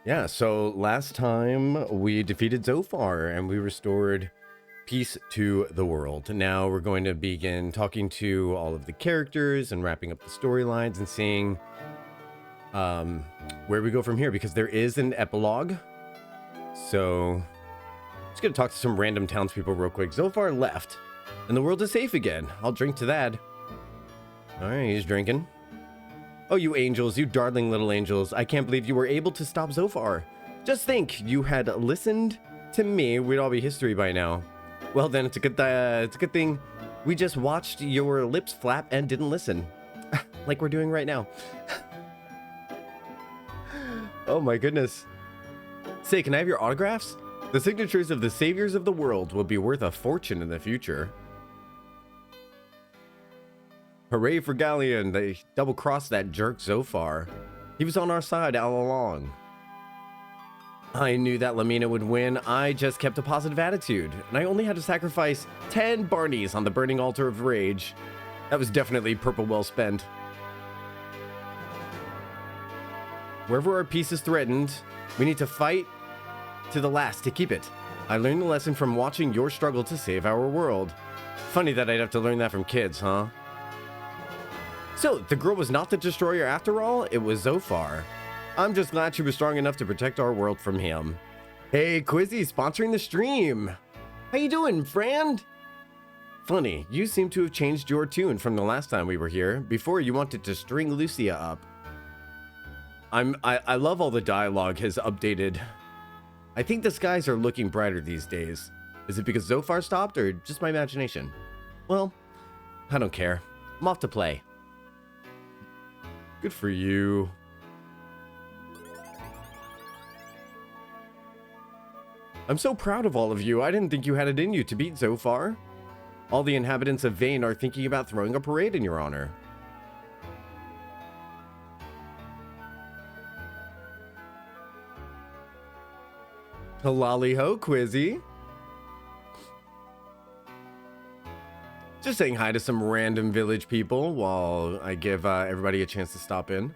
Yeah, so last time we defeated Zophar and we restored peace to the world. Now we're going to begin talking to all of the characters and wrapping up the storylines and seeing where we go from here, because there is an epilogue. So just gonna talk to some random townspeople real quick. Zophar left and the world is safe again. I'll drink to that. All right, he's drinking. Oh, you angels, you darling little angels. I can't believe you were able to stop Zophar. Just think, you had listened to me, we'd all be history by now. Well then, it's a good thing we just watched your lips flap and didn't listen. Like we're doing right now. Oh my goodness. Say, can I have your autographs? The signatures of the saviors of the world will be worth a fortune in the future. Hooray for Galleon, they double-crossed that jerk Zophar. He was on our side all along. I knew that Lamina would win. I just kept a positive attitude, and I only had to sacrifice 10 Barneys on the burning altar of rage. That was definitely purple well spent. Wherever our peace is threatened, we need to fight to the last to keep it. I learned the lesson from watching your struggle to save our world. Funny that I'd have to learn that from kids, huh? So, the girl was not the destroyer after all, it was Zophar. I'm just glad she was strong enough to protect our world from him. Hey, Quizzy, sponsoring the stream. How you doing, friend? Funny, you seem to have changed your tune from the last time we were here. Before, you wanted to string Lucia up. I love all the dialogue has updated. I think the skies are looking brighter these days. Is it because Zophar stopped, or just my imagination? Well, I don't care. I'm off to play. Good for you. I'm so proud of all of you. I didn't think you had it in you to beat Zophar. All the inhabitants of Vane are thinking about throwing a parade in your honor. Halali ho, Quizzy. Just saying hi to some random village people while I give everybody a chance to stop in.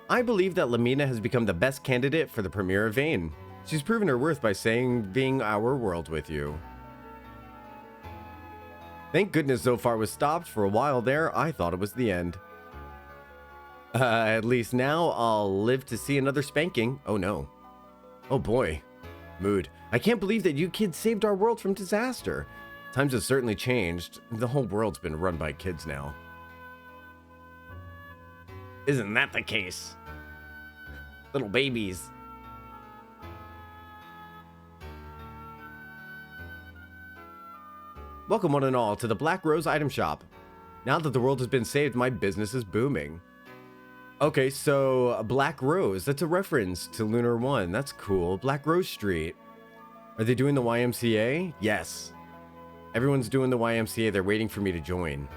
I believe that Lamina has become the best candidate for the Premier of Vane. She's proven her worth by saving our world with you. Thank goodness Zophar was stopped. For a while there, I thought it was the end. At least now I'll live to see another spanking. Oh no. Oh boy. Mood. I can't believe that you kids saved our world from disaster. Times have certainly changed. The whole world's been run by kids now. Isn't that the case? Little babies. Welcome one and all to the Black Rose item shop. Now that the world has been saved, my business is booming. Okay, so Black Rose, that's a reference to Lunar 1. That's cool. Black Rose Street. Are they doing the YMCA? Yes. Everyone's doing the YMCA. They're waiting for me to join.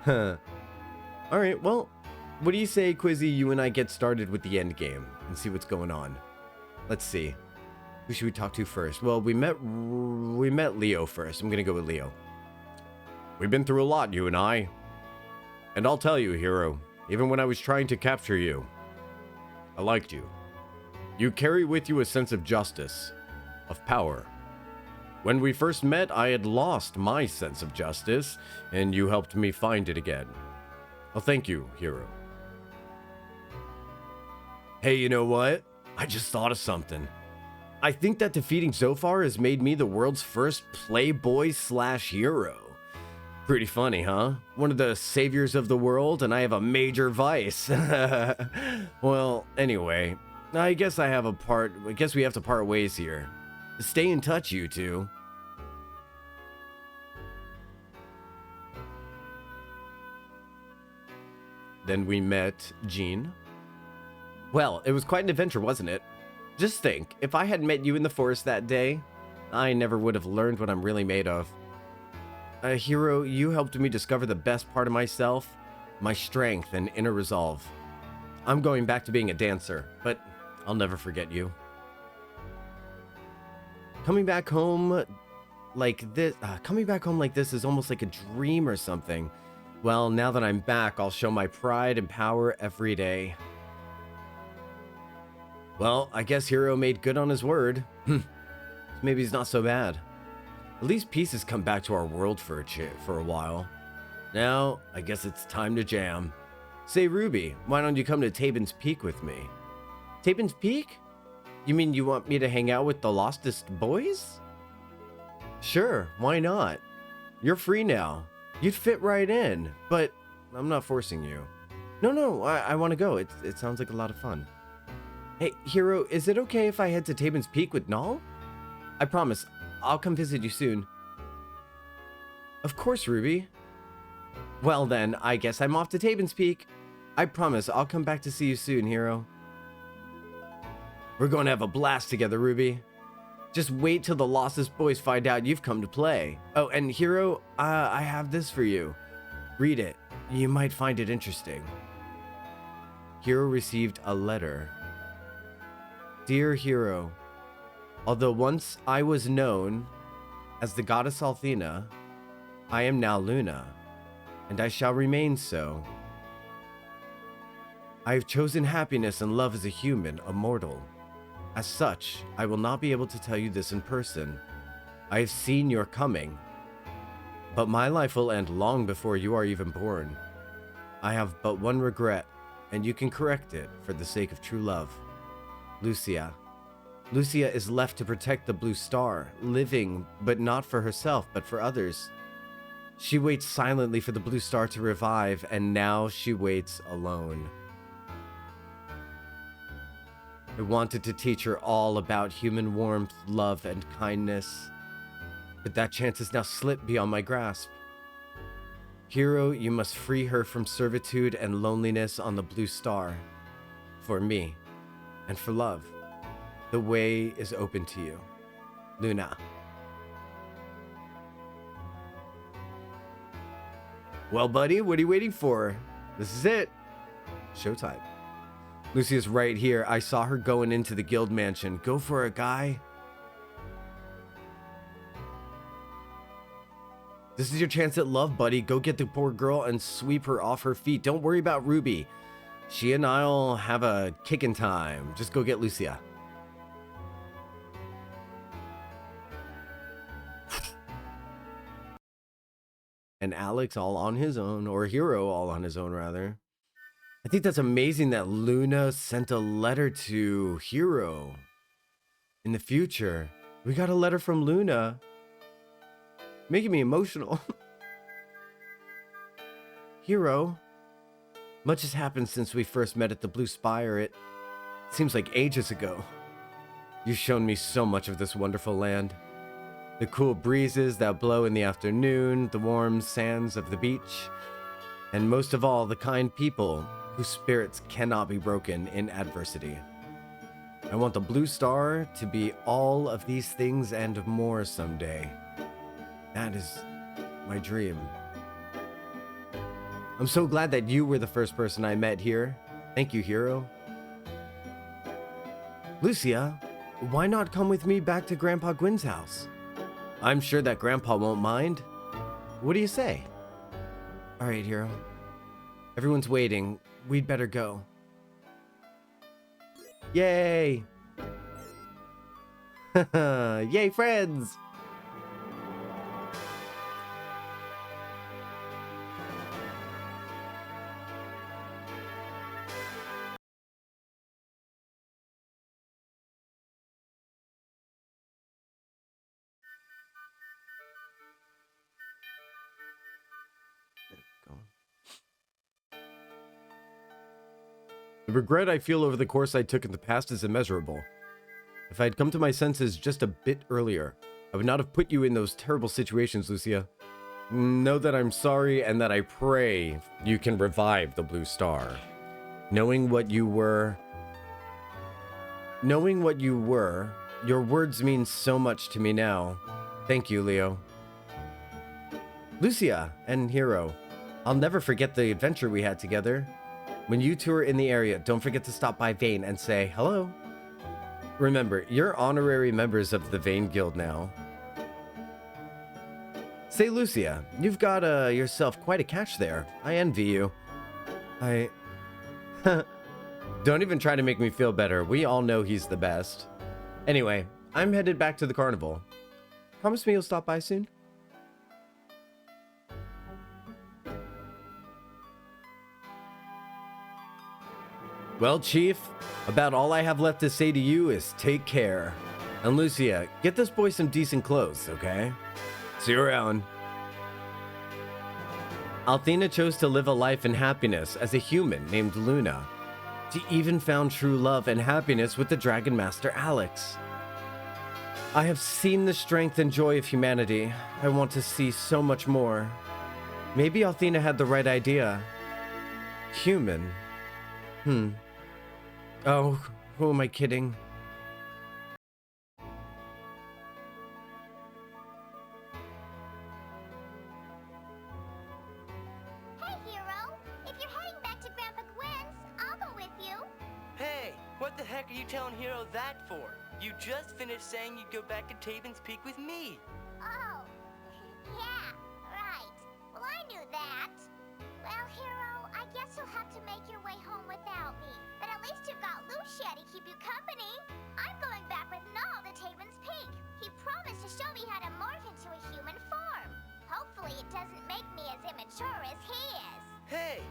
Huh. Alright, well, what do you say, Quizzy, you and I get started with the Endgame and see what's going on? Let's see. Who should we talk to first? Well, we met Leo first. I'm gonna go with Leo. We've been through a lot, you and I. And I'll tell you, hero, even when I was trying to capture you, I liked you. You carry with you a sense of justice, of power. When we first met, I had lost my sense of justice, and you helped me find it again. Well, thank you, hero. Hey, you know what? I just thought of something. I think that defeating Zophar has made me the world's first playboy/hero. Pretty funny, huh? One of the saviors of the world, and I have a major vice. Well, anyway, I guess we have to part ways here. Stay in touch, you two. Then we met Jean. Well, it was quite an adventure, wasn't it? Just think, if I had met you in the forest that day, I never would have learned what I'm really made of. Hero, you helped me discover the best part of myself, my strength and inner resolve. I'm going back to being a dancer, but I'll never forget you. Coming back home like this is almost like a dream or something. Well, now that I'm back, I'll show my pride and power every day. Well, I guess Hero made good on his word. Maybe he's not so bad. At least peace has come back to our world for a while. Now, I guess it's time to jam. Say, Ruby, why don't you come to Tabin's Peak with me? Tabin's Peak? You mean you want me to hang out with the Lostest boys? Sure, why not? You're free now. You'd fit right in, but I'm not forcing you. No, I want to go. It sounds like a lot of fun. Hey, Hero, is it okay if I head to Tabin's Peak with Null? I promise, I'll come visit you soon. Of course, Ruby. Well then, I guess I'm off to Tabin's Peak. I promise, I'll come back to see you soon, Hero. We're going to have a blast together, Ruby. Just wait till the Lostest boys find out you've come to play. Oh, and Hero, I have this for you. Read it. You might find it interesting. Hero received a letter. Dear Hero, although once I was known as the goddess Althena, I am now Luna, and I shall remain so. I have chosen happiness and love as a human, a mortal. As such, I will not be able to tell you this in person. I have seen your coming, but my life will end long before you are even born. I have but one regret, and you can correct it for the sake of true love. Lucia. Lucia is left to protect the blue star, living, but not for herself, but for others. She waits silently for the blue star to revive, and now she waits alone. I wanted to teach her all about human warmth, love, and kindness, but that chance has now slipped beyond my grasp. Hero, you must free her from servitude and loneliness on the blue star. For me, and for love. The way is open to you. Luna. Well, buddy, what are you waiting for? This is it. Showtime. Lucia's right here. I saw her going into the guild mansion. Go for it, guy. This is your chance at love, buddy. Go get the poor girl and sweep her off her feet. Don't worry about Ruby. She and I'll have a kickin' time. Just go get Lucia. And Alex all on his own, or Hero all on his own, rather. I think that's amazing that Luna sent a letter to Hero. In the future, we got a letter from Luna. Making me emotional. Hero, much has happened since we first met at the Blue Spire. It seems like ages ago. You've shown me so much of this wonderful land. The cool breezes that blow in the afternoon, the warm sands of the beach, and most of all, the kind people whose spirits cannot be broken in adversity. I want the Blue Star to be all of these things and more someday. That is my dream. I'm so glad that you were the first person I met here. Thank you, Hero. Lucia, why not come with me back to Grandpa Gwynn's house? I'm sure that Grandpa won't mind. What do you say? All right, Hero. Everyone's waiting. We'd better go. Yay! Yay, friends! The regret I feel over the course I took in the past is immeasurable. If I had come to my senses just a bit earlier, I would not have put you in those terrible situations, Lucia. Know that I'm sorry and that I pray you can revive the Blue Star. Knowing what you were, your words mean so much to me now. Thank you, Leo. Lucia and Hero, I'll never forget the adventure we had together. When you two are in the area, don't forget to stop by Vane and say hello. Remember, you're honorary members of the Vane Guild now. Say, Lucia, you've got yourself quite a catch there. I envy you. Don't even try to make me feel better. We all know he's the best. Anyway, I'm headed back to the carnival. Promise me you'll stop by soon? Well, Chief, about all I have left to say to you is take care. And Lucia, get this boy some decent clothes, okay? See you around. Althena chose to live a life in happiness as a human named Luna. She even found true love and happiness with the Dragon Master Alex. I have seen the strength and joy of humanity. I want to see so much more. Maybe Althena had the right idea. Human. Oh, who am I kidding? Hey, Hero! If you're heading back to Grandpa Gwen's, I'll go with you. Hey, what the heck are you telling Hero that for? You just finished saying you'd go back to Taven's Peak with me. Oh, yeah, right. Well, I knew that. Well, Hero, I guess you'll have to make your way home without me. But at least you've got Lucia to keep you company. I'm going back with Null to Taven's Peak. He promised to show me how to morph into a human form. Hopefully it doesn't make me as immature as he is. Hey,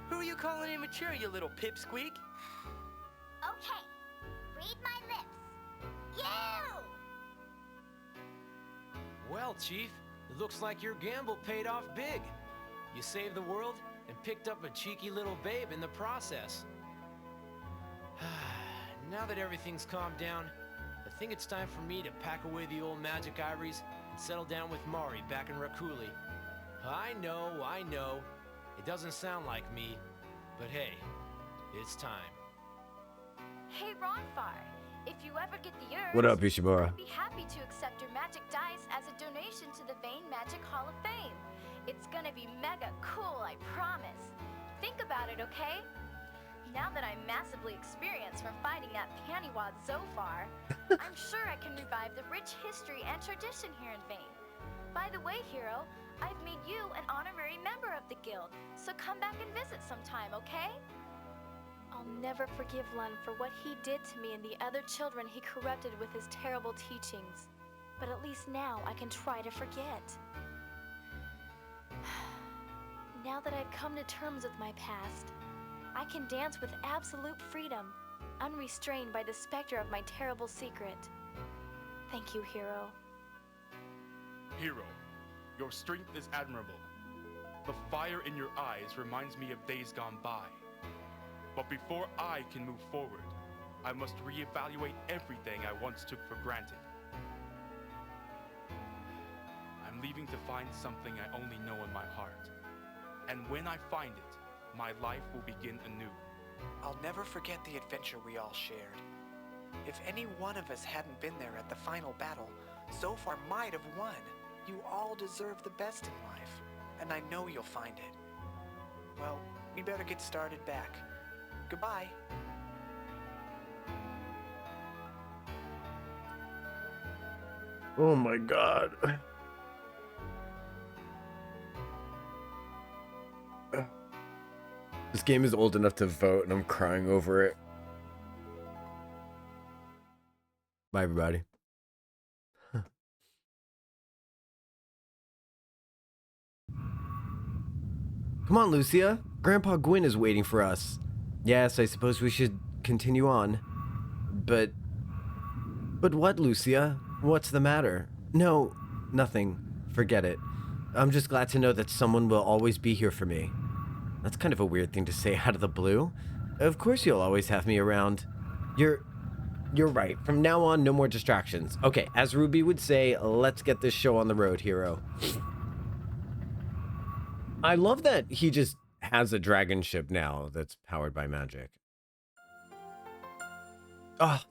who are you calling immature, you little pipsqueak? Okay, read my lips. You! Well, Chief, it looks like your gamble paid off big. You saved the world and picked up a cheeky little babe in the process. Now that everything's calmed down, I think it's time for me to pack away the old magic ivories and settle down with Mari back in Rakuli. I know. It doesn't sound like me, but hey, it's time. Hey, Ronfar, if you ever get the urge, What up, Ishimura? I'd be happy to accept your magic dice as a donation to the Vane Magic Hall of Fame. It's gonna be mega cool, I promise. Think about it, okay? Now that I'm massively experienced from fighting that pantywad so far, I'm sure I can revive the rich history and tradition here in Vane. By the way, Hero, I've made you an honorary member of the guild, so come back and visit sometime, okay? I'll never forgive Lun for what he did to me and the other children he corrupted with his terrible teachings. But at least now I can try to forget. Now that I've come to terms with my past, I can dance with absolute freedom, unrestrained by the specter of my terrible secret. Thank you, Hero. Hero, your strength is admirable. The fire in your eyes reminds me of days gone by. But before I can move forward, I must reevaluate everything I once took for granted. I'm leaving to find something I only know in my heart. And when I find it, my life will begin anew. I'll never forget the adventure we all shared. If any one of us hadn't been there at the final battle, Zophar might have won. You all deserve the best in life, and I know you'll find it. Well, we better get started back. Goodbye. Oh my god. This game is old enough to vote and I'm crying over it. Bye, everybody. Come on, Lucia. Grandpa Gwyn is waiting for us. Yes, I suppose we should continue on. But what, Lucia? What's the matter? No, nothing. Forget it. I'm just glad to know that someone will always be here for me. That's kind of a weird thing to say out of the blue. Of course you'll always have me around. You're right. From now on, no more distractions. Okay, as Ruby would say, let's get this show on the road, Hero. I love that he just has a dragon ship now that's powered by magic. Ah,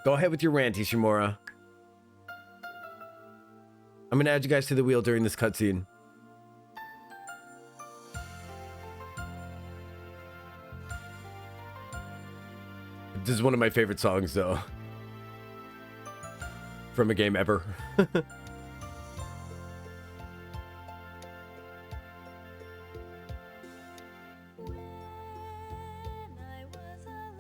go ahead with your rant, Ishimura. I'm gonna add you guys to the wheel during this cutscene. This is one of my favorite songs, though. From a game ever. When I was a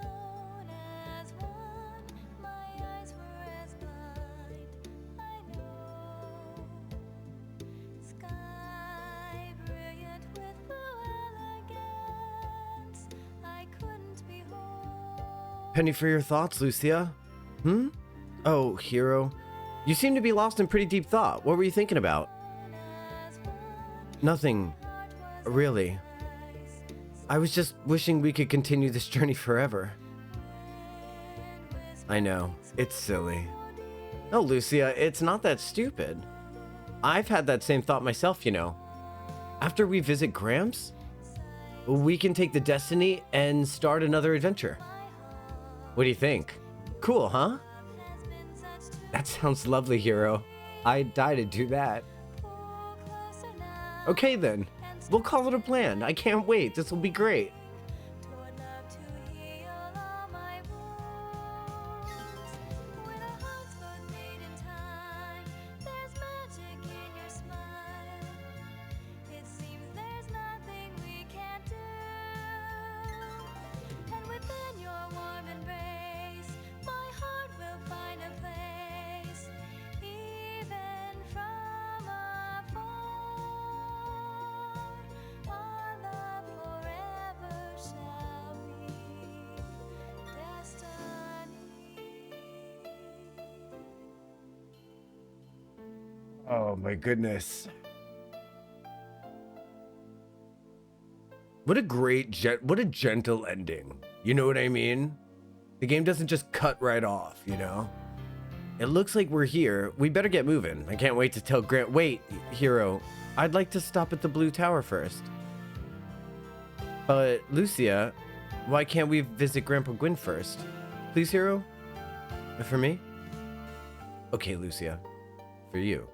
Penny for your thoughts, Lucia. Hmm? Oh, Hero. You seem to be lost in pretty deep thought. What were you thinking about? Nothing. Really. I was just wishing we could continue this journey forever. I know. It's silly. No, Lucia, it's not that stupid. I've had that same thought myself, you know. After we visit Gramps, we can take the Destiny and start another adventure. What do you think? Cool, huh? That sounds lovely, Hero. I'd die to do that. Okay then. We'll call it a plan. I can't wait. This will be great. Oh my goodness. What a great, what a gentle ending. You know what I mean? The game doesn't just cut right off, you know? It looks like we're here. We better get moving. I can't wait to tell Grant. Wait, Hero. I'd like to stop at the Blue Tower first. But, Lucia, why can't we visit Grandpa Gwyn first? Please, Hero? For me? Okay, Lucia. For you.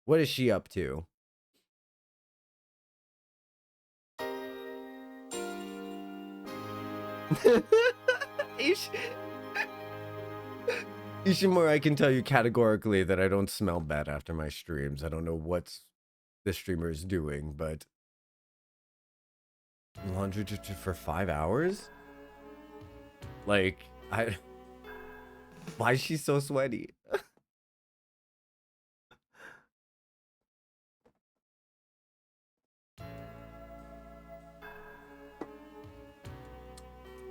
What is she up to? Ishimura, I can tell you categorically that I don't smell bad after my streams. I don't know what the streamer is doing, but laundry for 5 hours? Like, why is she so sweaty?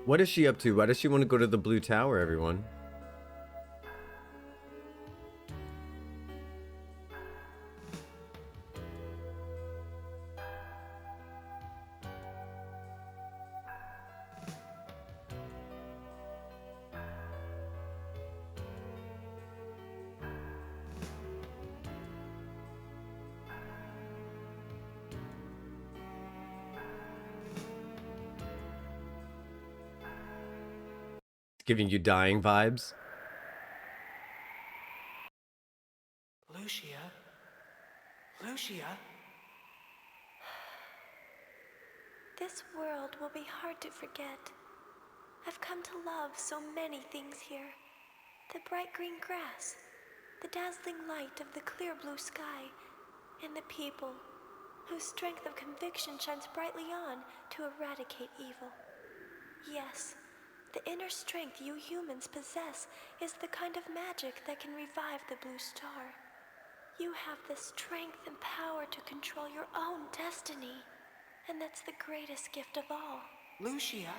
What is she up to? Why does she want to go to the Blue Tower, everyone? Giving you dying vibes. Lucia? Lucia? This world will be hard to forget. I've come to love so many things here. The bright green grass, the dazzling light of the clear blue sky, and the people whose strength of conviction shines brightly on to eradicate evil. Yes, the inner strength you humans possess is the kind of magic that can revive the blue star. You have the strength and power to control your own destiny, and that's the greatest gift of all. Lucia?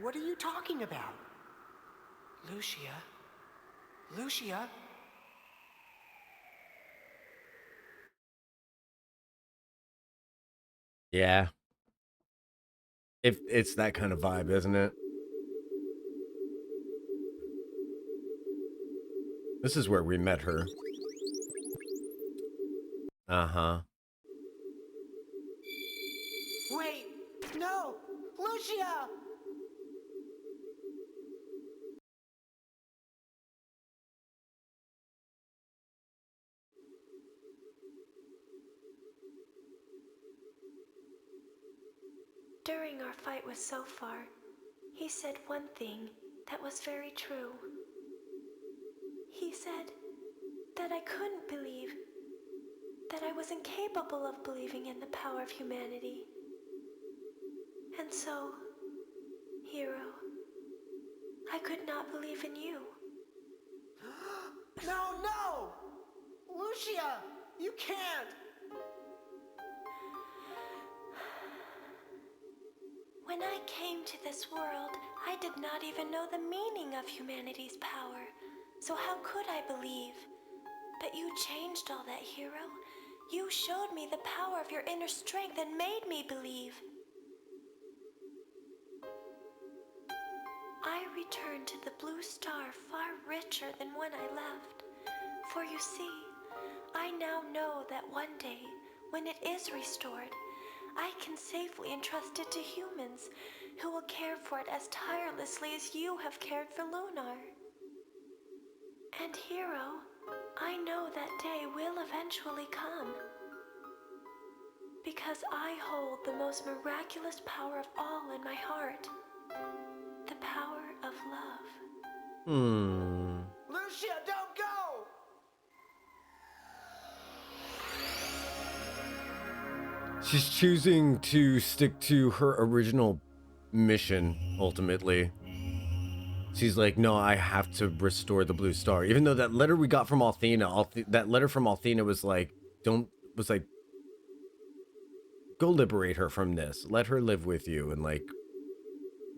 What are you talking about? Lucia? Lucia? Yeah. It's that kind of vibe, isn't it? This is where we met her. Uh-huh. Wait! No! Lucia! During our fight with Sofar, he said one thing that was very true. He said that I couldn't believe, that I was incapable of believing in the power of humanity. And so, Hero, I could not believe in you. No, no! Lucia! You can't! When I came to this world, I did not even know the meaning of humanity's power. So how could I believe? But you changed all that, hero. You showed me the power of your inner strength and made me believe. I returned to the blue star far richer than when I left. For you see, I now know that one day, when it is restored, I can safely entrust it to humans who will care for it as tirelessly as you have cared for Lunar. And hero, I know that day will eventually come. Because I hold the most miraculous power of all in my heart. The power of love. Lucia, don't go! She's choosing to stick to her original mission, ultimately. She's like, no, I have to restore the blue star. Even though that letter we got from Althena, that letter from Althena was like, go liberate her from this. Let her live with you and like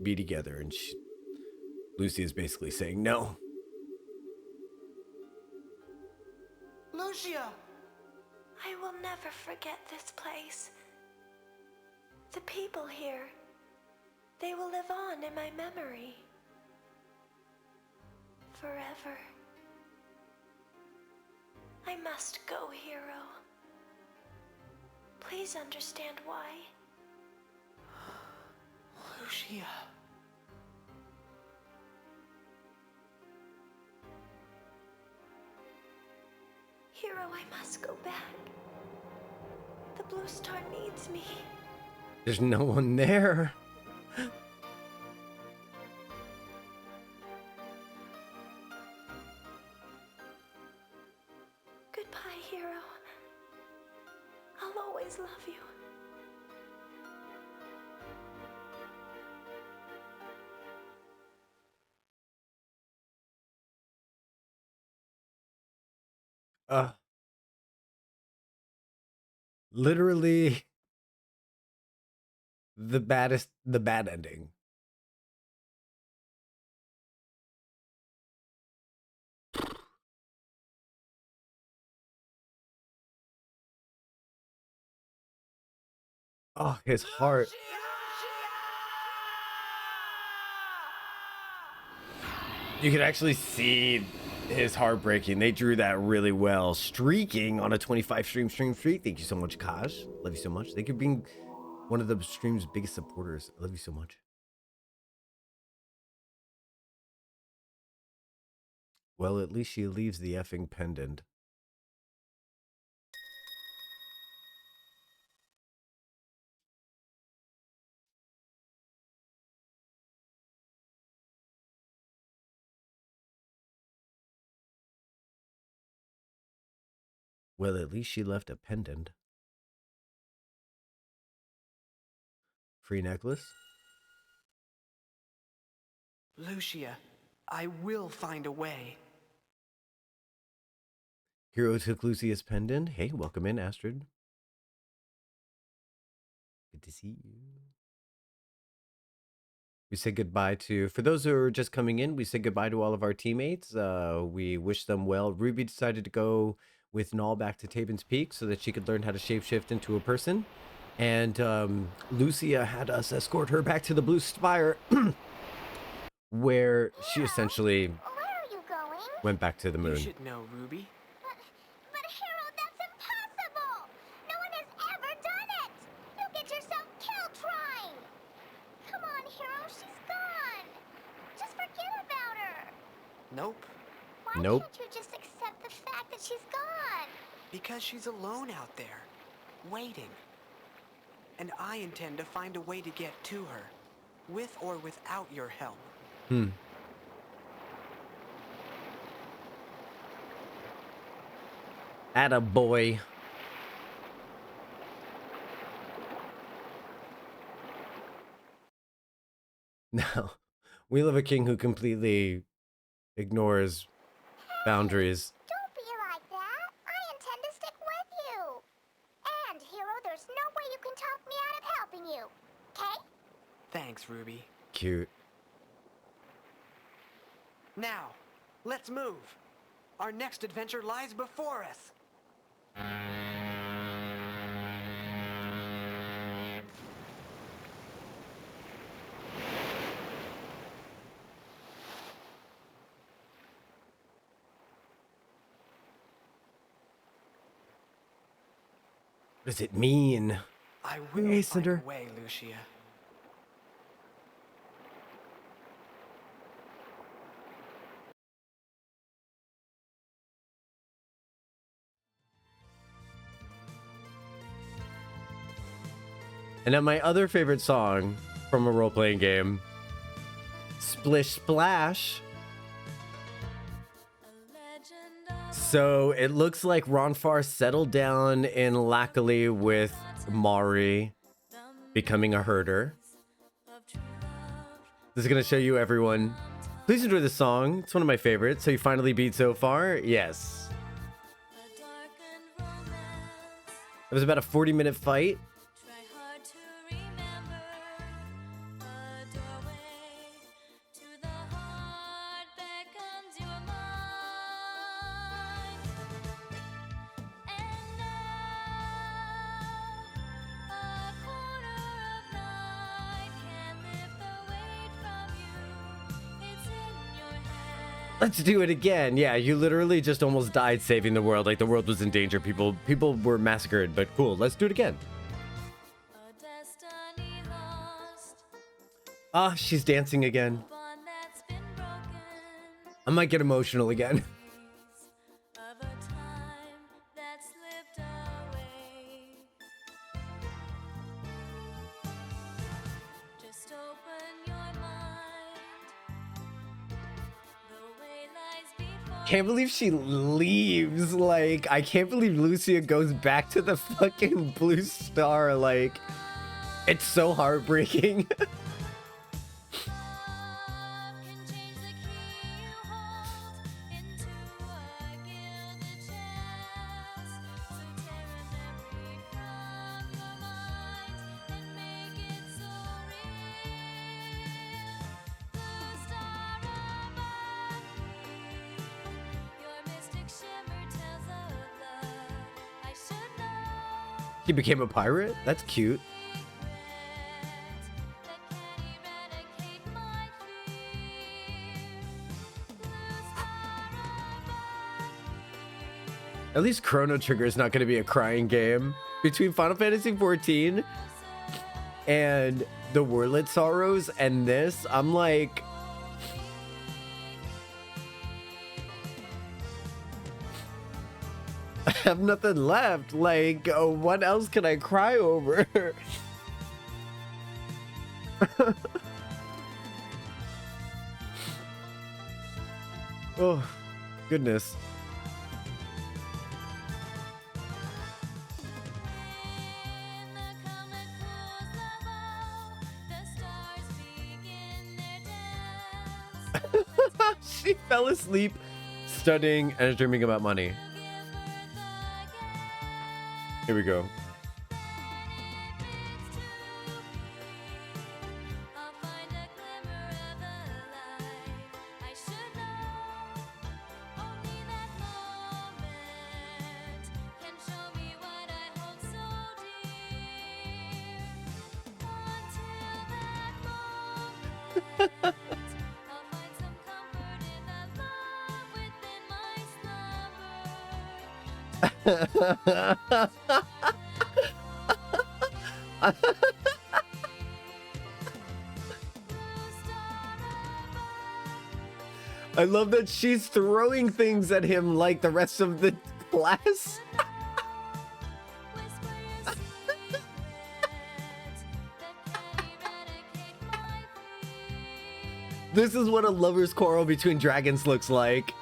be together. And Lucy is basically saying no. Lucia! I will never forget this place. The people here, they will live on in my memory. Forever. I must go, hero. Please understand why. Lucia. Hero, I must go back. The blue star needs me. There's no one there. Goodbye, hero. I'll always love you. Literally the bad ending. Oh, his heart. You can actually see his heart breaking. They drew that really well. Streaking on a 25 stream streak. Thank you so much, Kaj. Love you so much. Thank you for being one of the stream's biggest supporters. I love you so much. Well, at least she leaves the effing pendant. Well, at least she left a pendant. Free necklace? Lucia, I will find a way. Hero took Lucia's pendant. Hey, welcome in, Astrid. Good to see you. We say goodbye to, for those who are just coming in, we say goodbye to all of our teammates. We wish them well. Ruby decided to go with Null back to Taben's Peak so that she could learn how to shapeshift into a person. And Lucia had us escort her back to the Blue Spire, where she essentially Where are you going? went back to the You moon. should know, Ruby. But Hero, that's impossible! No one has ever done it! You'll get yourself killed trying! Come on, Hero, she's gone! Just forget about her! Nope. Why Nope. can't you just accept the fact that she's gone? Because she's alone out there, waiting. And I intend to find a way to get to her, with or without your help. Attaboy. No. We love a king who completely ignores boundaries. Don't be like that. I intend to stick with Thanks, Ruby. Cute. Now, let's move. Our next adventure lies before us. What does it mean? I will Hey, find Cinder. a way, Lucia. And then my other favorite song from a role-playing game, Splish Splash. So it looks like Ronfar settled down in Lackley with Mari, becoming a herder. This is going to show you everyone. Please enjoy the song. It's one of my favorites. So you finally beat so far? Yes. It was about a 40-minute fight. Let's do it again. Yeah, you literally just almost died saving the world. Like the world was in danger. People were massacred, but cool. Let's do it again. Ah, she's dancing again. I might get emotional again. Can't believe she leaves. Like, I can't believe Lucia goes back to the fucking blue star. Like, it's so heartbreaking. He became a pirate? That's cute. At least Chrono Trigger is not going to be a crying game. Between Final Fantasy XIV and the Wordlet Sorrows and this, I'm like... I have nothing left. Like, what else can I cry over? Oh, goodness. She fell asleep studying and dreaming about money. Here we go. I love that she's throwing things at him like the rest of the class. This is what a lover's quarrel between dragons looks like.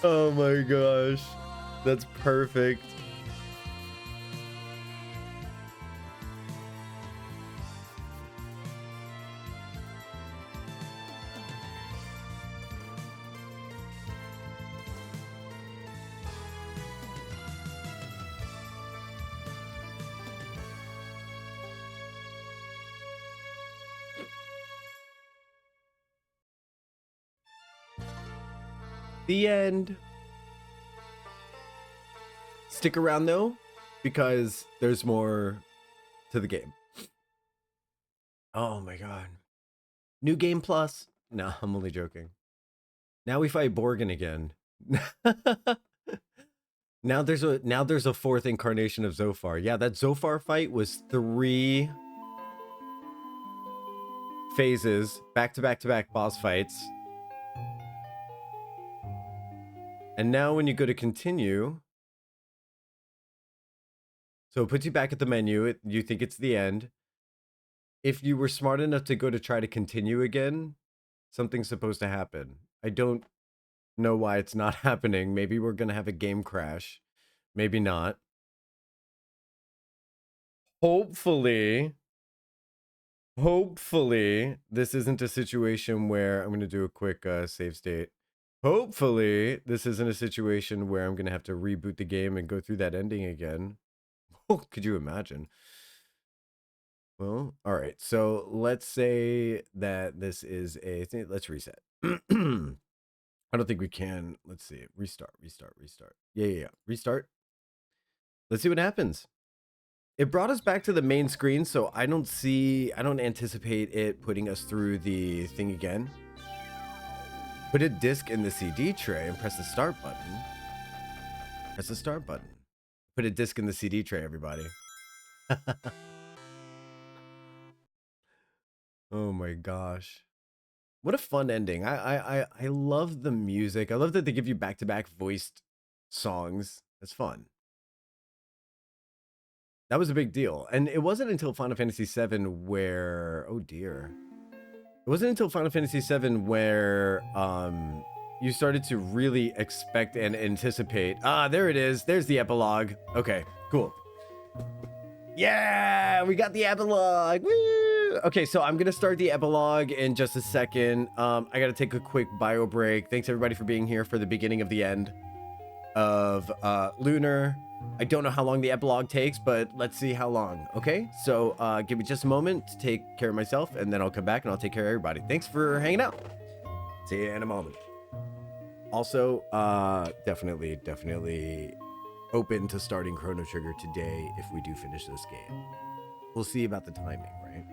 Oh my gosh, that's perfect. The end. Stick around though, because there's more to the game. Oh my god. New game plus. No, I'm only joking. Now we fight Borgin again. Now there's a fourth incarnation of Zophar. Yeah, that Zophar fight was 3 phases, back to back to back boss fights. And now when you go to continue, so it puts you back at the menu. You think it's the end. If you were smart enough to go to try to continue again, something's supposed to happen. I don't know why it's not happening. Maybe we're going to have a game crash. Maybe not. Hopefully, this isn't a situation where I'm going to do a quick save state. Hopefully, this isn't a situation where I'm going to have to reboot the game and go through that ending again. Oh, could you imagine? Well, all right. So let's say that this is a thing. Let's reset. I don't think we can. Let's see. Restart. Yeah. Restart. Let's see what happens. It brought us back to the main screen, so I don't anticipate it putting us through the thing again. Put a disc in the CD tray and press the start button. Press the start button. Put a disc in the CD tray, everybody. Oh my gosh. What a fun ending. I love the music. I love that they give you back-to-back voiced songs. It's fun. That was a big deal. And it wasn't until Final Fantasy VII where... Oh, dear. It wasn't until Final Fantasy VII where you started to really expect and anticipate. Ah, there it is. There's the epilogue. Okay, cool. Yeah, we got the epilogue. Woo! Okay, so I'm going to start the epilogue in just a second. I got to take a quick bio break. Thanks, everybody, for being here for the beginning of the end of Lunar. I don't know how long the epilogue takes, but let's see how long. Okay, so give me just a moment to take care of myself, and then I'll come back and I'll take care of everybody. Thanks for hanging out. See you in a moment. Also, definitely open to starting Chrono Trigger today if we do finish this game. We'll see about the timing, right?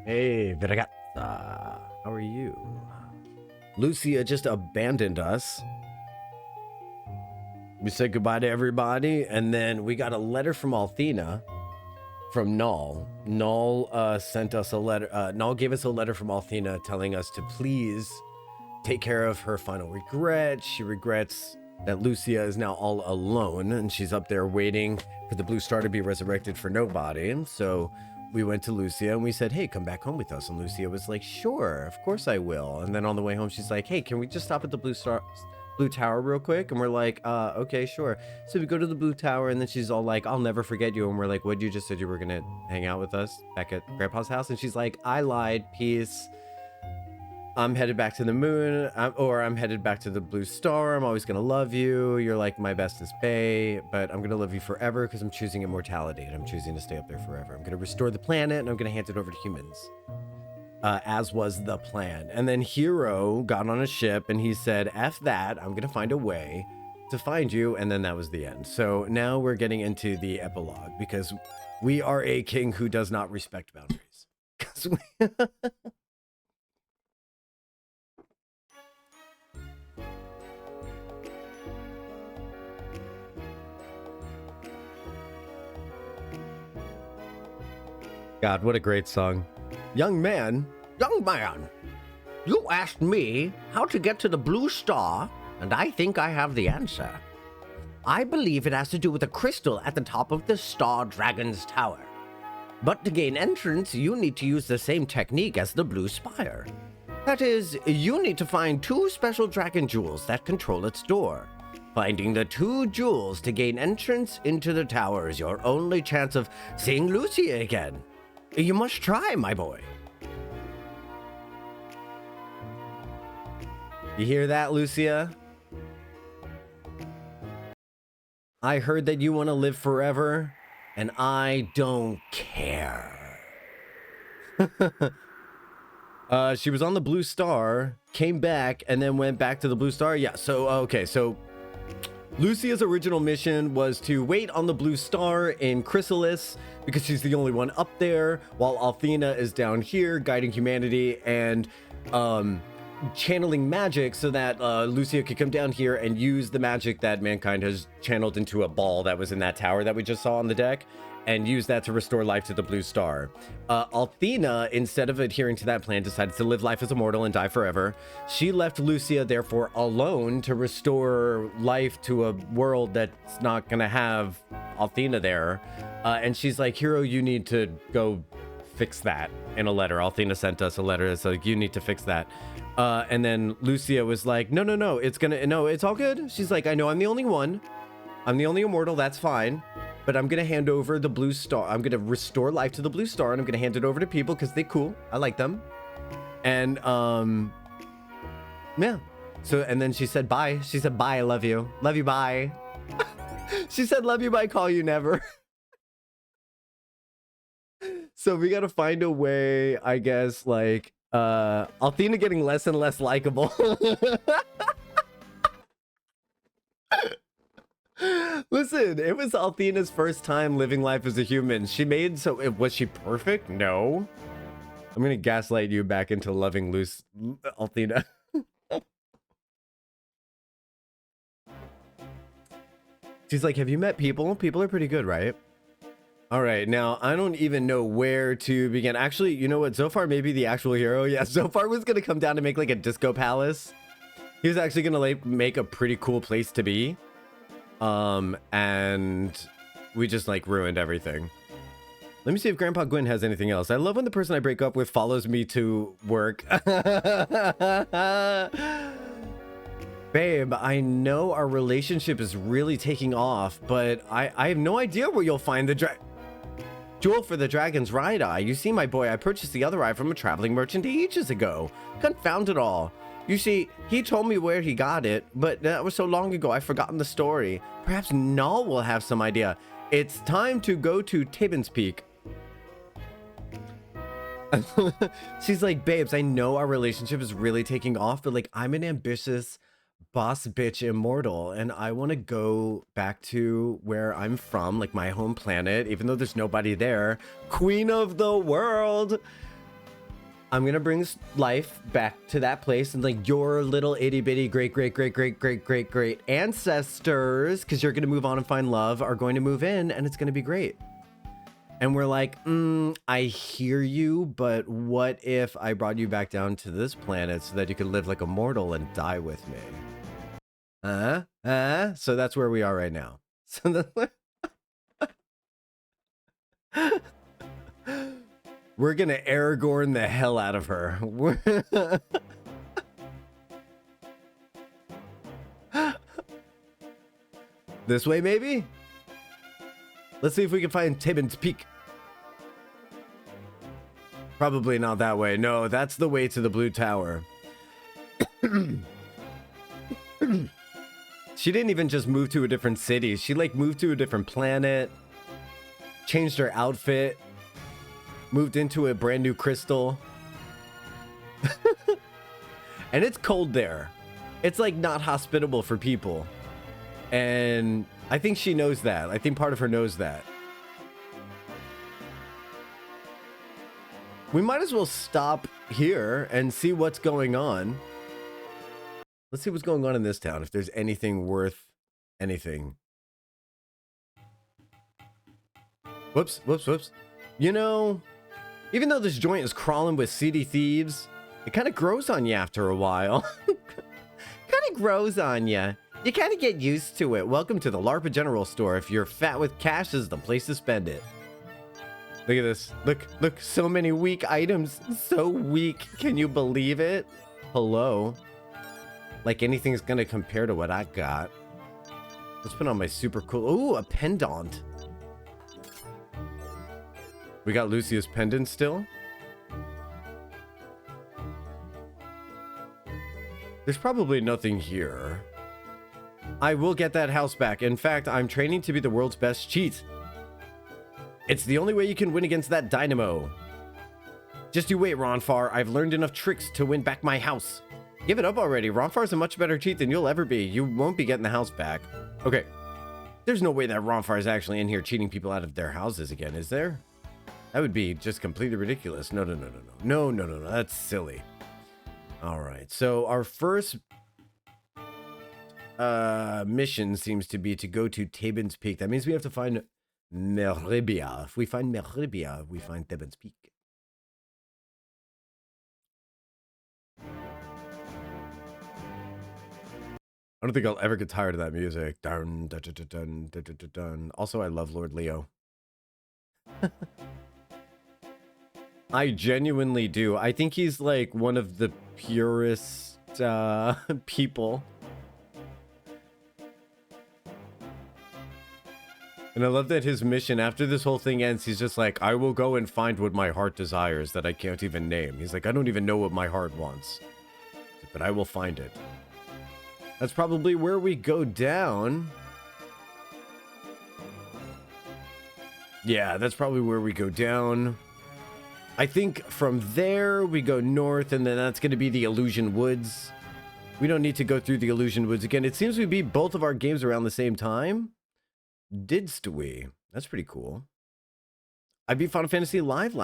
Hey, Veragazza. How are you? Lucia just abandoned us. We said goodbye to everybody, and then we got a letter from Althena, from Null. Null sent us a letter. Null gave us a letter from Althena telling us to please take care of her final regret. She regrets that Lucia is now all alone, and she's up there waiting for the blue star to be resurrected for nobody. So we went to Lucia and we said, hey, come back home with us. And Lucia was like, sure, of course I will. And then on the way home, she's like, hey, can we just stop at the blue tower real quick? And we're like, okay, sure. So we go to the blue tower, and then she's all like, I'll never forget you. And we're like, what, you just said you were gonna hang out with us back at Grandpa's house? And she's like, I lied, peace. I'm headed back to the moon, or I'm headed back to the blue star. I'm always gonna love you. You're like my bestest bae, but I'm gonna love you forever because I'm choosing immortality, and I'm choosing to stay up there forever. I'm gonna restore the planet, and I'm gonna hand it over to humans, as was the plan. And then Hero got on a ship, and he said, F that, I'm gonna find a way to find you, and then that was the end. So now we're getting into the epilogue, because we are a king who does not respect boundaries. 'Cause we God, what a great song. Young man, You asked me how to get to the blue star, and I think I have the answer. I believe it has to do with a crystal at the top of the Star Dragon's Tower. But to gain entrance, you need to use the same technique as the Blue Spire. That is, you need to find 2 special dragon jewels that control its door. Finding the 2 jewels to gain entrance into the tower is your only chance of seeing Lucia again. You must try, my boy. You hear that, Lucia? I heard that you want to live forever, and I don't care. She was on the Blue Star, came back, and then went back to the Blue Star. Yeah, so, okay, so Lucia's original mission was to wait on the Blue Star in Chrysalis, because she's the only one up there, while Althena is down here, guiding humanity, and, channeling magic so that Lucia could come down here and use the magic that mankind has channeled into a ball that was in that tower that we just saw on the deck, and use that to restore life to the Blue Star. Althena, instead of adhering to that plan, decided to live life as a mortal and die forever. She left Lucia, therefore, alone to restore life to a world that's not gonna have Althena there. And she's like, Hero, you need to go fix that, in a letter. Althena sent us a letter that's like, you need to fix that. And then Lucia was like, no, it's all good. She's like, I know I'm the only one. I'm the only immortal, that's fine. But I'm gonna hand over the Blue Star. I'm gonna restore life to the Blue Star, and I'm gonna hand it over to people because they're cool. I like them. And, yeah. So, and then she said, bye. She said, bye, I love you. Love you, bye. She said, love you, bye, call you never. So we gotta find a way, I guess, like, Althena getting less and less likable. Listen, it was Althena's first time living life as a human. She made, so was she perfect? No. I'm gonna gaslight you back into loving Althena. She's like, have you met people? People are pretty good, right? All right, now I don't even know where to begin. Actually, you know what? Zophar may be the actual hero. Yeah, Zophar was gonna come down to make like a disco palace. He was actually gonna like make a pretty cool place to be. And we just like ruined everything. Let me see if Grandpa Gwyn has anything else. I love when the person I break up with follows me to work. Babe, I know our relationship is really taking off, but I have no idea where you'll find the jewel for the dragon's right eye. You see, my boy, I purchased the other eye from a traveling merchant ages ago. Confound it all. You see, he told me where he got it, but that was so long ago I've forgotten the story. Perhaps Null will have some idea. It's time to go to Tibbins Peak. She's like, babes, I know our relationship is really taking off, but like, I'm an ambitious boss bitch immortal, and I want to go back to where I'm from, like my home planet, even though there's nobody there. Queen of the world. I'm gonna bring life back to that place, and like your little itty bitty great ancestors, because you're gonna move on and find love, are going to move in, and it's gonna be great. And we're like, I hear you, but what if I brought you back down to this planet so that you could live like a mortal and die with me? So that's where we are right now. So that's we're gonna Aragorn the hell out of her. This way, maybe? Let's see if we can find Tibbins Peak. Probably not that way. No, that's the way to the Blue Tower. She didn't even just move to a different city. She like moved to a different planet, changed her outfit, moved into a brand new crystal. And it's cold there. It's like not hospitable for people. And I think she knows that. I think part of her knows that. We might as well stop here and see what's going on. Let's see what's going on in this town, if there's anything worth anything. Whoops. You know, even though this joint is crawling with seedy thieves, It kind of grows on you after a while. Kind of grows on you. You kind of get used to it. Welcome to the LARPA General Store. If you're fat with cash, this is the place to spend it. Look at this. Look, so many weak items. So weak. Can you believe it? Hello. Like anything's gonna compare to what I got. Let's put on my super cool... Ooh, a pendant. We got Lucia's pendant still. There's probably nothing here. I will get that house back. In fact, I'm training to be the world's best cheat. It's the only way you can win against that dynamo. Just you wait, Ronfar. I've learned enough tricks to win back my house. Give it up already. Ronfar's a much better cheat than you'll ever be. You won't be getting the house back. Okay. There's no way that Ronfar is actually in here cheating people out of their houses again, is there? That would be just completely ridiculous. No. No. That's silly. All right. So our first mission seems to be to go to Tabin's Peak. That means we have to find Meribia. If we find Meribia, we find Tabin's Peak. I don't think I'll ever get tired of that music. Dun, dun, dun, dun, dun, dun, dun, dun. Also, I love Lord Leo. I genuinely do. I think he's like one of the purest people. And I love that his mission, after this whole thing ends, he's just like, I will go and find what my heart desires that I can't even name. He's like, I don't even know what my heart wants, but I will find it. That's probably where we go down. Yeah, that's probably where we go down. I think from there we go north, and then that's going to be the Illusion Woods. We don't need to go through the Illusion Woods again. It seems we beat both of our games around the same time. Didst we? That's pretty cool. I beat Final Fantasy Live V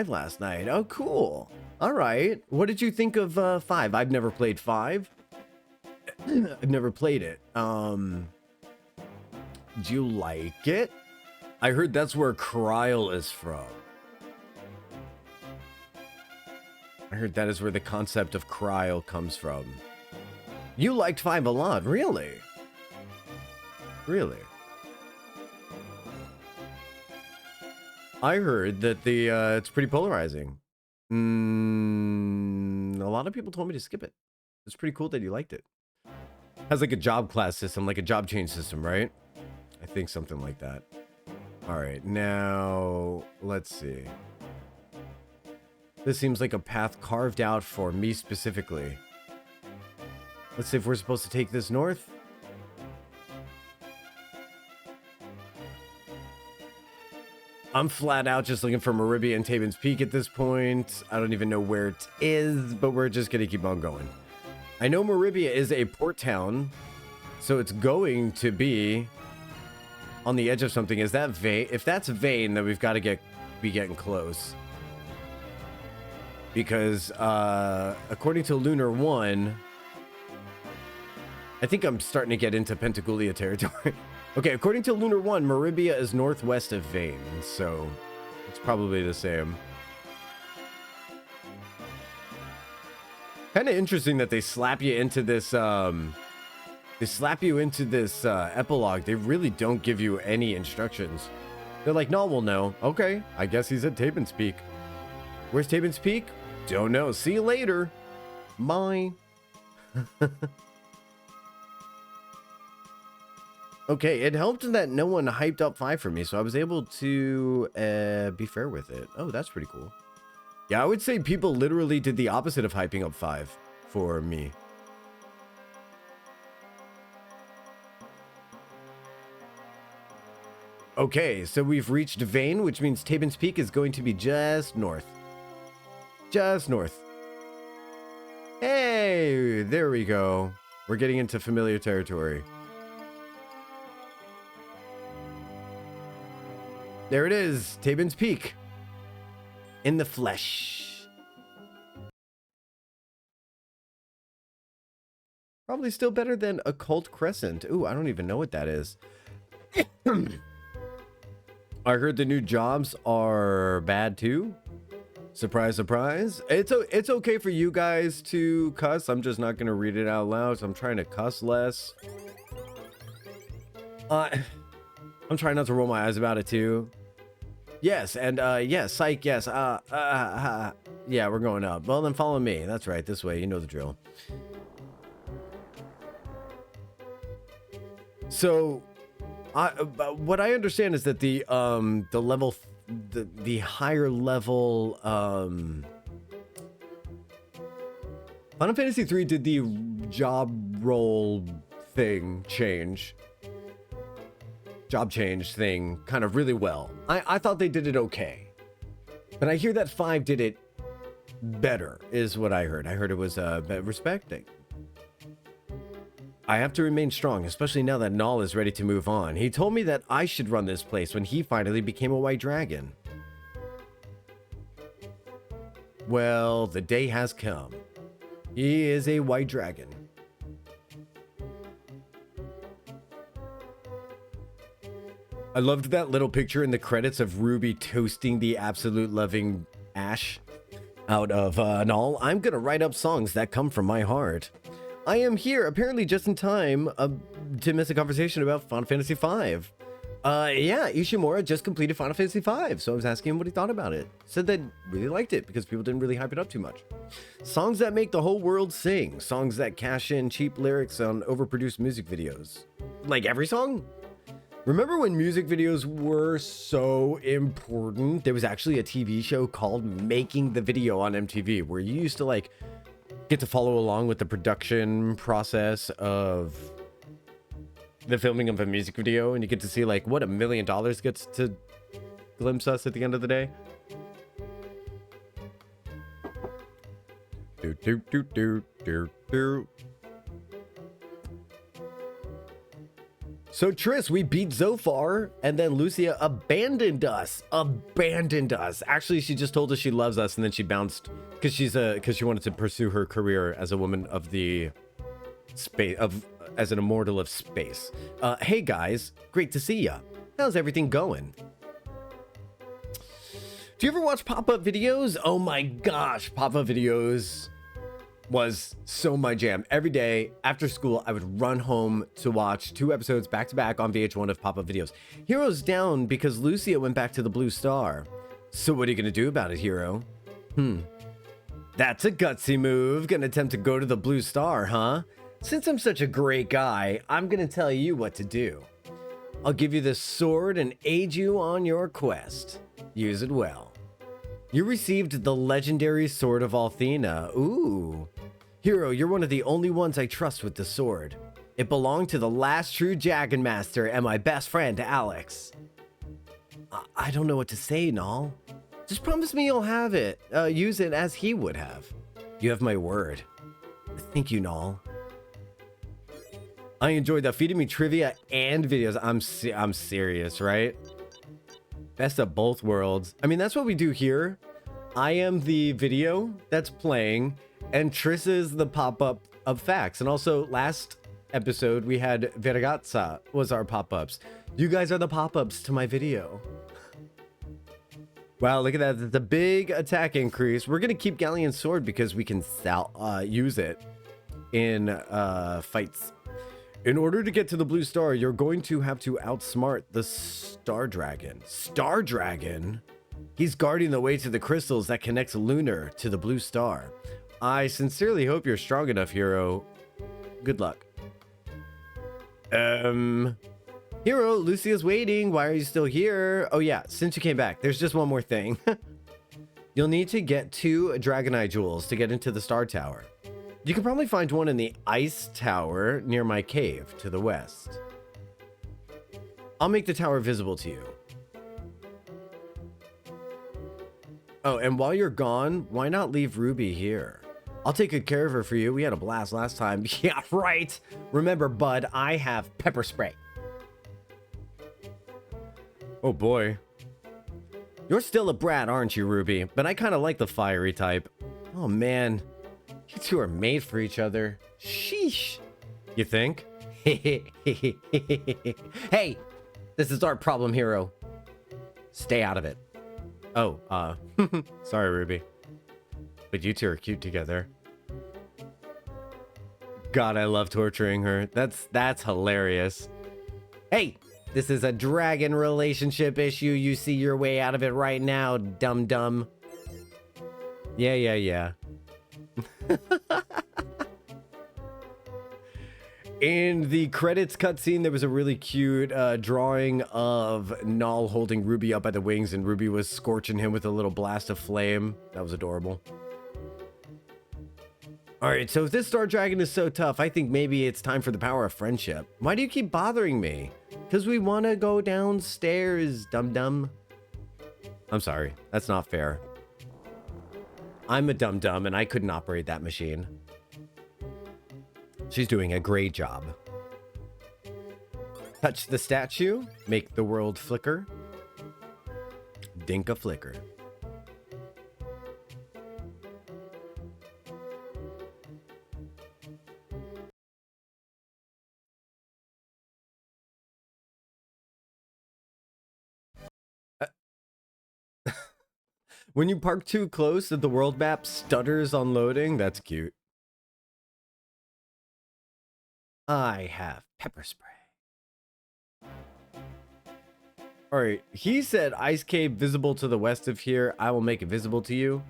last night. Oh, cool. All right. What did you think of 5? I've never played 5. I've never played it. Do you like it? I heard that's where Kryl is from. I heard that is where the concept of Kryl comes from. You liked 5 a lot, really? Really? I heard that the it's pretty polarizing. A lot of people told me to skip it. It's pretty cool that you liked it. Has like a job class system, like a job change system, right? I think something like that. All right, now let's see. This seems like a path carved out for me specifically. Let's see if we're supposed to take this north. I'm flat out just looking for Meribia and Tabin's Peak at this point. I don't even know where it is, but we're just gonna keep on going. I know Meribia is a port town, so it's going to be on the edge of something. Is that Vane? If that's Vane, then we've got to be getting close. Because according to Lunar 1, I think I'm starting to get into Pentagoulia territory. Okay, according to Lunar 1, Meribia is northwest of Vane, so it's probably the same. Kind of interesting that they slap you into this epilogue. They really don't give you any instructions. They're like, no, we'll know. Okay, I guess he's at Tabin's Peak. Where's Tabin's Peak? Don't know. See you later. Bye. Okay, it helped that no one hyped up 5 for me, so I was able to be fair with it. Oh, that's pretty cool. Yeah, I would say people literally did the opposite of hyping up 5 for me. Okay, so we've reached Vane, which means Tabin's Peak is going to be just north. Just north. Hey, there we go. We're getting into familiar territory. There it is, Tabin's Peak. In the flesh. Probably still better than Occult Crescent. Ooh, I don't even know what that is. I heard the new jobs are bad too. Surprise, surprise. It's okay for you guys to cuss. I'm just not gonna read it out loud. So I'm trying to cuss less. I'm trying not to roll my eyes about it too. Yes, and yes, psych, yes. Yeah, we're going up. Well, then follow me. That's right, this way. You know the drill. So, what I understand is that the level, the higher level, Final Fantasy 3 did the job role thing change. Job change thing kind of really well. I thought they did it okay. But I hear that 5 did it better, is what I heard. I heard it was respecting. I have to remain strong, especially now that Null is ready to move on. He told me that I should run this place when he finally became a white dragon. Well, the day has come. He is a white dragon. I loved that little picture in the credits of Ruby toasting the absolute loving Ash out of Null. I'm gonna write up songs that come from my heart. I am here apparently just in time to miss a conversation about Final Fantasy V. Yeah, Ishimura just completed Final Fantasy V, so I was asking him what he thought about it. Said that really liked it because people didn't really hype it up too much. Songs that make the whole world sing. Songs that cash in cheap lyrics on overproduced music videos. Like every song? Remember when music videos were so important? There was actually a TV show called Making the Video on MTV where you used to like get to follow along with the production process of the filming of a music video, and you get to see like what $1 million gets to glimpse us at the end of the day. Do do do do do do. So Triss, we beat Zophar, and then Lucia abandoned us. Actually, she just told us she loves us, and then she bounced because she wanted to pursue her career as a woman of the space, as an immortal of space. Hey guys, great to see ya. How's everything going? Do you ever watch pop-up videos? Oh my gosh, pop-up videos was so my jam. Every day after school, I would run home to watch 2 episodes back to back on VH1 of pop-up videos. Hero's down because Lucia went back to the Blue Star. So what are you gonna do about it, Hero? That's a gutsy move. Gonna attempt to go to the Blue Star, huh? Since I'm such a great guy, I'm gonna tell you what to do. I'll give you this sword and aid you on your quest. Use it well. You received the legendary Sword of Althena. Ooh. Hero, you're one of the only ones I trust with the sword. It belonged to the last true Dragon Master and my best friend, Alex. I don't know what to say, Null. Just promise me you'll have it. Use it as he would have. You have my word. Thank you, Null. I enjoyed that. Feeding me trivia and videos. I'm serious, right? Best of both worlds. I mean, that's what we do here. I am the video that's playing, and Triss is the pop-up of facts. And also, last episode, we had Vergazza was our pop-ups. You guys are the pop-ups to my video. Wow, look at that. That's a big attack increase. We're going to keep Galleon's sword because we can use it in fights. In order to get to the Blue Star, you're going to have to outsmart the Star Dragon. Star Dragon? He's guarding the way to the crystals that connects Lunar to the Blue Star. I sincerely hope you're strong enough, Hero. Good luck. Hero, Lucia's waiting. Why are you still here? Oh yeah, since you came back, there's just one more thing. You'll need to get 2 Dragonite jewels to get into the Star Tower. You can probably find one in the Ice Tower near my cave to the west. I'll make the tower visible to you. Oh, and while you're gone, why not leave Ruby here? I'll take good care of her for you. We had a blast last time. Yeah, right. Remember, bud, I have pepper spray. Oh boy. You're still a brat, aren't you, Ruby? But I kind of like the fiery type. Oh man. You two are made for each other. Sheesh. You think? Hey, this is our problem, Hero. Stay out of it. Oh, sorry, Ruby. But you two are cute together. God, I love torturing her. That's hilarious. Hey, this is a dragon relationship issue. You see your way out of it right now, dum-dum. Yeah. In the credits cutscene, there was a really cute drawing of Null holding Ruby up by the wings, and Ruby was scorching him with a little blast of flame. That was adorable. All right, so if this Star Dragon is so tough, I think maybe it's time for the power of friendship. Why do you keep bothering me? Because we want to go downstairs, dum-dum. I'm sorry, that's not fair. I'm a dum-dum, and I couldn't operate that machine. She's doing a great job. Touch the statue, make the world flicker. Dink a flicker. When you park too close, the world map stutters on loading. That's cute. I have pepper spray. All right, he said ice cave visible to the west of here. I will make it visible to you.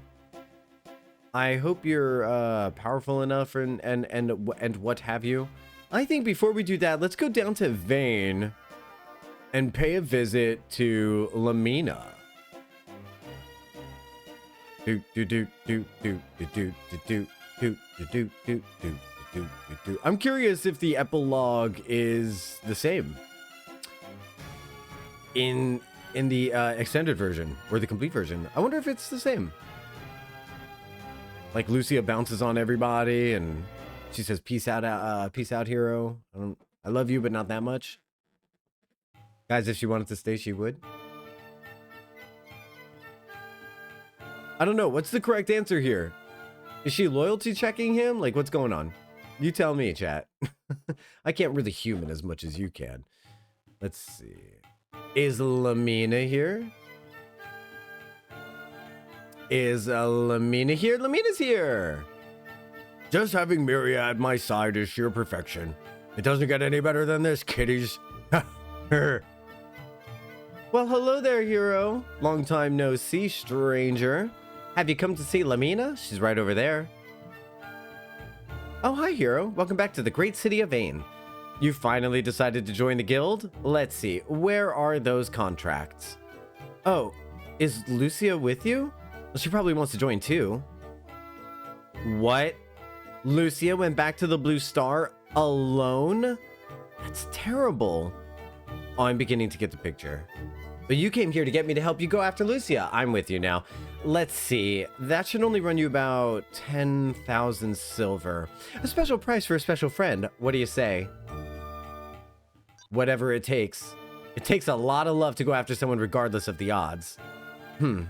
I hope you're powerful enough and what have you. I think before we do that, let's go down to Vane and pay a visit to Lamina. I'm curious if the epilogue is the same in the extended version or the complete version. I wonder if it's the same. Like Lucia bounces on everybody and she says, peace out, hero. I love you, but not that much. Guys, if she wanted to stay, she would. I don't know. What's the correct answer here? Is she loyalty checking him? Like, what's going on? You tell me, chat. I can't really human as much as you can. Let's see. Is Lamina here? Is Lamina here? Lamina's here. Just having Miria at my side is sheer perfection. It doesn't get any better than this, kiddies. Well, hello there, hero. Long time no see, stranger. Have you come to see Lamina? She's right over there. Oh, hi, hero. Welcome back to the great city of Vane. You finally decided to join the guild? Let's see. Where are those contracts? Oh, is Lucia with you? Well, she probably wants to join too. What? Lucia went back to the Blue Star alone? That's terrible. Oh, I'm beginning to get the picture. But you came here to get me to help you go after Lucia. I'm with you now. Let's see. That should only run you about 10,000 silver. A special price for a special friend. What do you say? Whatever it takes. It takes a lot of love to go after someone regardless of the odds. I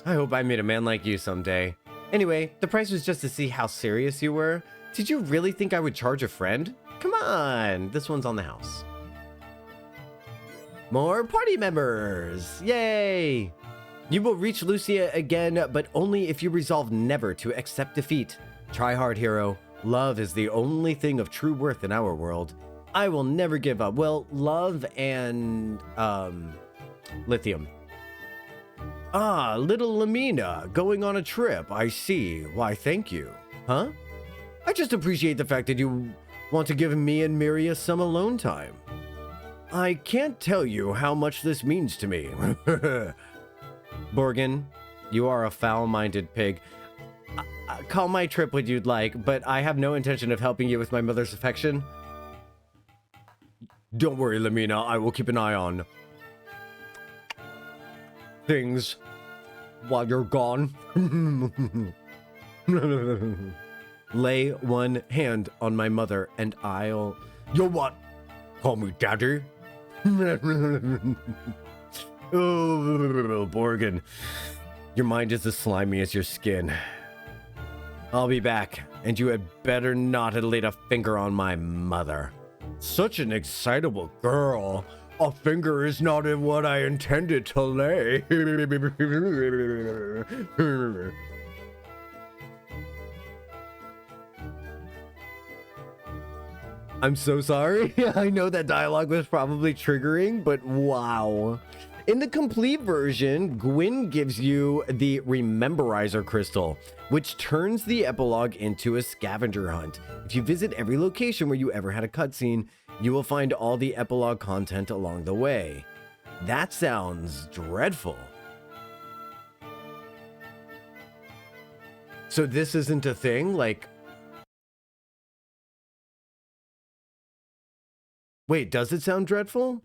hope I meet a man like you someday. Anyway, the price was just to see how serious you were. Did you really think I would charge a friend? Come on. This one's on the house. More party members! Yay! You will reach Lucia again, but only if you resolve never to accept defeat. Try hard, hero. Love is the only thing of true worth in our world. I will never give up. Well, love and, lithium. Ah, little Lamina, going on a trip. I see. Why, thank you. Huh? I just appreciate the fact that you want to give me and Miria some alone time. I can't tell you how much this means to me. Borgin, you are a foul-minded pig. Call my trip what you'd like, but I have no intention of helping you with my mother's affection. Don't worry, Lamina. I will keep an eye on things while you're gone. Lay one hand on my mother and I'll... You what? Call me daddy? Oh, Borgin. Your mind is as slimy as your skin. I'll be back, and you had better not have laid a finger on my mother. Such an excitable girl. A finger is not in what I intended to lay. I'm so sorry. I know that dialogue was probably triggering, but wow. In the complete version, Gwyn gives you the Rememberizer Crystal, which turns the epilogue into a scavenger hunt. If you visit every location where you ever had a cutscene, you will find all the epilogue content along the way. That sounds dreadful. So this isn't a thing? Like... Wait, does it sound dreadful?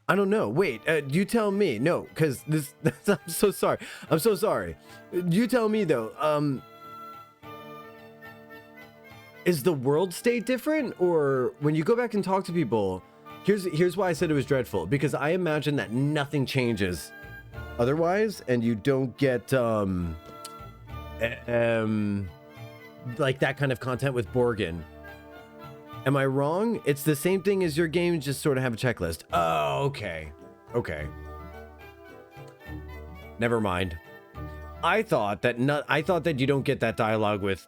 I don't know. Wait, you tell me. No, because this... I'm so sorry. I'm so sorry. You tell me, though. Is the world state different? Or when you go back and talk to people... Here's why I said it was dreadful. Because I imagine that nothing changes otherwise, and you don't get... like that kind of content with Borgin. Am I wrong? It's the same thing as your game, just sort of have a checklist. Oh, okay. Okay. Never mind. I thought that you don't get that dialogue with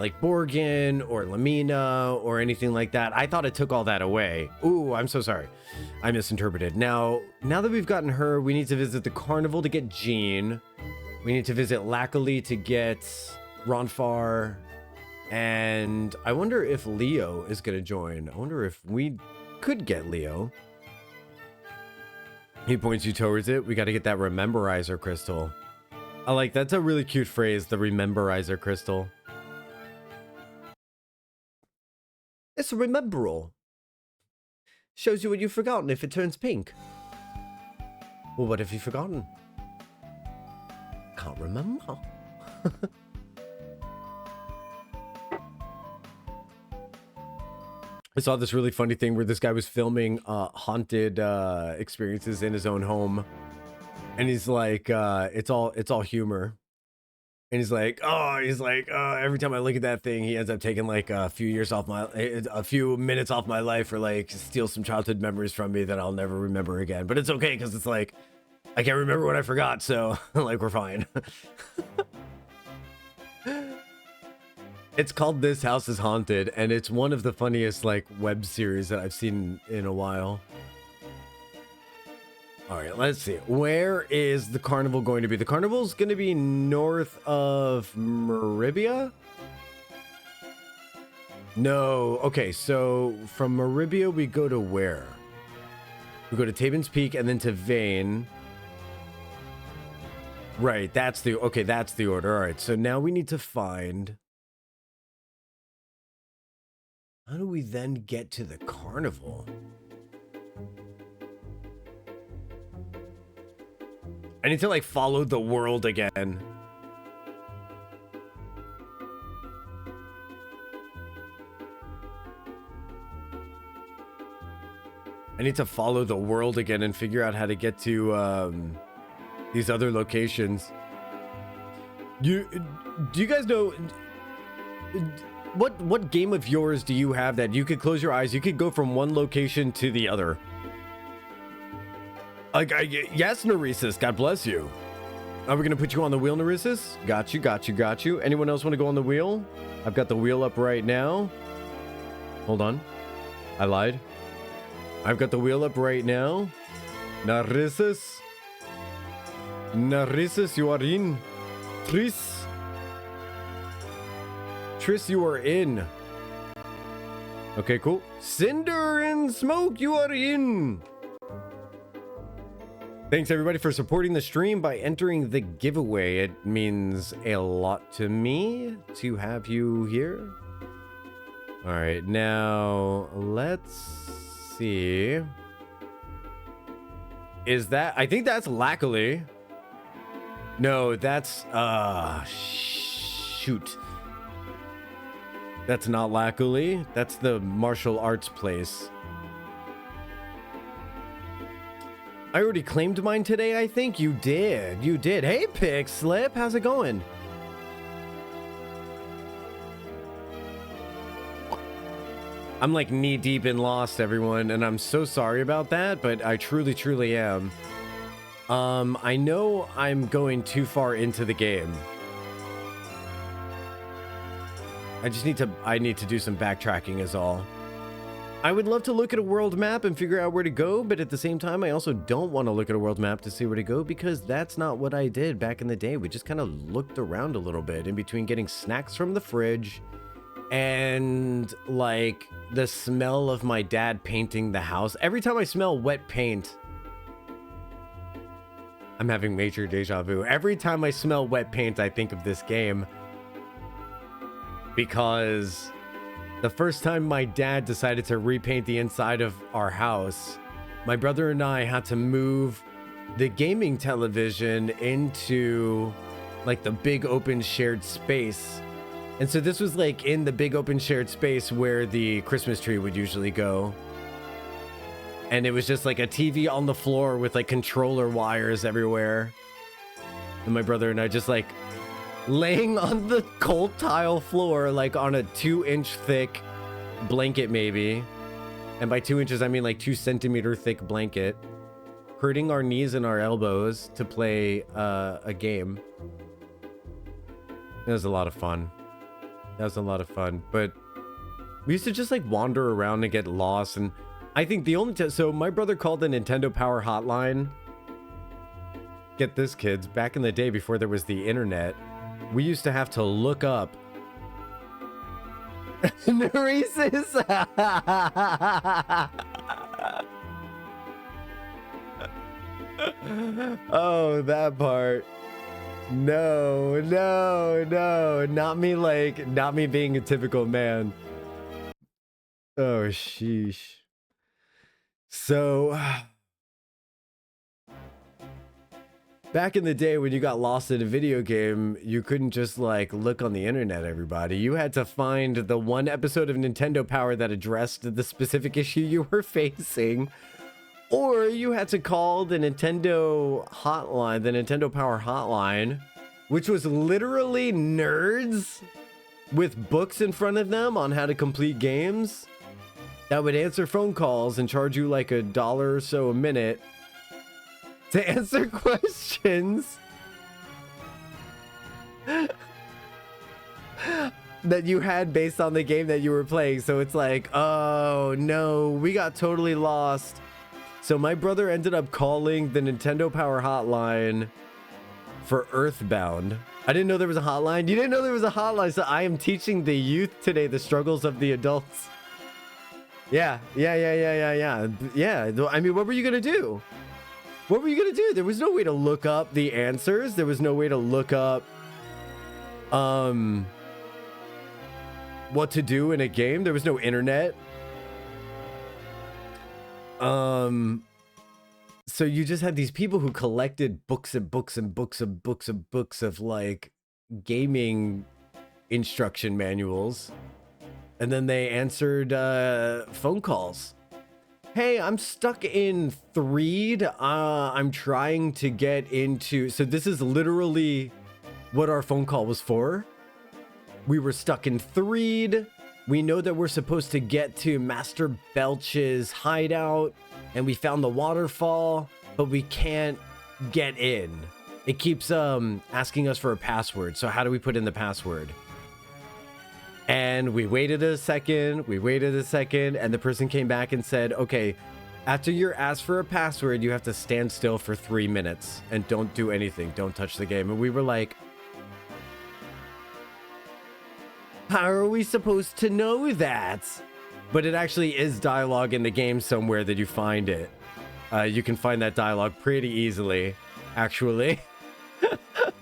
like Borgin or Lamina or anything like that. I thought it took all that away. Ooh, I'm so sorry. I misinterpreted. Now that we've gotten her, we need to visit the carnival to get Jean. We need to visit Lackley to get Ronfar. And I wonder if Leo is going to join. I wonder if we could get Leo. He points you towards it. We got to get that Rememberizer Crystal. I like, that's a really cute phrase, the Rememberizer Crystal. It's a rememberall. Shows you what you've forgotten if it turns pink. Well, what have you forgotten? Can't remember. I saw this really funny thing where this guy was filming haunted experiences in his own home, and he's like, it's all humor, and he's like, every time I look at that thing, he ends up taking like a few minutes off my life, or like steal some childhood memories from me that I'll never remember again. But it's okay because it's like I can't remember what I forgot, so like we're fine. It's called This House is Haunted, and it's one of the funniest like web series that I've seen in a while. All right, let's see. Where is the carnival going to be? The carnival's going to be north of Maribia? No. Okay, so from Maribia, we go to where? We go to Tabin's Peak and then to Vane. Right, that's the order. All right, so now we need to find... How do we then get to the carnival? I need to like follow the world again. I need to follow the world again and figure out how to get to these other locations. Do you guys know... What game of yours do you have that you could close your eyes, you could go from one location to the other? Yes, Narisis, God bless you. Are we gonna put you on the wheel, Narisis? Got you. Anyone else want to go on the wheel? I've got the wheel up right now. Hold on. I lied. I've got the wheel up right now. Narisis, you are in. Tris, you are in. Okay, cool. Cinder and Smoke, you are in. Thanks everybody for supporting the stream by entering the giveaway. It means a lot to me to have you here. All right, now let's see. Is that, I think that's Lackley. No, that's, shoot. That's not Lackley. That's the martial arts place. I already claimed mine today, I think. You did. Hey, Pick Slip. How's it going? I'm like knee deep in Lost, everyone, and I'm so sorry about that, but I truly, truly am. I know I'm going too far into the game. I need to do some backtracking is all. I would love to look at a world map and figure out where to go, but at the same time, I also don't want to look at a world map to see where to go because that's not what I did back in the day. We just kind of looked around a little bit in between getting snacks from the fridge and like the smell of my dad painting the house. Every time I smell wet paint, I'm having major deja vu. Every time I smell wet paint, I think of this game because the first time my dad decided to repaint the inside of our house, my brother and I had to move the gaming television into like the big open shared space. And so this was like in the big open shared space where the Christmas tree would usually go. And it was just like a TV on the floor with like controller wires everywhere. And my brother and I just like laying on the cold tile floor, like on a 2-inch thick blanket maybe. And by 2 inches, I mean like 2 centimeter thick blanket. Hurting our knees and our elbows to play a game. It was a lot of fun. That was a lot of fun. But we used to just like wander around and get lost. And I think the only so my brother called the Nintendo Power Hotline. Get this, kids. Back in the day before there was the internet, we used to have to look up Reese's. Oh, that part. No, not me being a typical man. Oh, sheesh. So back in the day when you got lost in a video game, you couldn't just like look on the internet, everybody. You had to find the one episode of Nintendo Power that addressed the specific issue you were facing. Or you had to call the Nintendo hotline, the Nintendo Power hotline, which was literally nerds with books in front of them on how to complete games that would answer phone calls and charge you like $1 or so a minute to answer questions that you had based on the game that you were playing. So it's like, oh no, we got totally lost. So my brother ended up calling the Nintendo Power Hotline for Earthbound. I didn't know there was a hotline. You didn't know there was a hotline, so I am teaching the youth today the struggles of the adults. Yeah. I mean, what were you gonna do? What were you gonna do? There was no way to look up the answers. There was no way to look up what to do in a game. There was no internet. So you just had these people who collected books and books and books and books and books of like gaming instruction manuals. And then they answered phone calls. Hey, I'm stuck in Threed. I'm trying to get into... So this is literally what our phone call was for. We were stuck in Threed. We know that we're supposed to get to Master Belch's hideout, and we found the waterfall, but we can't get in. It keeps asking us for a password. So how do we put in the password? And we waited a second, and the person came back and said, okay, after you're asked for a password, you have to stand still for 3 minutes and don't do anything. Don't touch the game. And we were like, how are we supposed to know that? But it actually is dialogue in the game somewhere that you find it. You can find that dialogue pretty easily, actually.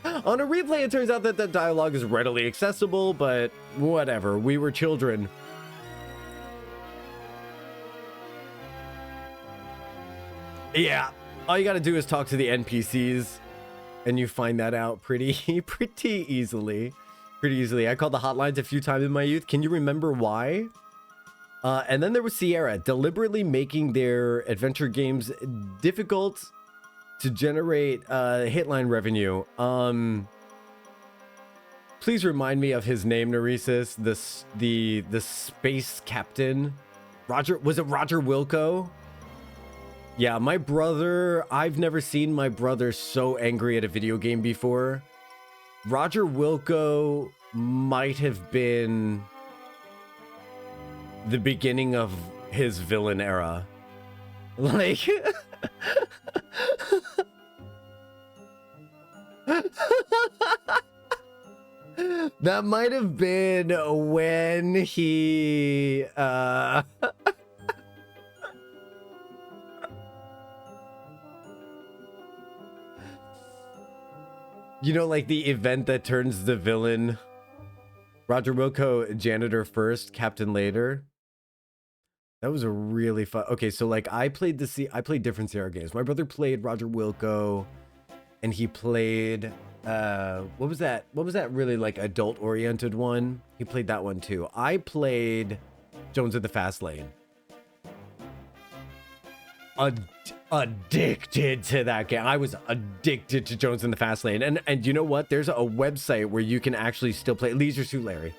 On a replay, it turns out that that dialogue is readily accessible, but whatever. We were children. Yeah, all you gotta do is talk to the NPCs, and you find that out pretty easily. I called the hotlines a few times in my youth. Can you remember why? And then there was Sierra, deliberately making their adventure games difficult to generate hitline revenue. Please remind me of his name, Neresis. The space captain Was it Roger Wilco? Yeah, my brother, I've never seen my brother so angry at a video game before. Roger Wilco might have been the beginning of his villain era. Like... That might have been when he you know, like the event that turns the villain. Roger Wilco, janitor first, captain later. That was a really fun. Okay, so like I played different Sierra games. My brother played Roger Wilco, and he played what was that really like adult oriented one? He played that one too. I played Jones in the Fast Lane. Addicted to that game. I was addicted to Jones in the Fast Lane. And you know what? There's a website where you can actually still play Leisure Suit Larry.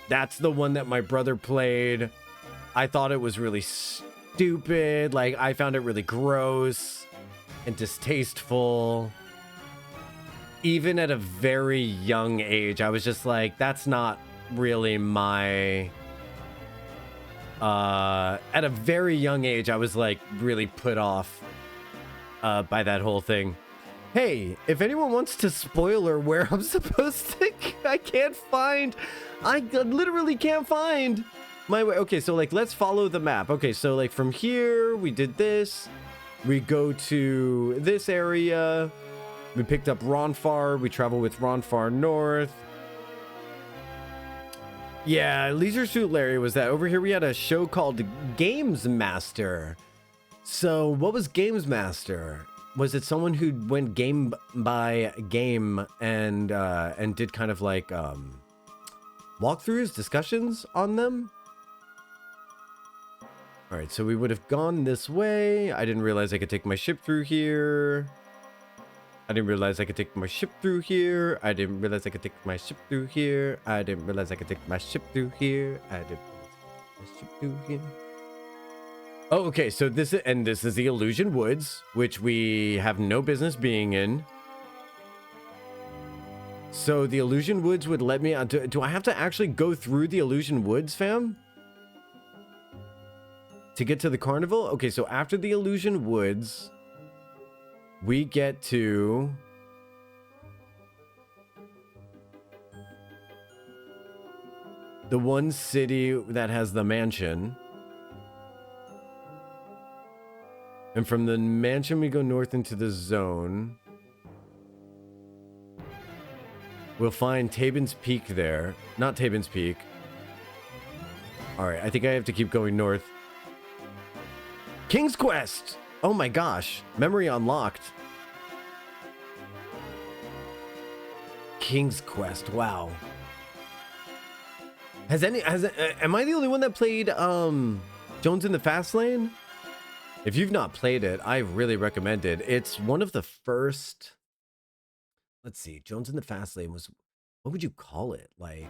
That's the one that my brother played. I thought it was really stupid. Like, I found it really gross and distasteful. Even at a very young age, I was just like, that's not really my... at a very young age, I was like really put off by that whole thing. Hey, if anyone wants to spoiler where I'm supposed to... I literally can't find my way. Okay, so like, let's follow the map. Okay, so like from here, we did this. We go to this area. We picked up Ronfar. We travel with Ronfar north. Yeah, Leisure Suit Larry was that. Over here, we had a show called Games Master. So what was Games Master? Was it someone who went game by game and did kind of like walkthroughs, discussions on them? All right, so we would have gone this way. I didn't realize I could take my ship through here. I didn't realize I could take my ship through here. I didn't realize I could take my ship through here. I didn't realize I could take my ship through here. I didn't realize I could take my ship through here. Oh, okay, so this is the Illusion Woods, which we have no business being in. So the Illusion Woods would let me... Do I have to actually go through the Illusion Woods, fam? To get to the carnival? Okay, so after the Illusion Woods, we get to... the one city that has the mansion. And from the mansion, we go north into the zone. We'll find Tabin's Peak there. Not Tabin's Peak. All right, I think I have to keep going north. King's Quest! Oh my gosh. Memory unlocked. King's Quest, wow. Am I the only one that played Jones in the Fast Lane? If you've not played it, I really recommend it. It's one of the first... Let's see. Jones in the Fast Lane was... What would you call it? Like...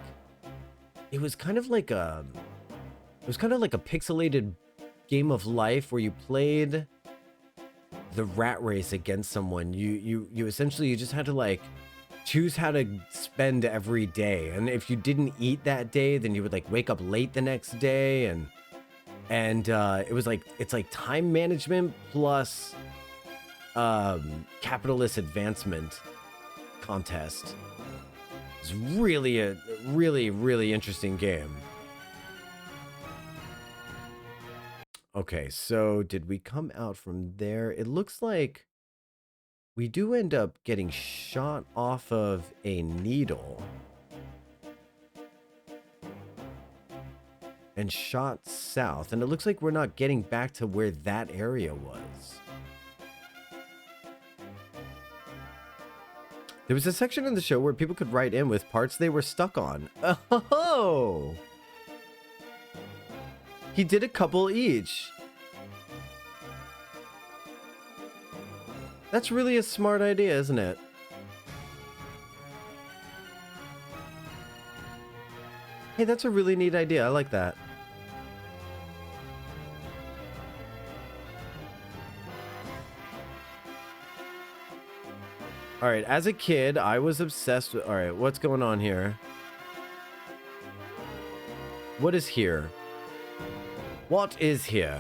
It was kind of like a... It was kind of like a pixelated game of life where you played the rat race against someone. You essentially, you just had to like choose how to spend every day. And if you didn't eat that day, then you would like wake up late the next day. And it was like, it's like time management plus capitalist advancement contest. It's really a really interesting game. Okay, so did we come out from there? It looks like we do end up getting shot off of a needle and shot south, and it looks like we're not getting back to where that area was. There was a section in the show where people could write in with parts they were stuck on. Oh! He did a couple each. That's really a smart idea, isn't it? Hey, that's a really neat idea. I like that. All right, as a kid, I was obsessed with... All right, what's going on here? What is here? What is here?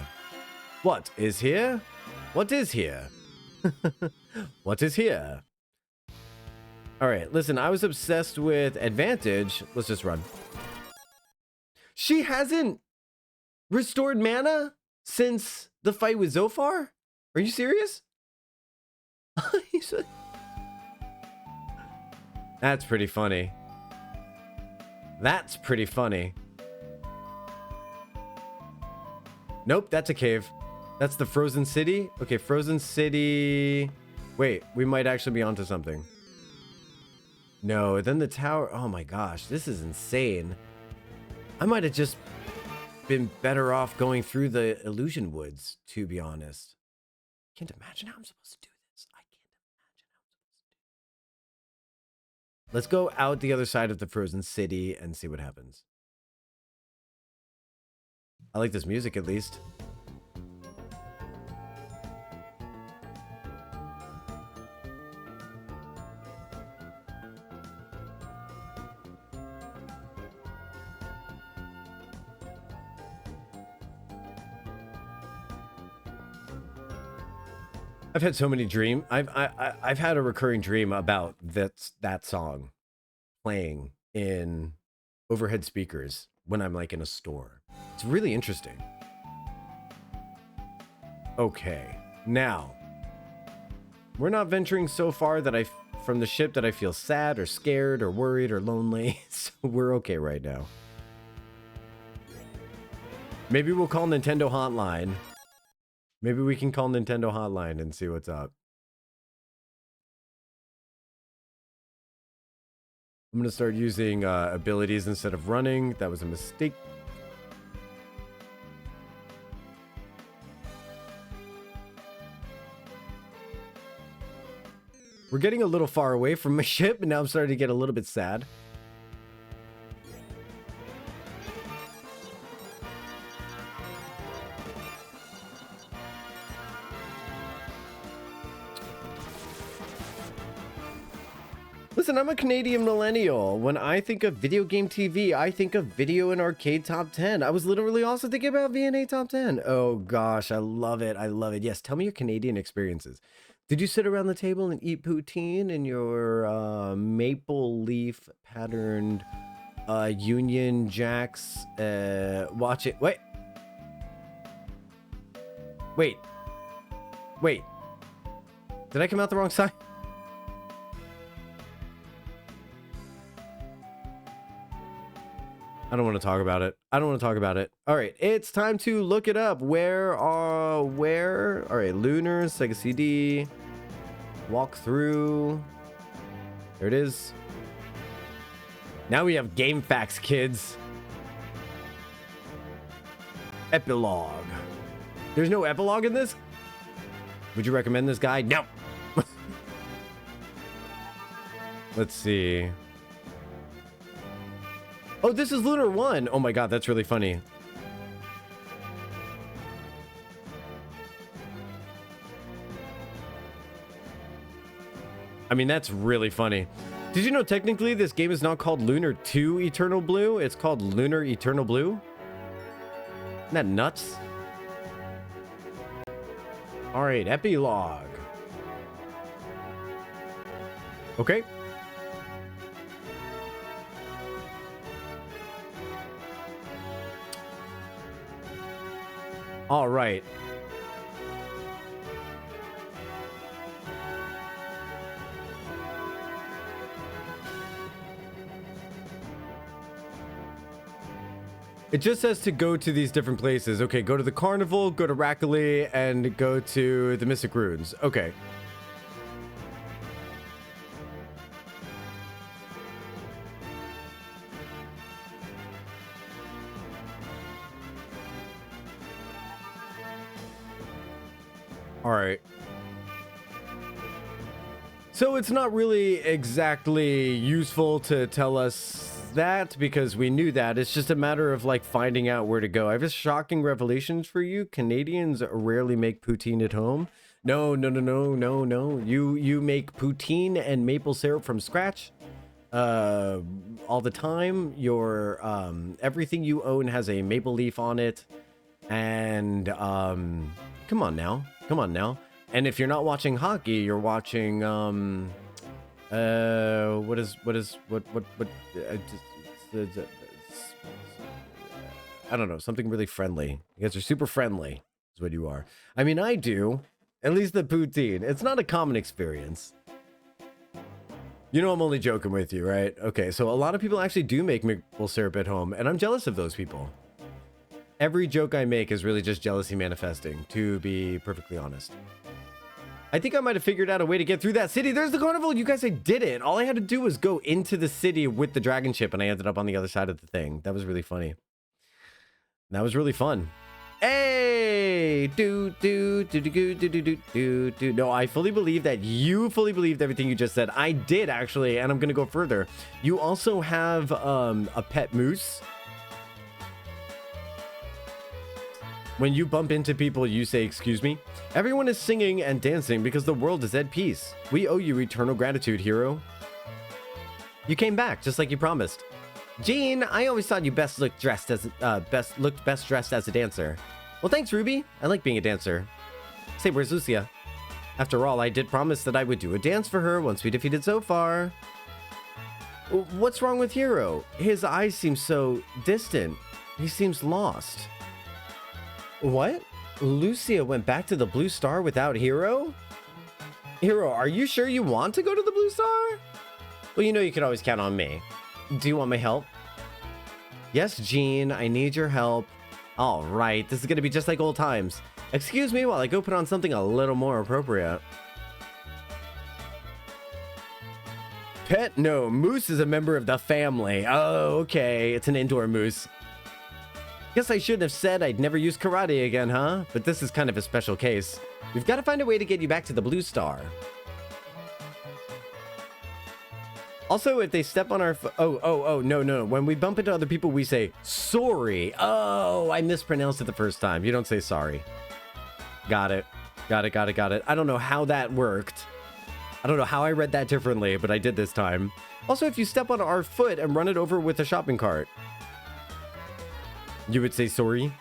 What is here? What is here? What is here? All right, listen, I was obsessed with Advantage. Let's just run. She hasn't restored mana since the fight with Zophar? Are you serious? That's pretty funny. That's pretty funny. Nope, that's a cave. That's the Frozen City. Okay, Frozen City. Wait, we might actually be onto something. No, then the tower. Oh my gosh, this is insane. I might have just been better off going through the Illusion Woods, to be honest. Can't imagine how I'm supposed to do this. I can't imagine how I'm supposed to do this. Let's go out the other side of the Frozen City and see what happens. I like this music at least. I've had so many dreams. I've had a recurring dream about that song playing in overhead speakers when I'm like in a store. It's really interesting. Okay, now we're not venturing so far that from the ship that I feel sad or scared or worried or lonely. So we're okay right now. Maybe we'll call Nintendo Hotline. Maybe we can call Nintendo Hotline and see what's up. I'm going to start using abilities instead of running. That was a mistake. We're getting a little far away from my ship, and now I'm starting to get a little bit sad. Listen, I'm a Canadian millennial. When I think of video game TV, I think of video and arcade top 10. I was literally also thinking about VNA top 10. Oh gosh, I love it. I love it. Yes, tell me your Canadian experiences. Did you sit around the table and eat poutine in your maple leaf patterned Union Jacks? Watch it. Wait. Wait. Wait. Did I come out the wrong side? I don't want to talk about it. I don't want to talk about it. All right, it's time to look it up. Where? All right, Lunar, Sega CD, walk through. There it is. Now we have game facts, kids. Epilogue. There's no epilogue in this? Would you recommend this guy? No. Let's see. Oh, this is Lunar 1. Oh my god, that's really funny. I mean, that's really funny. Did you know technically this game is not called Lunar 2 Eternal Blue? It's called Lunar Eternal Blue? Isn't that nuts? Alright, Epilogue. Okay. All right. It just says to go to these different places. Okay, go to the carnival, go to Rackley, and go to the Mystic Ruins. Okay. All right. So it's not really exactly useful to tell us that because we knew that. It's just a matter of like finding out where to go. I have a shocking revelations for you. Canadians rarely make poutine at home. No, no, no, no, no, no. You make poutine and maple syrup from scratch all the time. Your everything you own has a maple leaf on it. And come on now. Come on now. And if you're not watching hockey, you're watching what I don't know, something really friendly. You guys are super friendly, is what you are. I mean, I do. At least the poutine. It's not a common experience. You know I'm only joking with you, right? Okay, so a lot of people actually do make maple syrup at home, and I'm jealous of those people. Every joke I make is really just jealousy manifesting, to be perfectly honest. I think I might have figured out a way to get through that city. There's the carnival. You guys, I did it. All I had to do was go into the city with the dragon ship, and I ended up on the other side of the thing. That was really funny. That was really fun. Hey! No, I fully believe that you fully believed everything you just said. I did, actually, and I'm going to go further. You also have a pet moose. When you bump into people, you say, excuse me. Everyone is singing and dancing because the world is at peace. We owe you eternal gratitude, hero. You came back, just like you promised. Jean, I always thought you best looked dressed as best dressed as a dancer. Well, thanks, Ruby. I like being a dancer. Say, where's Lucia? After all, I did promise that I would do a dance for her once we defeated Zophar. What's wrong with Hero? His eyes seem so distant. He seems lost. What? Lucia went back to the Blue Star without Hero? Hero, are you sure you want to go to the Blue Star? Well, you know you can always count on me. Do you want my help? Yes, Jean, I need your help. All right, this is going to be just like old times. Excuse me while I go put on something a little more appropriate. Pet? No, Moose is a member of the family. Oh, okay, it's an indoor moose. Guess I shouldn't have said I'd never use karate again, huh? But this is kind of a special case. We've got to find a way to get you back to the Blue Star. Also, if they step on our foot... Oh, no. When we bump into other people, we say, sorry. Oh, I mispronounced it the first time. You don't say sorry. Got it. Got it. I don't know how that worked. I don't know how I read that differently, but I did this time. Also, if you step on our foot and run it over with a shopping cart, you would say sorry.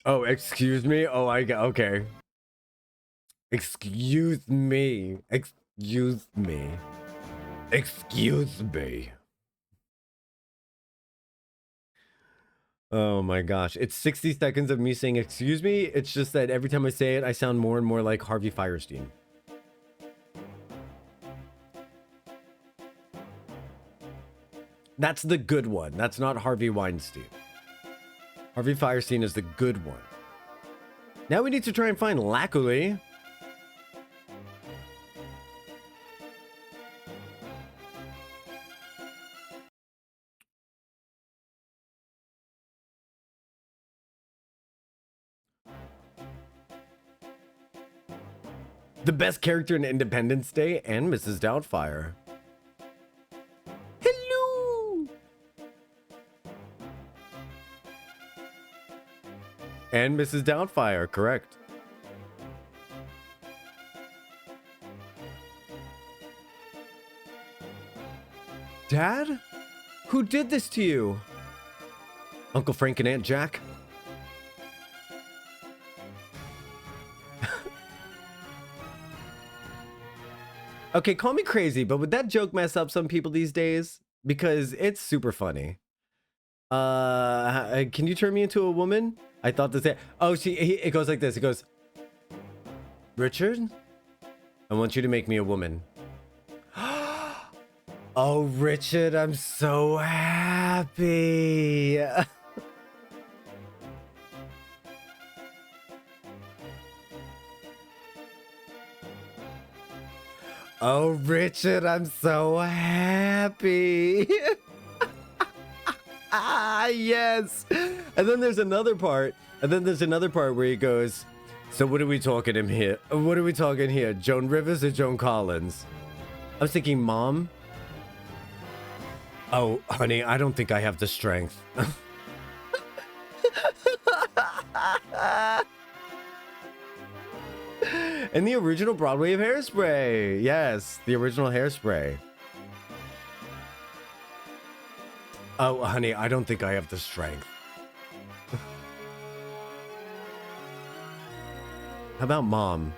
Oh, excuse me? Oh, okay. Excuse me. Excuse me. Excuse me. Oh my gosh. It's 60 seconds of me saying excuse me. It's just that every time I say it, I sound more and more like Harvey Fierstein. That's the good one. That's not Harvey Weinstein. Harvey Fierstein is the good one. Now we need to try and find Lackley. The best character in Independence Day and Mrs. Doubtfire. Hello! And Mrs. Doubtfire, correct. Dad? Who did this to you? Uncle Frank and Aunt Jack? Okay, call me crazy, but would that joke mess up some people these days? Because it's super funny. Can you turn me into a woman? I thought this. Oh, it goes like this. It goes, Richard, I want you to make me a woman. Oh, Richard, I'm so happy. Oh, Richard, I'm so happy. Ah, yes. And then there's another part. Where he goes, so what are we talking him here? What are we talking here? Joan Rivers or Joan Collins? I was thinking, Mom. Oh, honey, I don't think I have the strength. And the original Broadway of Hairspray. Yes, the original Hairspray. Oh, honey, I don't think I have the strength. How about Mom?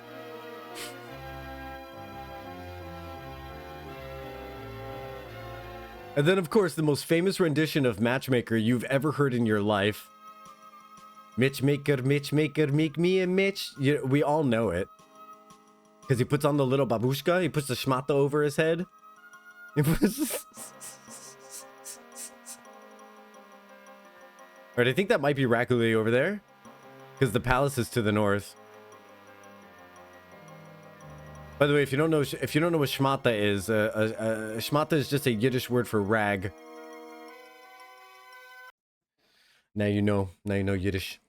And then, of course, the most famous rendition of Matchmaker you've ever heard in your life. Mitchmaker, make me a Mitch. We all know it. Because he puts on the little babushka. He puts the schmata over his head. He puts... Alright, I think that might be Rakuli over there. Because the palace is to the north. By the way, if you don't know what schmata is, schmata is just a Yiddish word for rag. Now you know Yiddish.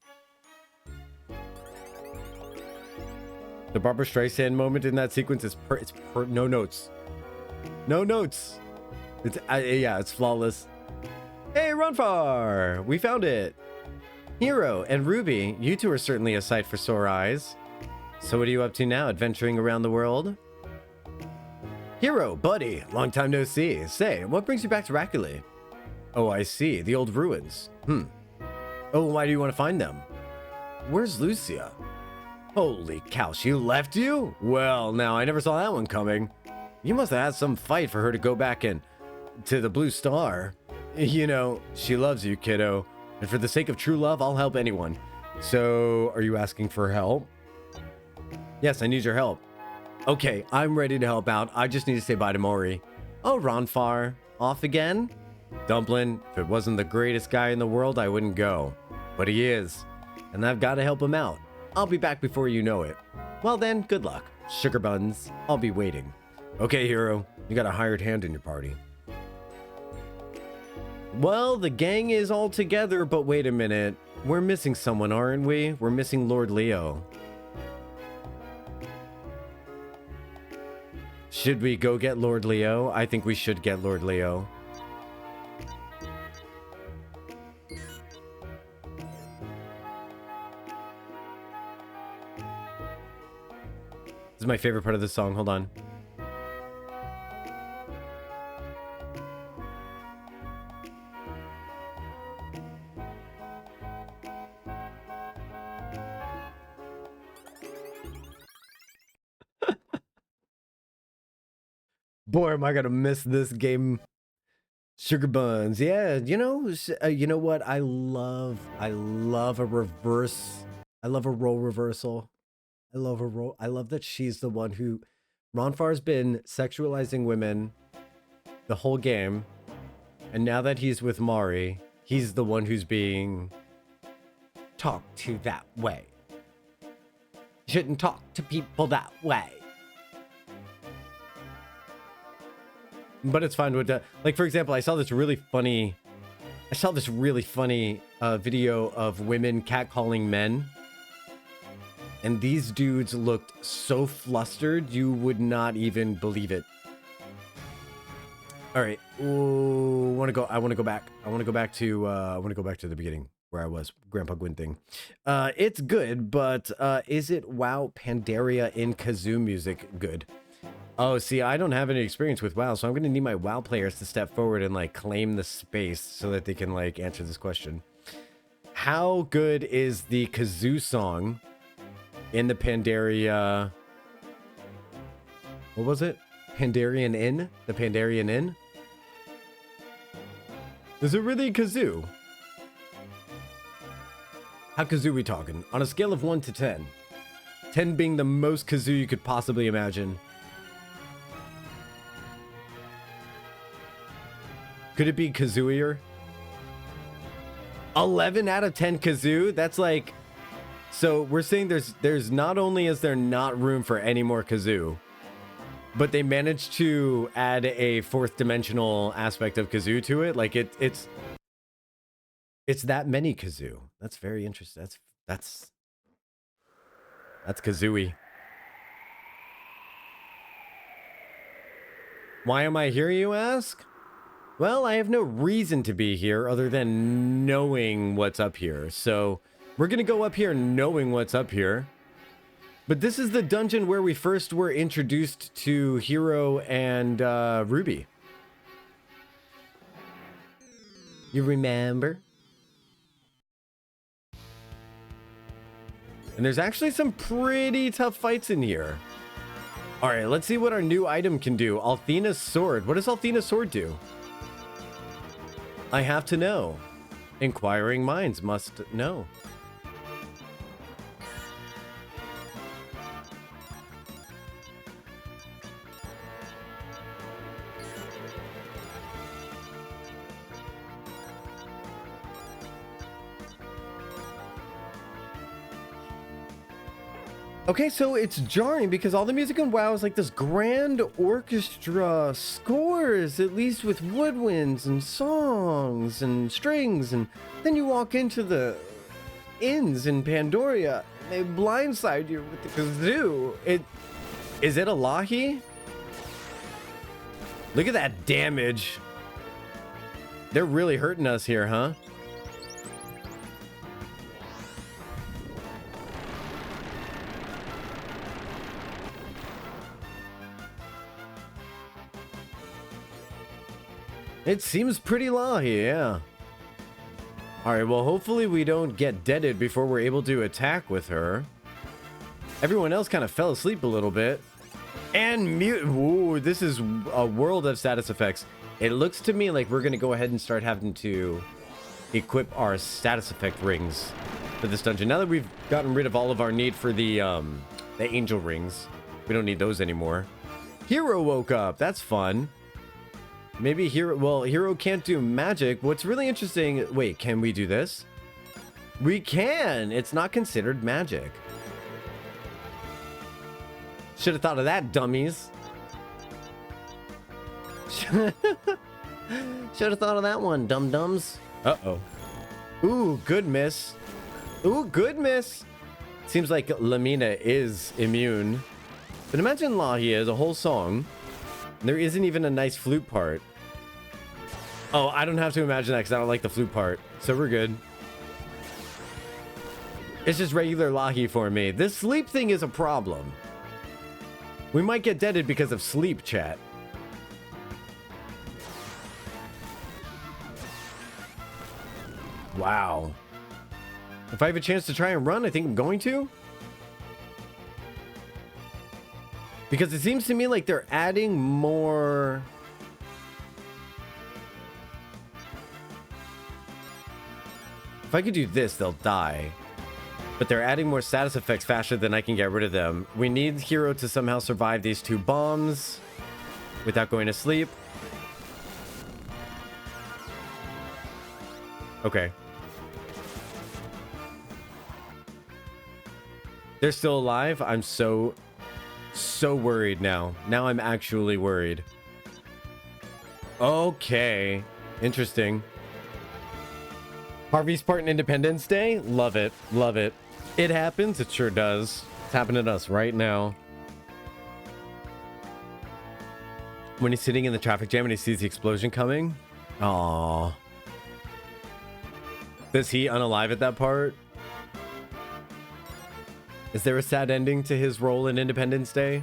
The Barbara Streisand moment in that sequence is no notes. No notes. Yeah, it's flawless. Hey, Runfar! We found it. Hero and Ruby, you two are certainly a sight for sore eyes. So what are you up to now, adventuring around the world? Hero, buddy, long time no see. Say, what brings you back to Rakuli? Oh, I see, the old ruins. Oh, why do you want to find them? Where's Lucia? Holy cow, she left you? Well, now, I never saw that one coming. You must have had some fight for her to go back to the Blue Star. You know, she loves you, kiddo. And for the sake of true love, I'll help anyone. So, are you asking for help? Yes, I need your help. Okay, I'm ready to help out. I just need to say bye to Mori. Oh, Ronfar. Off again? Dumplin', if it wasn't the greatest guy in the world, I wouldn't go. But he is. And I've got to help him out. I'll be back before you know it. Well then, good luck. Sugar buns. I'll be waiting. Okay, Hero. You got a hired hand in your party. Well, the gang is all together, but wait a minute. We're missing someone, aren't we? We're missing Lord Leo. Should we go get Lord Leo? I think we should get Lord Leo. This is my favorite part of the song. Hold on. Boy, am I gonna miss this game. Sugar buns. Yeah, you know what? I love a reverse. I love a role reversal. I love that she's the one who... Ronfar's been sexualizing women the whole game. And now that he's with Mari, he's the one who's being talked to that way. Shouldn't talk to people that way. But it's fine with that. Like, for example, I saw this really funny video of women catcalling men. And these dudes looked so flustered, you would not even believe it. All right. Ooh, I want to go back. I want to go back to the beginning where I was. Grandpa Gwyn thing. It's good, but is it WoW Pandaria in kazoo music good? Oh, see, I don't have any experience with WoW, so I'm going to need my WoW players to step forward and, like, claim the space so that they can, like, answer this question. How good is the kazoo song in the Pandaria... What was it? Pandarian Inn? The Pandarian Inn? Is it really kazoo? How kazoo we talking? On a scale of 1 to 10. 10 being the most kazoo you could possibly imagine. Could it be kazooier? 11 out of 10 kazoo? That's like... So we're saying there's not only is there not room for any more kazoo, but they managed to add a fourth dimensional aspect of kazoo to it. Like it's that many kazoo. That's very interesting. That's kazooie. Why am I here, you ask? Well, I have no reason to be here other than knowing what's up here. So we're going to go up here knowing what's up here. But this is the dungeon where we first were introduced to Hero and Ruby. You remember? And there's actually some pretty tough fights in here. All right, let's see what our new item can do. Althena's sword. What does Althena's sword do? I have to know. Inquiring minds must know. Okay, so it's jarring because all the music in WoW is like this grand orchestra scores, at least with woodwinds and songs and strings, and then you walk into the inns in Pandoria, and they blindside you with the kazoo. Is it a Lahi? Look at that damage. They're really hurting us here, huh? It seems pretty Lahi, yeah. Alright, well, hopefully we don't get deaded before we're able to attack with her. Everyone else kind of fell asleep a little bit. And mute. Ooh, this is a world of status effects. It looks to me like we're going to go ahead and start having to equip our status effect rings for this dungeon. Now that we've gotten rid of all of our need for the angel rings, we don't need those anymore. Hero woke up. That's fun. Maybe Hero... Well, Hero can't do magic. What's really interesting... Wait, can we do this? We can! It's not considered magic. Should have thought of that, dummies. Should have thought of that one, dum-dums. Uh-oh. Ooh, good miss. Ooh, good miss. Seems like Lamina is immune. But imagine Lahi is a whole song. There isn't even a nice flute part. Oh, I don't have to imagine that because I don't like the flute part. So we're good. It's just regular Lahi for me. This sleep thing is a problem. We might get deaded because of sleep, chat. Wow. If I have a chance to try and run, I think I'm going to. Because it seems to me like they're adding more... If I could do this, they'll die. But they're adding more status effects faster than I can get rid of them. We need Hero to somehow survive these 2 bombs without going to sleep. Okay. They're still alive? I'm so worried now. Now I'm actually worried. Okay. Interesting. Harvey's part in Independence Day? Love it. Love it. It happens. It sure does. It's happening to us right now. When he's sitting in the traffic jam and he sees the explosion coming. Aww. Does he unalive at that part? Is there a sad ending to his role in Independence Day?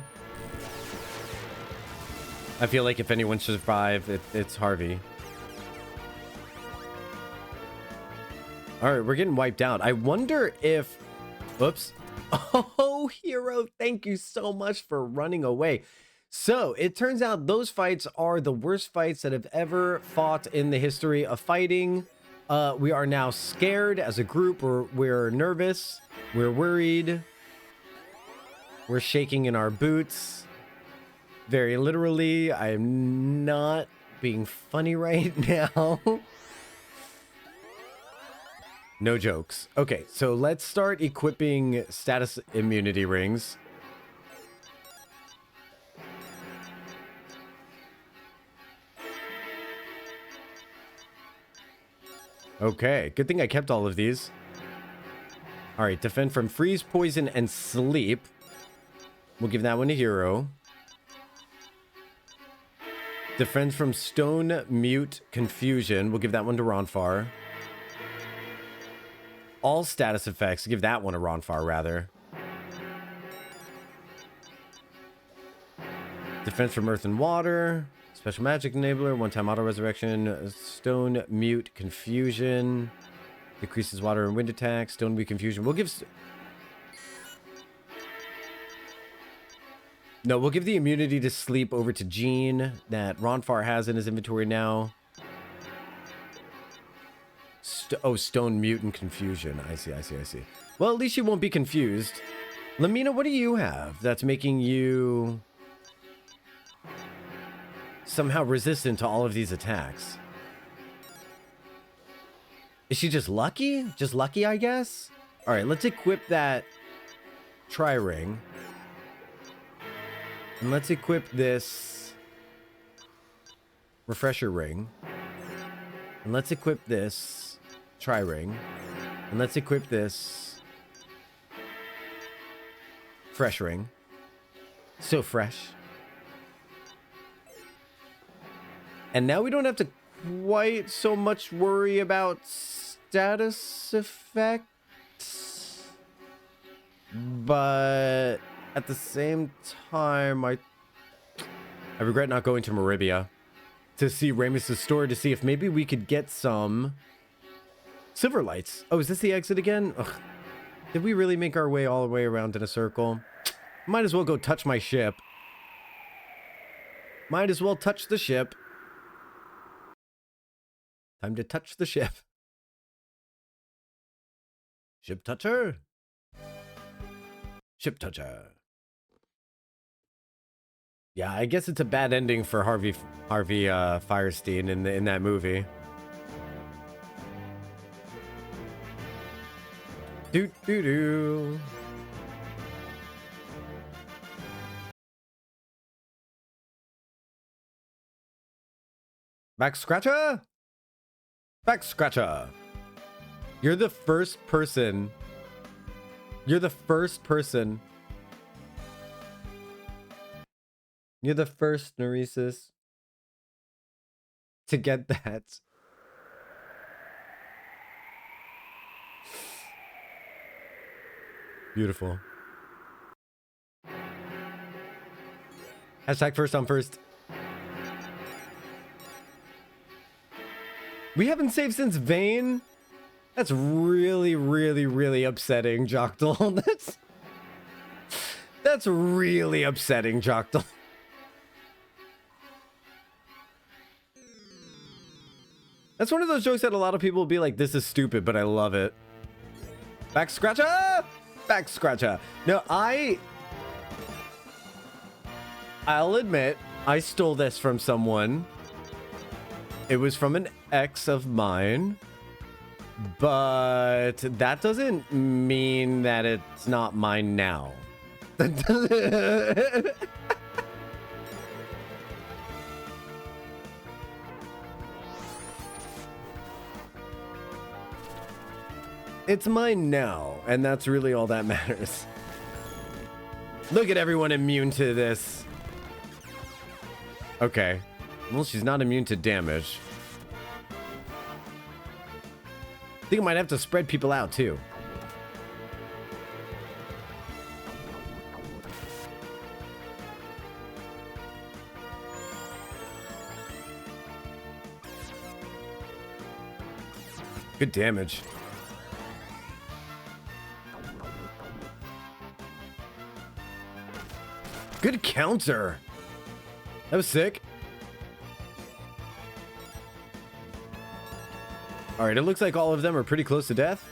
I feel like if anyone should survive, it's Harvey. All right, we're getting wiped out. I wonder if... Oops. Oh, Hero, thank you so much for running away. So, it turns out those fights are the worst fights that have ever fought in the history of fighting. We are now scared as a group. We're nervous. We're worried. We're shaking in our boots. Very literally. I am not being funny right now. No jokes. Okay, so let's start equipping status immunity rings. Okay, good thing I kept all of these. All right, defend from freeze, poison, and sleep. We'll give that one to Hero. Defends from stone, mute, confusion. We'll give that one to Ronfar. All status effects. Give that one to Ronfar, rather. Defense from earth and water. Special magic enabler. One-time auto resurrection. Stone, mute, confusion. Decreases water and wind attack. Stone, mute, confusion. We'll give... No, we'll give the immunity to sleep over to Jean that Ronfar has in his inventory now. Stone, mute, and confusion. I see. Well, at least you won't be confused. Lamina, what do you have that's making you somehow resistant to all of these attacks? Is she just lucky? Just lucky, I guess? All right, let's equip that tri-ring. And let's equip this refresher ring. And let's equip this tri-ring. And let's equip this fresh ring. So fresh. And now we don't have to quite so much worry about status effects. But at the same time, I regret not going to Meribia to see Ramus's store to see if maybe we could get some silver lights. Oh, is this the exit again? Ugh. Did we really make our way all the way around in a circle? Might as well go touch my ship. Might as well touch the ship. Time to touch the ship. Ship toucher. Ship toucher. Yeah, I guess it's a bad ending for Harvey Fierstein in that movie. Doo doo doo. Back scratcher. Back scratcher. You're the first person. You're the first person. You're the first, Neresis, to get that. Beautiful. Hashtag first on first. We haven't saved since Vane. That's really, really, really upsetting, Jocktal. That's really upsetting, Jocktal. That's one of those jokes that a lot of people will be like, this is stupid, but I love it. Back scratcher! Back scratcher. No, I'll admit, I stole this from someone. It was from an ex of mine. But that doesn't mean that it's not mine now. It's mine now, and that's really all that matters. Look at everyone immune to this. Okay. Well, she's not immune to damage. I think I might have to spread people out, too. Good damage. Good counter. That was sick. All right, it looks like all of them are pretty close to death.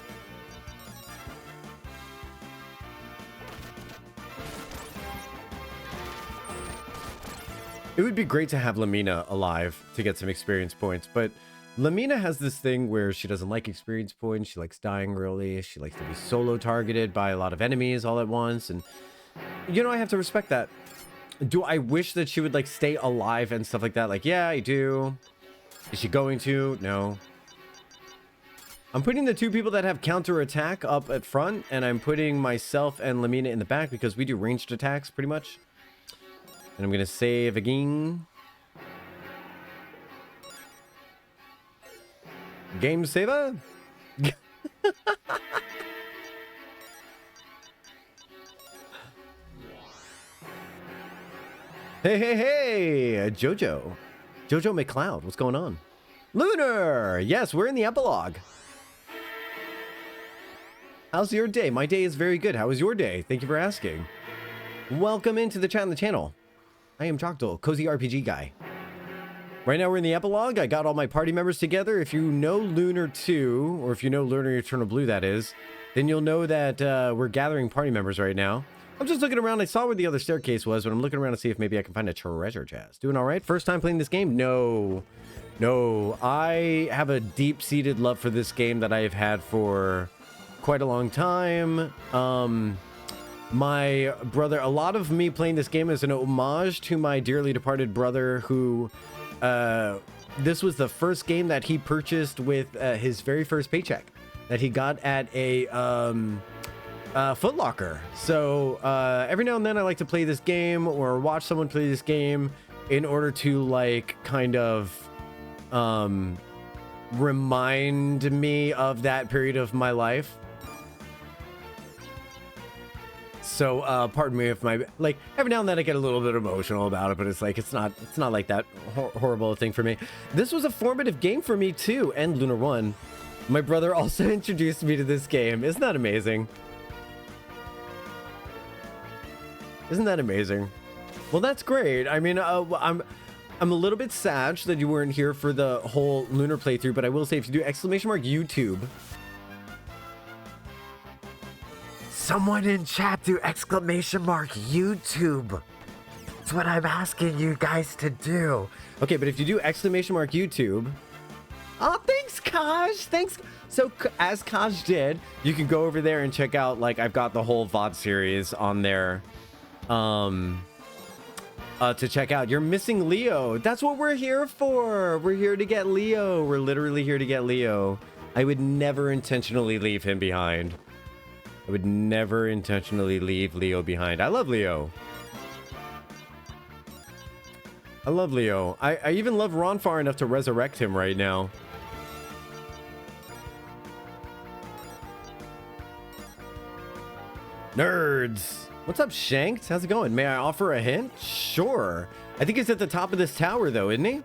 It would be great to have Lamina alive to get some experience points, but Lamina has this thing where she doesn't like experience points. She likes dying early. She likes to be solo targeted by a lot of enemies all at once. And, you know, I have to respect that. Do I wish that she would, like, stay alive and stuff like that? Like, yeah, I do. Is she going to? No. I'm putting the two people that have counter attack up at front, and I'm putting myself and Lamina in the back because we do ranged attacks pretty much. And I'm going to save again. Game saver? Hey, Jojo. Jojo McCloud, what's going on? Lunar! Yes, we're in the epilogue. How's your day? My day is very good. How was your day? Thank you for asking. Welcome into the chat on the channel. I am Jocktal, Cozy RPG guy. Right now we're in the epilogue. I got all my party members together. If you know Lunar 2, or if you know Lunar Eternal Blue, that is, then you'll know that we're gathering party members right now. I'm just looking around. I saw where the other staircase was, but I'm looking around to see if maybe I can find a treasure chest. Doing all right? First time playing this game? No. I have a deep-seated love for this game that I have had for quite a long time. My brother, a lot of me playing this game is an homage to my dearly departed brother who, this was the first game that he purchased with his very first paycheck that he got at a Foot Locker. So every now and then I like to play this game or watch someone play this game in order to like kind of remind me of that period of my life. So pardon me if my, like, every now and then I get a little bit emotional about it, but it's like it's not like that horrible thing for me. This was a formative game for me too, and Lunar 1. My brother also introduced me to this game. Isn't that amazing? Isn't that amazing? Well, that's great. I mean, I'm a little bit sad that you weren't here for the whole Lunar playthrough, but I will say if you do !YouTube. Someone in chat do !YouTube. That's what I'm asking you guys to do. Okay, but if you do !YouTube. Oh, thanks, Kaj. Thanks. So as Kaj did, you can go over there and check out, like, I've got the whole VOD series on there. To check out. You're missing Leo. That's what we're here for. We're here to get Leo. We're literally here to get Leo. I would never intentionally leave him behind. I would never intentionally leave Leo behind. I love Leo. I love Leo. I even love Ron far enough to resurrect him right now. Nerds. What's up, Shanked? How's it going? May I offer a hint? Sure. I think he's at the top of this tower, though, isn't he?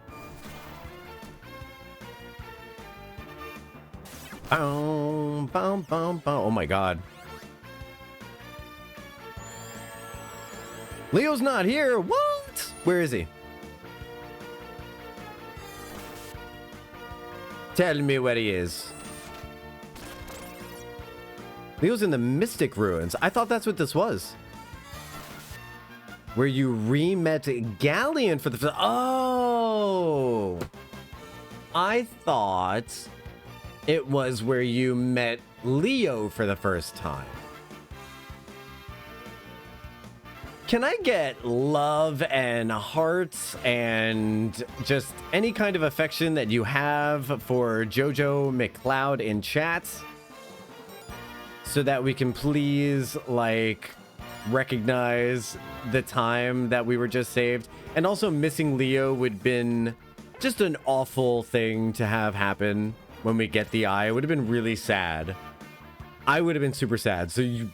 Boom, boom, boom, boom. Oh, my God. Leo's not here. What? Where is he? Tell me where he is. Leo's in the Mystic Ruins. I thought that's what this was. Where you re-met Galleon for the... Oh! I thought it was where you met Leo for the first time. Can I get love and hearts and just any kind of affection that you have for Jojo McCloud in chat? So that we can please, like, recognize the time that we were just saved. And also missing Leo would have been just an awful thing to have happen when we get the eye. It would have been really sad. I would have been super sad. So you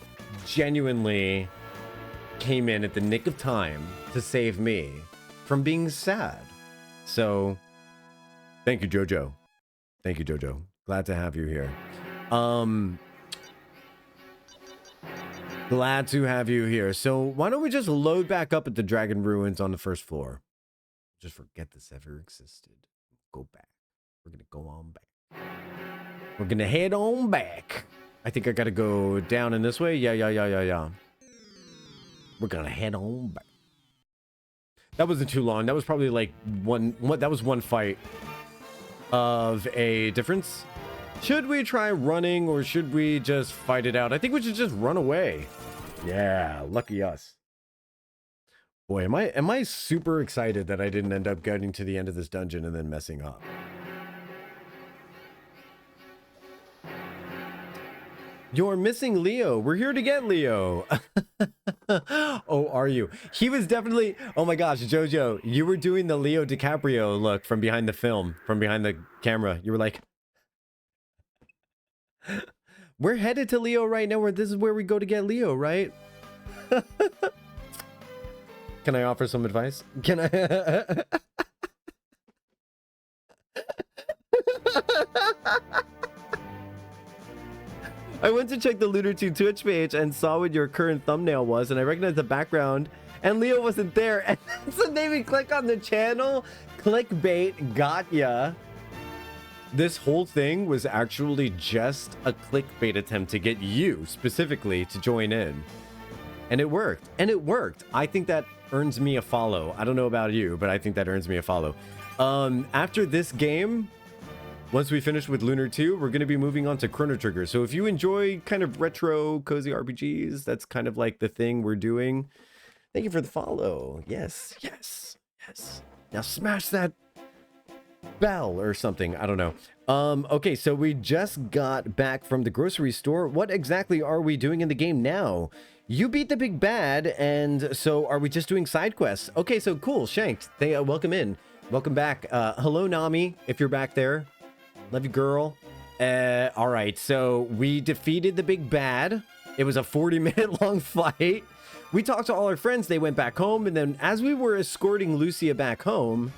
genuinely came in at the nick of time to save me from being sad. So thank you, Jojo. Thank you, Jojo. Glad to have you here. Glad to have you here. So why don't we just load back up at the Dragon Ruins on the first floor? Just forget this ever existed. Go back. We're gonna go on back. We're gonna head on back. I think I gotta go down in this way. Yeah. We're gonna head on back. That wasn't too long. That was probably like that was one fight of a difference. Should we try running or should we just fight it out? I think we should just run away. Yeah, lucky us. Boy, am I super excited that I didn't end up getting to the end of this dungeon and then messing up. You're missing Leo. We're here to get Leo. Oh, are you? He was definitely... Oh my gosh, Jojo, you were doing the Leo DiCaprio look from behind the film, from behind the camera. You were like... We're headed to Leo right now. This is where we go to get Leo, right? Can I offer some advice? Can I? I went to check the Lunar 2 Twitch page and saw what your current thumbnail was, and I recognized the background, and Leo wasn't there. And so made me click on the channel. Clickbait got ya. This whole thing was actually just a clickbait attempt to get you specifically to join in. And it worked. And it worked. I think that earns me a follow. I don't know about you, but I think that earns me a follow. After this game, once we finish with Lunar 2, we're going to be moving on to Chrono Trigger. So if you enjoy kind of retro, cozy RPGs, that's kind of like the thing we're doing. Thank you for the follow. Yes, yes, yes. Now smash that bell or something. I don't know. Okay, so we just got back from the grocery store. What exactly are we doing in the game now? You beat the big bad, and so are we just doing side quests? Okay, so cool. Shanks, welcome in. Welcome back. Hello, Nami, if you're back there. Love you, girl. All right, so we defeated the big bad. It was a 40-minute long fight. We talked to all our friends. They went back home, and then as we were escorting Lucia back home,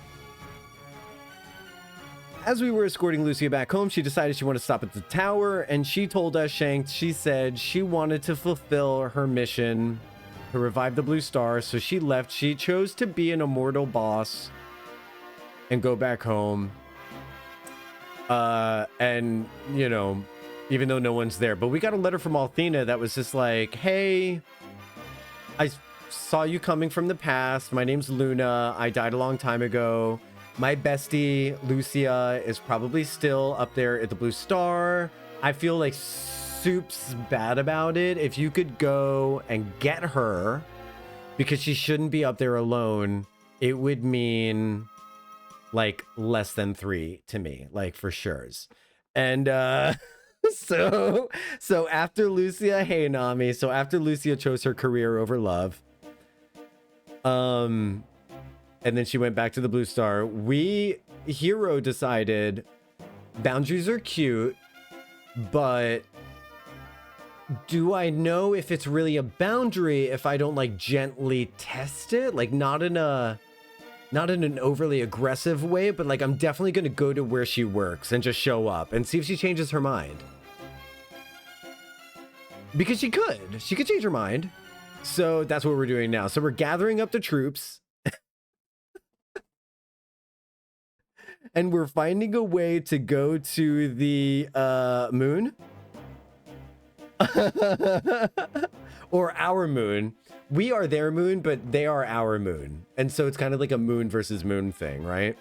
she decided she wanted to stop at the tower, and she told us, Shanks, she said she wanted to fulfill her mission to revive the blue star, so she left. She chose to be an immortal boss and go back home. And, you know, even though no one's there. But we got a letter from Althena that was just like, hey, I saw you coming from the past. My name's Luna. I died a long time ago. My bestie, Lucia, is probably still up there at the Blue Star. I feel like soup's bad about it. If you could go and get her, because she shouldn't be up there alone, it would mean like less than 3 to me, like for sures. And so after Lucia, hey Nami, so after Lucia chose her career over love, and then she went back to the Blue Star, Hero decided boundaries are cute, but do I know if it's really a boundary if I don't like gently test it? Like not in an overly aggressive way, but like I'm definitely going to go to where she works and just show up and see if she changes her mind. Because she could change her mind. So that's what we're doing now. So we're gathering up the troops. And we're finding a way to go to the moon. Or our moon. We are their moon, but they are our moon. And so it's kind of like a moon versus moon thing, right?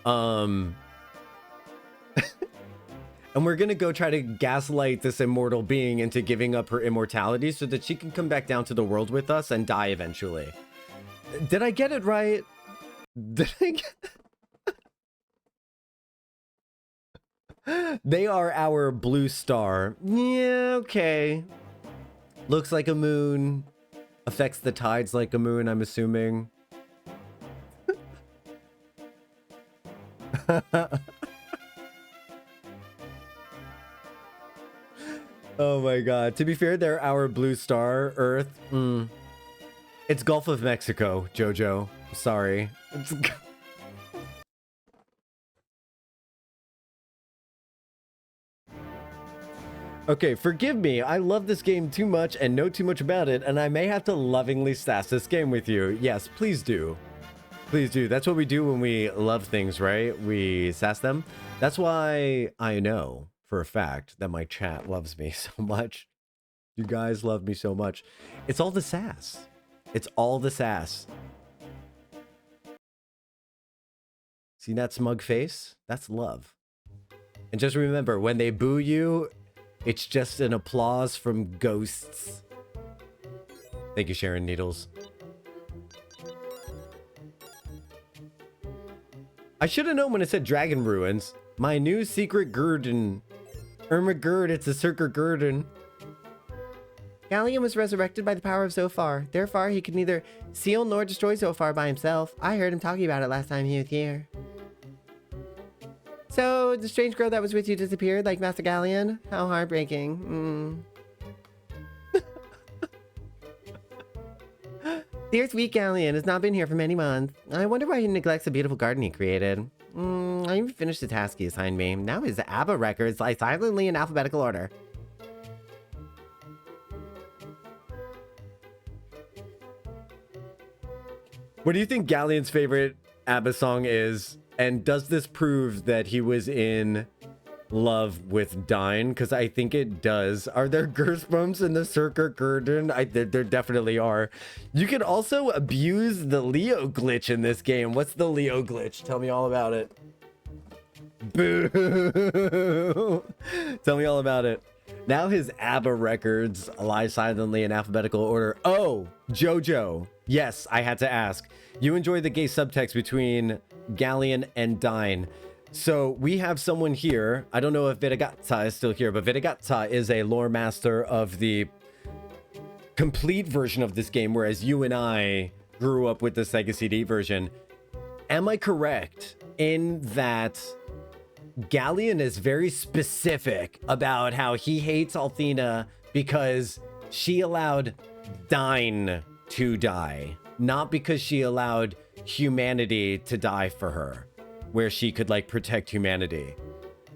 And we're going to go try to gaslight this immortal being into giving up her immortality so that she can come back down to the world with us and die eventually. Did I get it right? Did I get it? They are our blue star. Yeah, okay. Looks like a moon. Affects the tides like a moon, I'm assuming. Oh my god. To be fair, they're our blue star, Earth. It's Gulf of Mexico, Jojo. Sorry. Okay, forgive me. I love this game too much and know too much about it, and I may have to lovingly sass this game with you. Yes, please do. Please do. That's what we do when we love things, right? We sass them. That's why I know for a fact that my chat loves me so much. You guys love me so much. It's all the sass. It's all the sass. See that smug face? That's love. And just remember, when they boo you, it's just an applause from ghosts. Thank you, Sharon Needles. I should have known when it said Dragon Ruins. My new secret Gurdon. Irma Gerd, it's a Circa Gurdon. Gallium was resurrected by the power of Zophar. Therefore, he could neither seal nor destroy Zophar by himself. I heard him talking about it last time he was here. So, the strange girl that was with you disappeared like Master Galleon? How heartbreaking. Dear sweet Galleon has not been here for many months. I wonder why he neglects the beautiful garden he created. I even finished the task he assigned me. Now his ABBA records lie silently in alphabetical order. What do you think Galleon's favorite ABBA song is? And does this prove that he was in love with Dine? Because I think it does. Are there goosebumps in the Circuit Garden? There definitely are. You can also abuse the Leo glitch in this game. What's the Leo glitch? Tell me all about it. Boo! Tell me all about it. Now his ABBA records lie silently in alphabetical order. Oh, Jojo. Yes, I had to ask. You enjoy the gay subtext between Galleon and Dine. So we have someone here. I don't know if Vitagata is still here, but Vitagata is a lore master of the complete version of this game, whereas you and I grew up with the Sega CD version. Am I correct in that Galleon is very specific about how he hates Althena because she allowed Dine to die, not because she allowed humanity to die for her, where she could like protect humanity,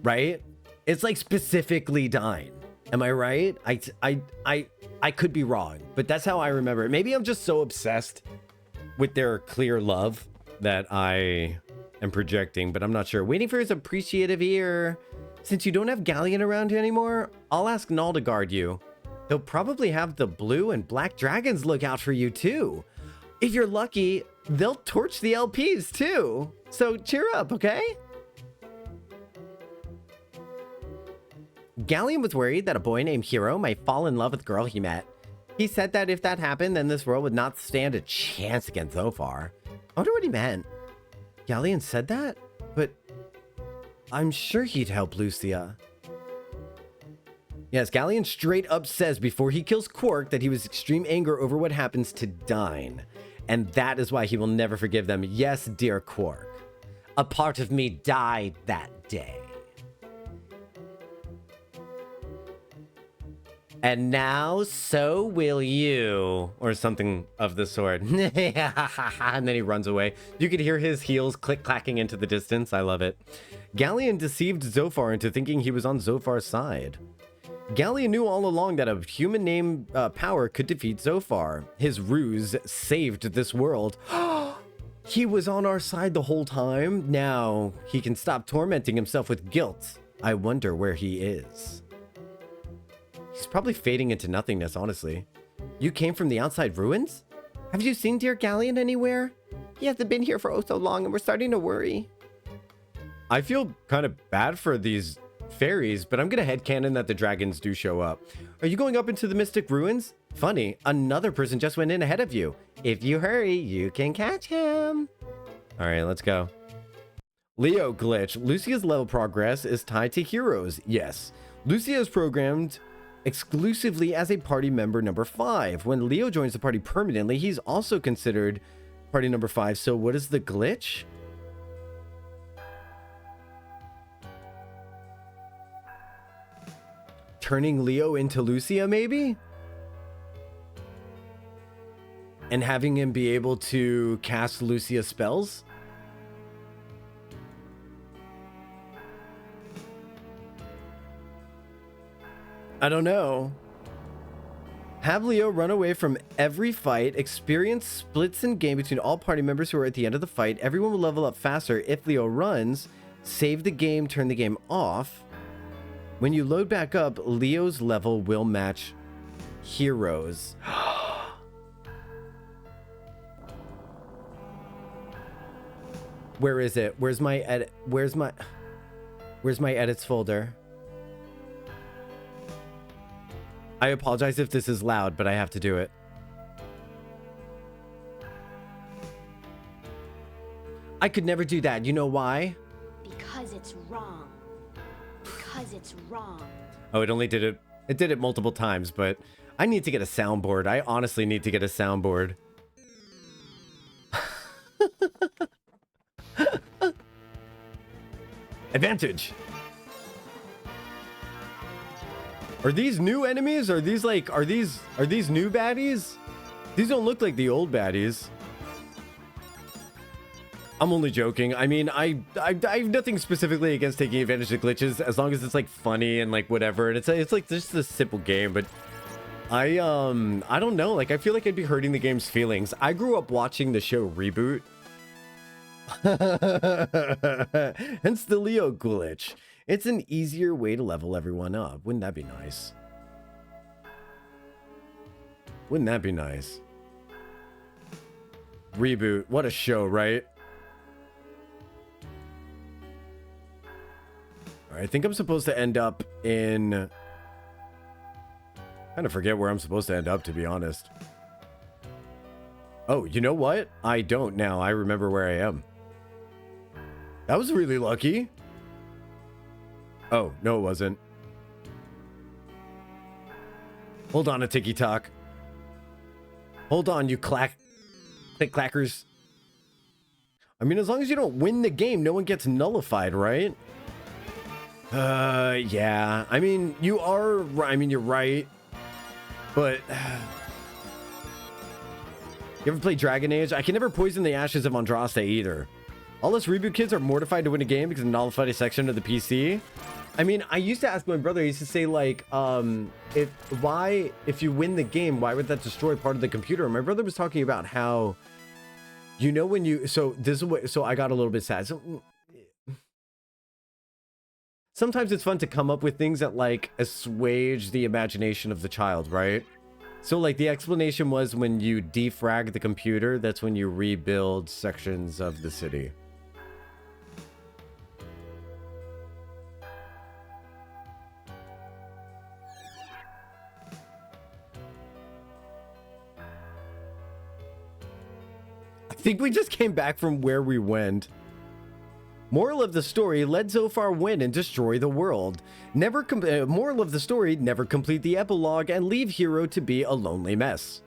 right? It's like specifically Dine. Am I right? I could be wrong, but that's how I remember it. Maybe I'm just so obsessed with their clear love that I am projecting, but I'm not sure. Waiting for his appreciative ear. Since you don't have Galleon around here anymore, I'll ask Null to guard you. They'll probably have the blue and black dragons look out for you too. If you're lucky, they'll torch the LPs too. So cheer up, okay? Galleon was worried that a boy named Hero might fall in love with the girl he met. He said that if that happened, then this world would not stand a chance against Zophar. I wonder what he meant. Galleon said that? But I'm sure he'd help Lucia. Yes, Galleon straight up says before he kills Quark that he was extreme anger over what happens to Dine. And that is why he will never forgive them. Yes, dear Quark. A part of me died that day. And now, so will you. Or something of the sort. And then he runs away. You could hear his heels click-clacking into the distance. I love it. Galleon deceived Zophar into thinking he was on Zophar's side. Galleon knew all along that a human named Power could defeat Zophar. His ruse saved this world. He was on our side the whole time. Now he can stop tormenting himself with guilt. I wonder where he is. He's probably fading into nothingness, honestly. You came from the outside ruins? Have you seen dear Galleon anywhere? He hasn't been here for oh so long and we're starting to worry. I feel kind of bad for these fairies, but I'm gonna headcanon that the dragons do show up. Are you going up into the mystic ruins? Funny, another person just went in ahead of you. If you hurry, you can catch him. All right, let's go. Leo glitch. Lucia's level progress is tied to heroes. Yes, Lucia is programmed exclusively as a party member number 5. When Leo joins the party permanently, he's also considered party number 5. So what is the glitch? Turning Leo into Lucia, maybe? And having him be able to cast Lucia spells? I don't know. Have Leo run away from every fight, experience splits in game between all party members who are at the end of the fight. Everyone will level up faster if Leo runs. Save the game, turn the game off. When you load back up, Leo's level will match Heroes. Where is it? Where's my edit? Where's my edits folder? I apologize if this is loud, but I have to do it. I could never do that. You know why? Because it's wrong. Because it's wrong. Oh, it only did it. It did it multiple times, but I need to get a soundboard. I honestly need to get a soundboard. Advantage. Are these new enemies? Are these like, are these new baddies? These don't look like the old baddies. I'm only joking. I mean, I have nothing specifically against taking advantage of glitches as long as it's like funny and like whatever. And it's like just a simple game, but I don't know. Like, I feel like I'd be hurting the game's feelings. I grew up watching the show Reboot. Hence the Leo glitch. It's an easier way to level everyone up. Wouldn't that be nice? Wouldn't that be nice? Reboot. What a show, right? All right, I think I'm supposed to end up in... I kind of forget where I'm supposed to end up, to be honest. Oh, you know what? I don't now. I remember where I am. That was really lucky. Oh, no, it wasn't. Hold on a ticky-tock. Hold on, you click-clackers. I mean, as long as you don't win the game, no one gets nullified, right? Yeah. I mean, you are... I mean, you're right. But... You ever play Dragon Age? I can never poison the ashes of Andraste either. All us Reboot kids are mortified to win a game because of nullified a section of the PC. I mean, I used to ask my brother, he used to say, like, if you win the game, why would that destroy part of the computer? And my brother was talking about how, you know, when you, so this is what, so I got a little bit sad. So sometimes it's fun to come up with things that, like, assuage the imagination of the child, right? So, like, the explanation was when you defrag the computer, that's when you rebuild sections of the city. I think we just came back from where we went. Moral of the story, let Zophar win and destroy the world. Moral of the story, never complete the epilogue and leave Hero to be a lonely mess.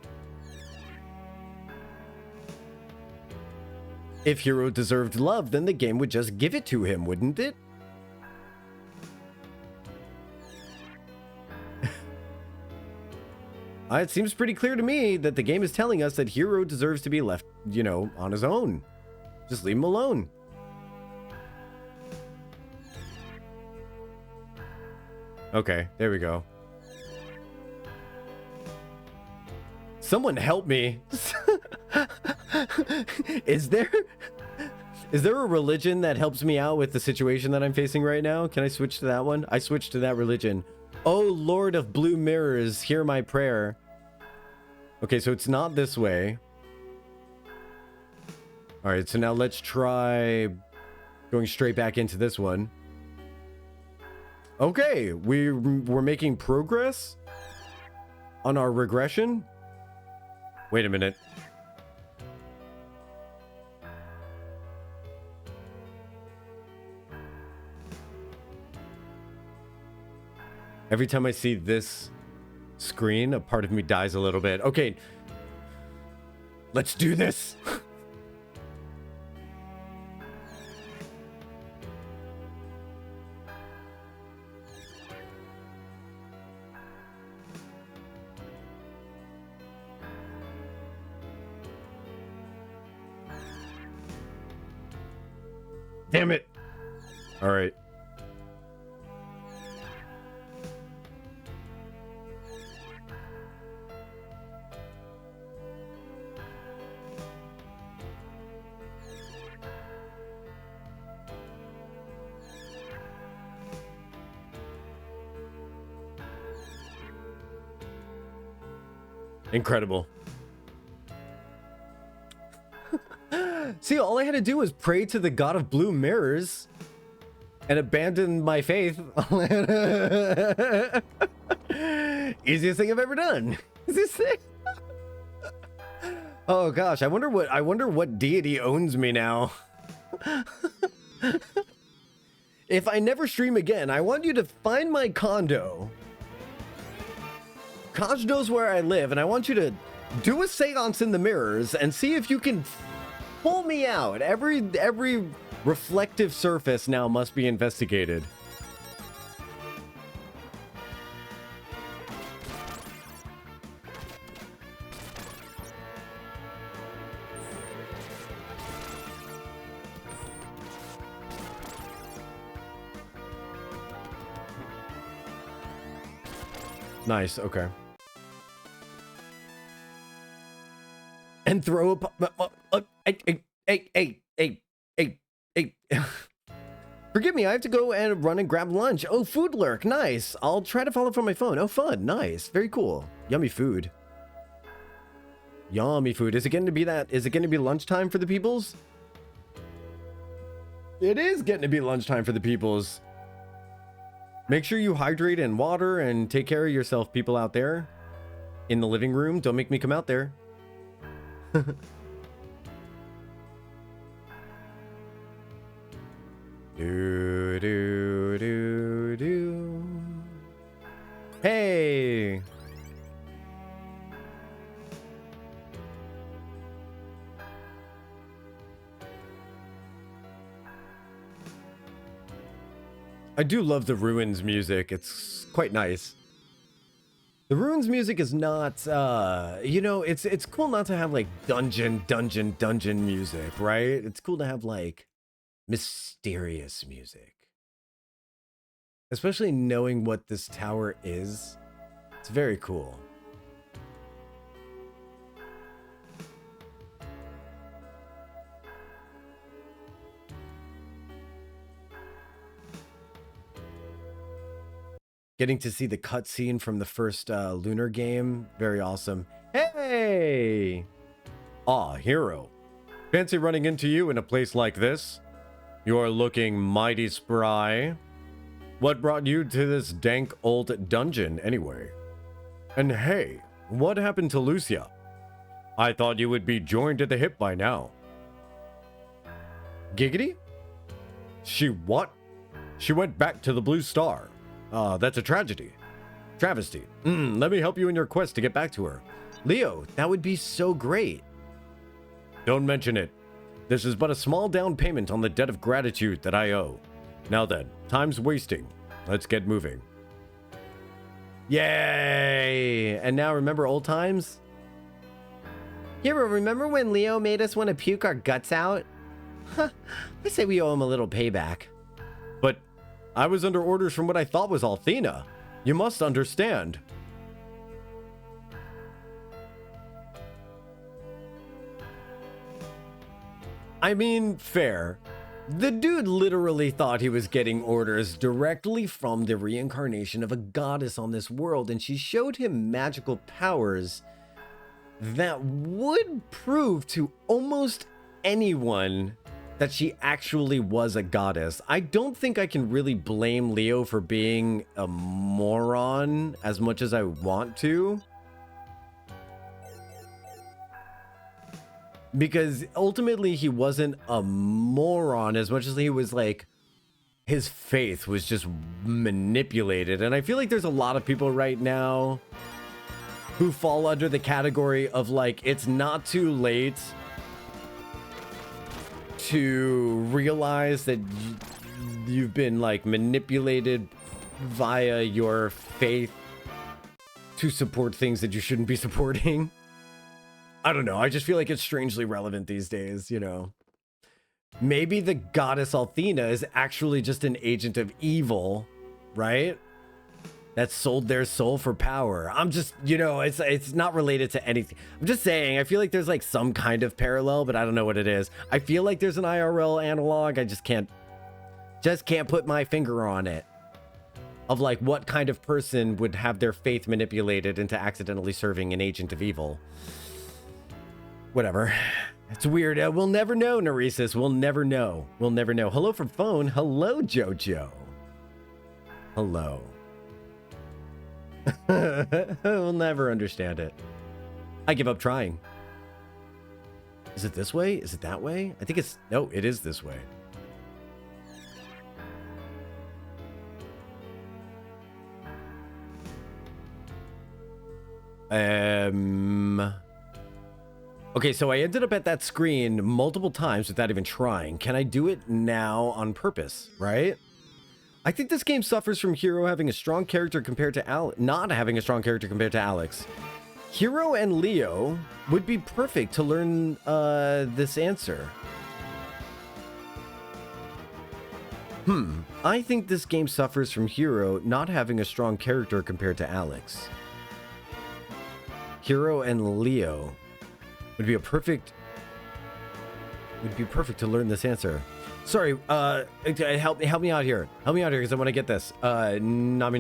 If Hero deserved love, then the game would just give it to him, wouldn't it? It seems pretty clear to me that the game is telling us that Hero deserves to be left, you know, on his own. Just leave him alone. Okay, there we go. Someone help me. Is there a religion that helps me out with the situation that I'm facing right now? Can I switch to that one? I switched to that religion. Oh, Lord of Blue Mirrors, hear my prayer. Okay, so it's not this way. All right, so now let's try going straight back into this one. Okay, we're making progress on our regression. Wait a minute. Every time I see this screen, a part of me dies a little bit. Okay, let's do this. Damn it. All right. Incredible. See, all I had to do was pray to the god of blue mirrors and abandon my faith. Easiest thing I've ever done. Easiest thing. Oh gosh, I wonder what deity owns me now. If I never stream again, I want you to find my condo. Kaj knows where I live, and I want you to do a seance in the mirrors and see if you can pull me out every Reflective surface now must be investigated. Nice, okay. And throw a... Hey. Forgive me, I have to go and run and grab lunch. Oh, food lurk, nice. I'll try to follow from my phone. Oh, fun, nice, very cool. Yummy food. Yummy food. Is it going to be that? Is it going to be lunchtime for the peoples? It is getting to be lunchtime for the peoples. Make sure you hydrate and water and take care of yourself, people out there. In the living room, don't make me come out there. Do. Hey! I do love the Ruins music. It's quite nice. The Ruins music is not, you know, it's cool not to have like dungeon music, right? It's cool to have like mysterious music. Especially knowing what this tower is. It's very cool. Getting to see the cutscene from the first Lunar game. Very awesome. Hey! Ah, hero. Fancy running into you in a place like this? You're looking mighty spry. What brought you to this dank old dungeon anyway? And hey, what happened to Lucia? I thought you would be joined at the hip by now. Giggity? She what? She went back to the Blue Star. That's a tragedy. Travesty. Let me help you in your quest to get back to her. Leo, that would be so great. Don't mention it. This is but a small down payment on the debt of gratitude that I owe. Now then, time's wasting. Let's get moving. Yay! And now remember old times? Hero, remember when Leo made us want to puke our guts out? Huh, I say we owe him a little payback. But I was under orders from what I thought was Althena. You must understand. I mean, fair. The dude literally thought he was getting orders directly from the reincarnation of a goddess on this world, and she showed him magical powers that would prove to almost anyone that she actually was a goddess. I don't think I can really blame Leo for being a moron as much as I want to. Because ultimately he wasn't a moron as much as he was like, his faith was just manipulated. And I feel like there's a lot of people right now who fall under the category of like, it's not too late to realize that you've been like manipulated via your faith to support things that you shouldn't be supporting. I don't know. I just feel like it's strangely relevant these days, you know. Maybe the goddess Althena is actually just an agent of evil, right? That sold their soul for power. I'm just, you know, it's not related to anything. I'm just saying, I feel like there's like some kind of parallel, but I don't know what it is. I feel like there's an IRL analog. I just can't put my finger on it. Of like what kind of person would have their faith manipulated into accidentally serving an agent of evil. Whatever. It's weird. We'll never know, Neresis. We'll never know. We'll never know. Hello from phone. Hello, Jojo. Hello. We'll never understand it. I give up trying. Is it this way? Is it that way? I think it's... No, it is this way. Okay, so I ended up at that screen multiple times without even trying. Can I do it now on purpose, right? I think this game suffers from Hero having a strong character compared to not having a strong character compared to Alex. Hero and Leo would be perfect to learn this answer. I think this game suffers from Hero not having a strong character compared to Alex. Hero and Leo would be perfect to learn this answer. Sorry, help me out here. Help me out here because I want to get this. Nami.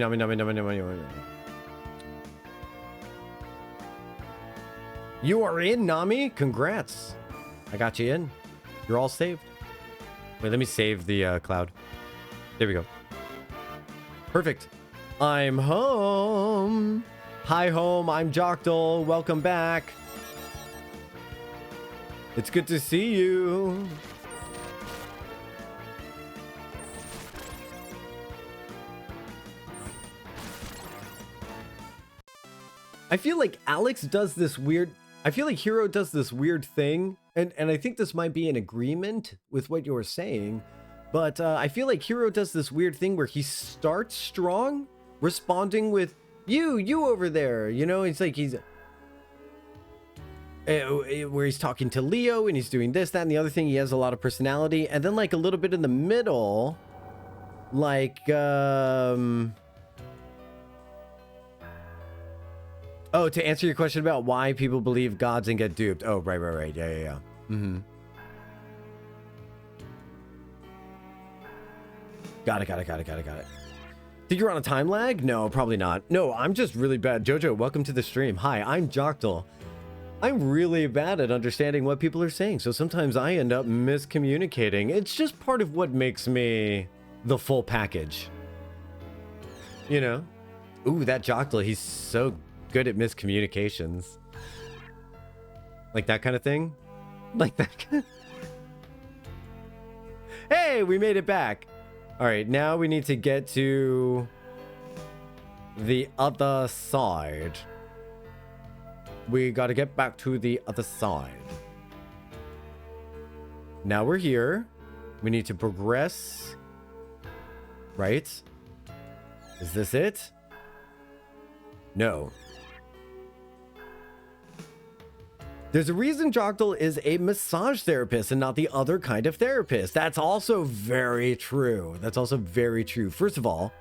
You are in, Nami. Congrats. I got you in. You're all saved. Wait, let me save the cloud. There we go. Perfect. I'm home. Hi, home. I'm Jocktal. Welcome back. It's good to see you. I feel like Alex does this weird... I feel like Hero does this weird thing, and I think this might be in agreement with what you were saying, but I feel like Hero does this weird thing where he starts strong, responding with, you over there, you know? It's like where he's talking to Leo, and he's doing this, that, and the other thing. He has a lot of personality, and then like a little bit in the middle, like, oh, to answer your question about why people believe gods and get duped. Oh, right. Yeah. Got it. Think you're on a time lag? No, probably not. No, I'm just really bad. Jojo, welcome to the stream. Hi, I'm Jocktal. I'm really bad at understanding what people are saying, so sometimes I end up miscommunicating. It's just part of what makes me the full package. You know? Ooh, that Jocktal, he's so good at miscommunications. Like that kind of thing? Like that kind of... Hey, we made it back. All right, now we need to get to the other side. We got to get back to the other side. Now we're here. We need to progress. Right? Is this it? No. There's a reason Jocktal is a massage therapist and not the other kind of therapist. That's also very true. First of all,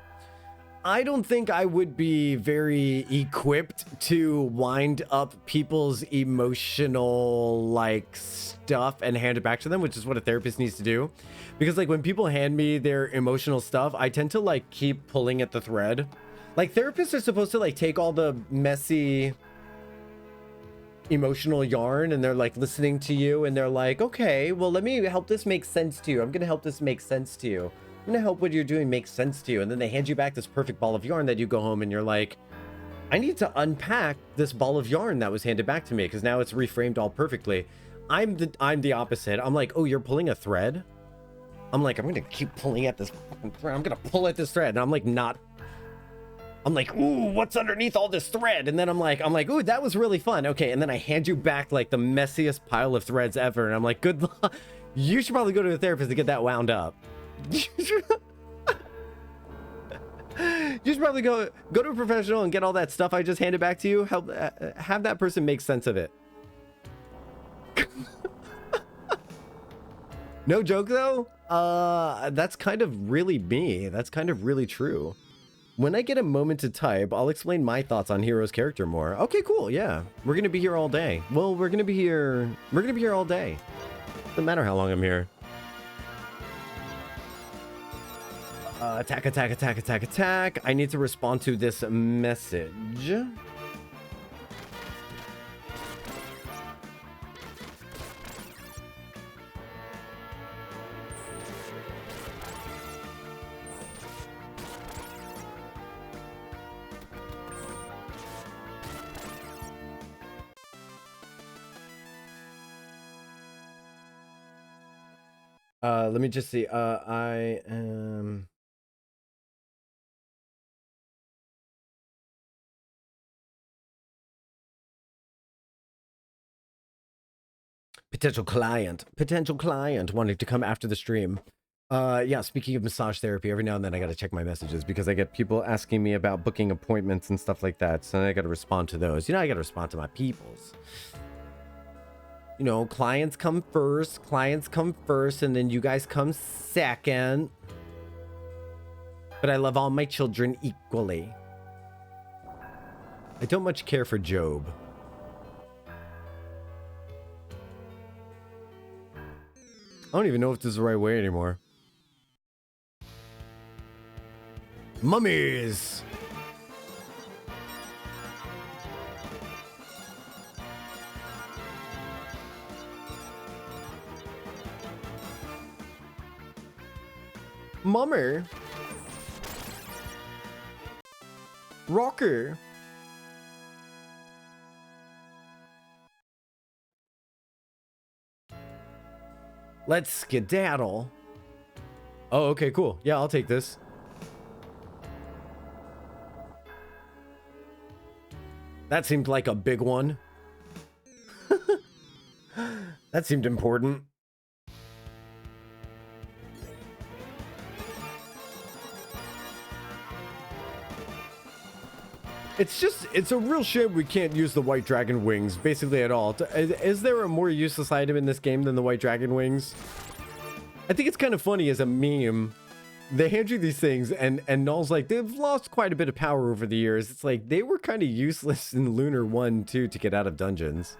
I don't think I would be very equipped to wind up people's emotional like stuff and hand it back to them, which is what a therapist needs to do. Because like when people hand me their emotional stuff, I tend to like keep pulling at the thread. Like therapists are supposed to like take all the messy emotional yarn and they're like listening to you and they're like, okay, well, let me help this make sense to you. I'm going to help this make sense to you. I'm going to help what you're doing make sense to you. And then they hand you back this perfect ball of yarn that you go home and you're like, I need to unpack this ball of yarn that was handed back to me because now it's reframed all perfectly. I'm the opposite. I'm like, oh, you're pulling a thread? I'm like, I'm going to keep pulling at this fucking thread. I'm going to pull at this thread. And I'm like, I'm like, ooh, what's underneath all this thread? And then I'm like, ooh, that was really fun. Okay, and then I hand you back like the messiest pile of threads ever. And I'm like, good luck. You should probably go to a therapist to get that wound up. You should probably go to a professional and get all that stuff I just handed back to you. Help have that person make sense of it. No joke though. That's kind of really me. That's kind of really true. When I get a moment to type, I'll explain my thoughts on Hero's character more. Okay, cool. Yeah, we're gonna be here all day. Well, we're gonna be here all day. Doesn't matter how long I'm here. Attack. I need to respond to this message. Let me just see. I am... Potential client wanting to come after the stream. Yeah, speaking of massage therapy, every now and then I gotta check my messages because I get people asking me about booking appointments and stuff like that, so I gotta respond to those. You know, I gotta respond to my peoples. You know, clients come first, and then you guys come second. But I love all my children equally. I don't much care for Job. I don't even know if this is the right way anymore. Mummies! Mummer! Rocker! Let's skedaddle. Oh, okay, cool. Yeah, I'll take this. That seemed like a big one. That seemed important. It's a real shame we can't use the white dragon wings basically at all. Is there a more useless item in this game than the white dragon wings? I think it's kind of funny as a meme. They hand you these things and Null's like, they've lost quite a bit of power over the years. It's like, they were kind of useless in Lunar 1 too to get out of dungeons.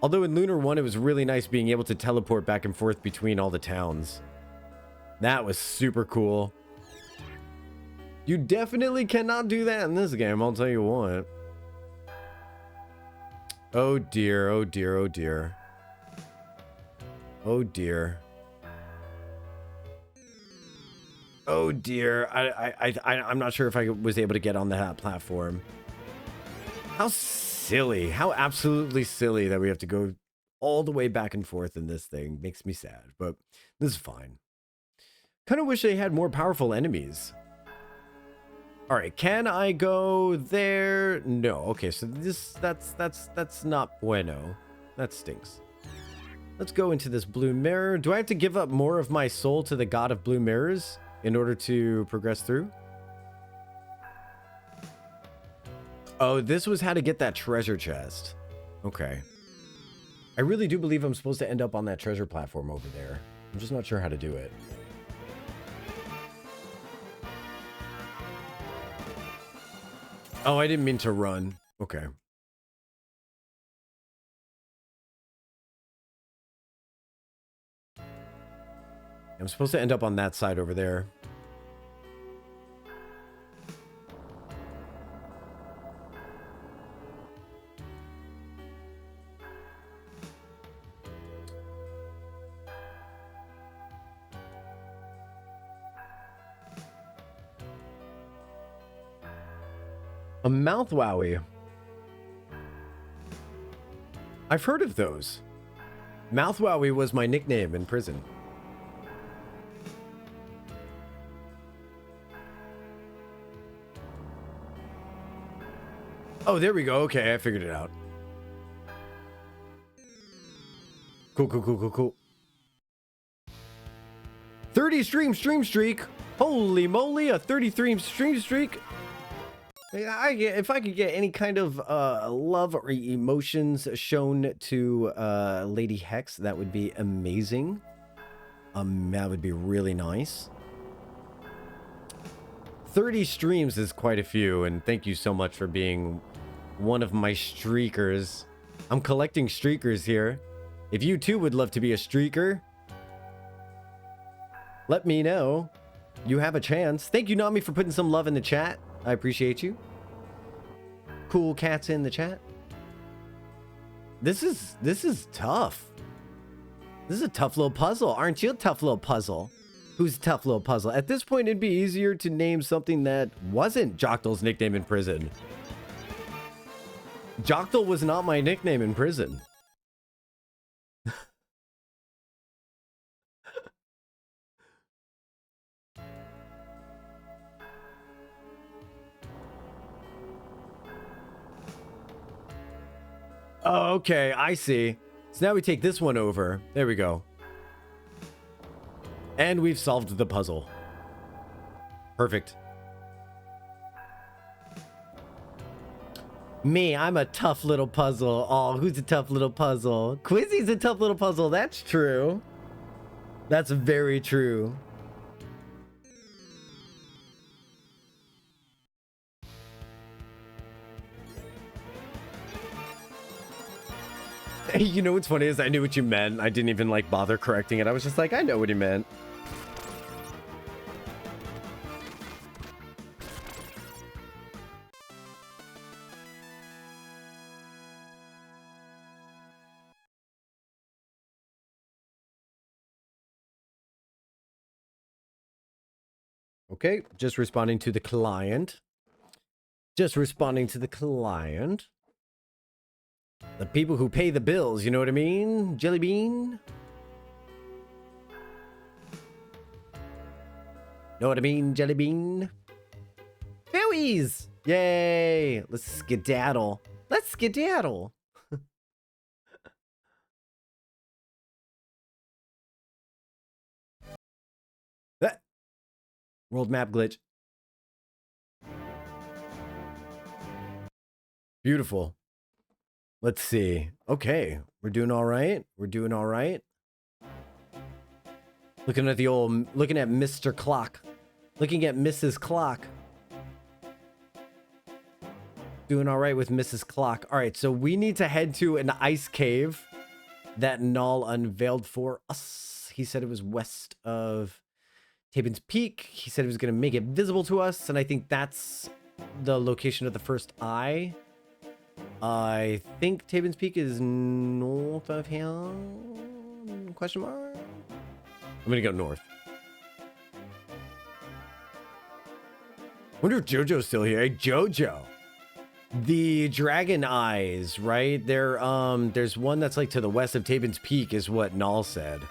Although in Lunar 1, it was really nice being able to teleport back and forth between all the towns. That was super cool. You definitely cannot do that in this game, I'll tell you what. Oh dear, oh dear, oh dear. Oh dear. Oh dear. I'm not sure if I was able to get on that platform. How silly. How absolutely silly that we have to go all the way back and forth in this thing. Makes me sad, but this is fine. Kind of wish they had more powerful enemies. All right, can I go there? No. Okay, so that's not bueno. That stinks. Let's go into this blue mirror. Do I have to give up more of my soul to the god of blue mirrors in order to progress through? Oh, this was how to get that treasure chest. Okay. I really do believe I'm supposed to end up on that treasure platform over there. I'm just not sure how to do it. Oh, I didn't mean to run. Okay. I'm supposed to end up on that side over there. A mouth wowie. I've heard of those. Mouth wowie was my nickname in prison. Oh, there we go. Okay, I figured it out. Cool, cool, cool, cool, cool. 30 stream streak. Holy moly, a 33 stream streak. If I could get any kind of love or emotions shown to Lady Hex, that would be amazing. That would be really nice. 30 streams is quite a few, and thank you so much for being one of my streakers. I'm collecting streakers here. If you too would love to be a streaker, let me know. You have a chance. Thank you, Nami, for putting some love in the chat. I appreciate you. Cool cats in the chat. This is tough. This is a tough little puzzle. Aren't you a tough little puzzle? Who's a tough little puzzle? At this point, it'd be easier to name something that wasn't Jocktal's nickname in prison. Jocktal was not my nickname in prison. Oh, okay, I see. So now we take this one over. There we go. And we've solved the puzzle. Perfect. Me, I'm a tough little puzzle. Oh, who's a tough little puzzle? Quizzy's a tough little puzzle. That's true. That's very true. You know what's funny is I knew what you meant. I didn't even like bother correcting it. I was just like, I know what he meant. Okay, just responding to the client. Just responding to the client. The people who pay the bills, you know what I mean? Jelly bean? Know what I mean, jelly bean? Phillies! Yay! Let's skedaddle. Let's skedaddle. World map glitch. Beautiful. Let's see. Okay, we're doing all right. We're doing all right. Looking at Mr. Clock. Looking at Mrs. Clock. Doing all right with Mrs. Clock. All right, so we need to head to an ice cave that Null unveiled for us. He said it was west of Tabin's Peak. He said he was going to make it visible to us, and I think that's the location of the first eye. I think Tabin's Peak is north of here? Question mark? I'm going to go north. Wonder if Jojo's still here. Hey, Jojo. The dragon eyes, right? There's one that's like to the west of Tabin's Peak is what Null said.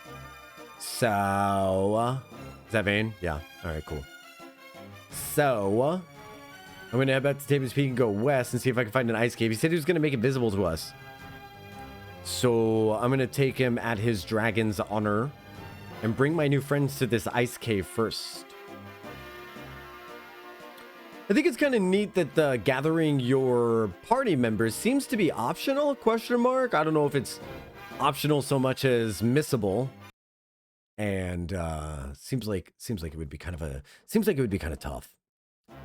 So, is that Vane? Yeah. All right, cool. So, I'm going to head back to Tabin's Peak and go west and see if I can find an ice cave. He said he was going to make it visible to us. So, I'm going to take him at his dragon's honor and bring my new friends to this ice cave first. I think it's kind of neat that gathering your party members seems to be optional, question mark. I don't know if it's optional so much as missable. And seems like it would be kind of tough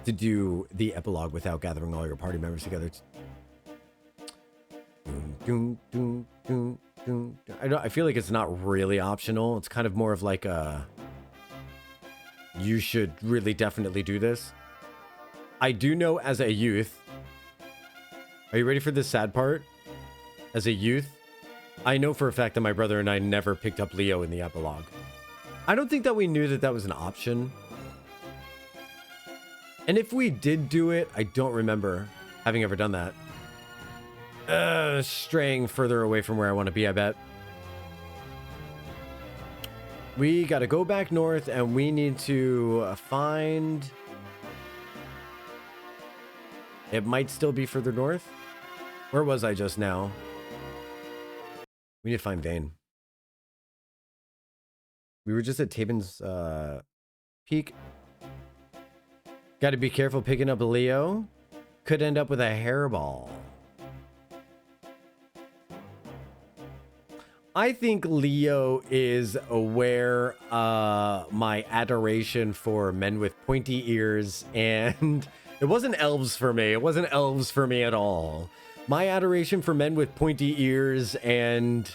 to do the epilogue without gathering all your party members together. I feel like it's not really optional. It's kind of more of like a you should really definitely do this. I do know as a youth. Are you ready for this sad part? As a youth, I know for a fact that my brother and I never picked up Leo in the epilogue. I don't think that we knew that that was an option. And if we did do it, I don't remember having ever done that. Straying further away from where I want to be, I bet. We got to go back north and we need to find... It might still be further north. Where was I just now? We need to find Vane. We were just at Tabin's Peak. Got to be careful picking up Leo. Could end up with a hairball. I think Leo is aware my adoration for men with pointy ears, and it wasn't elves for me. It wasn't elves for me at all. My adoration for men with pointy ears and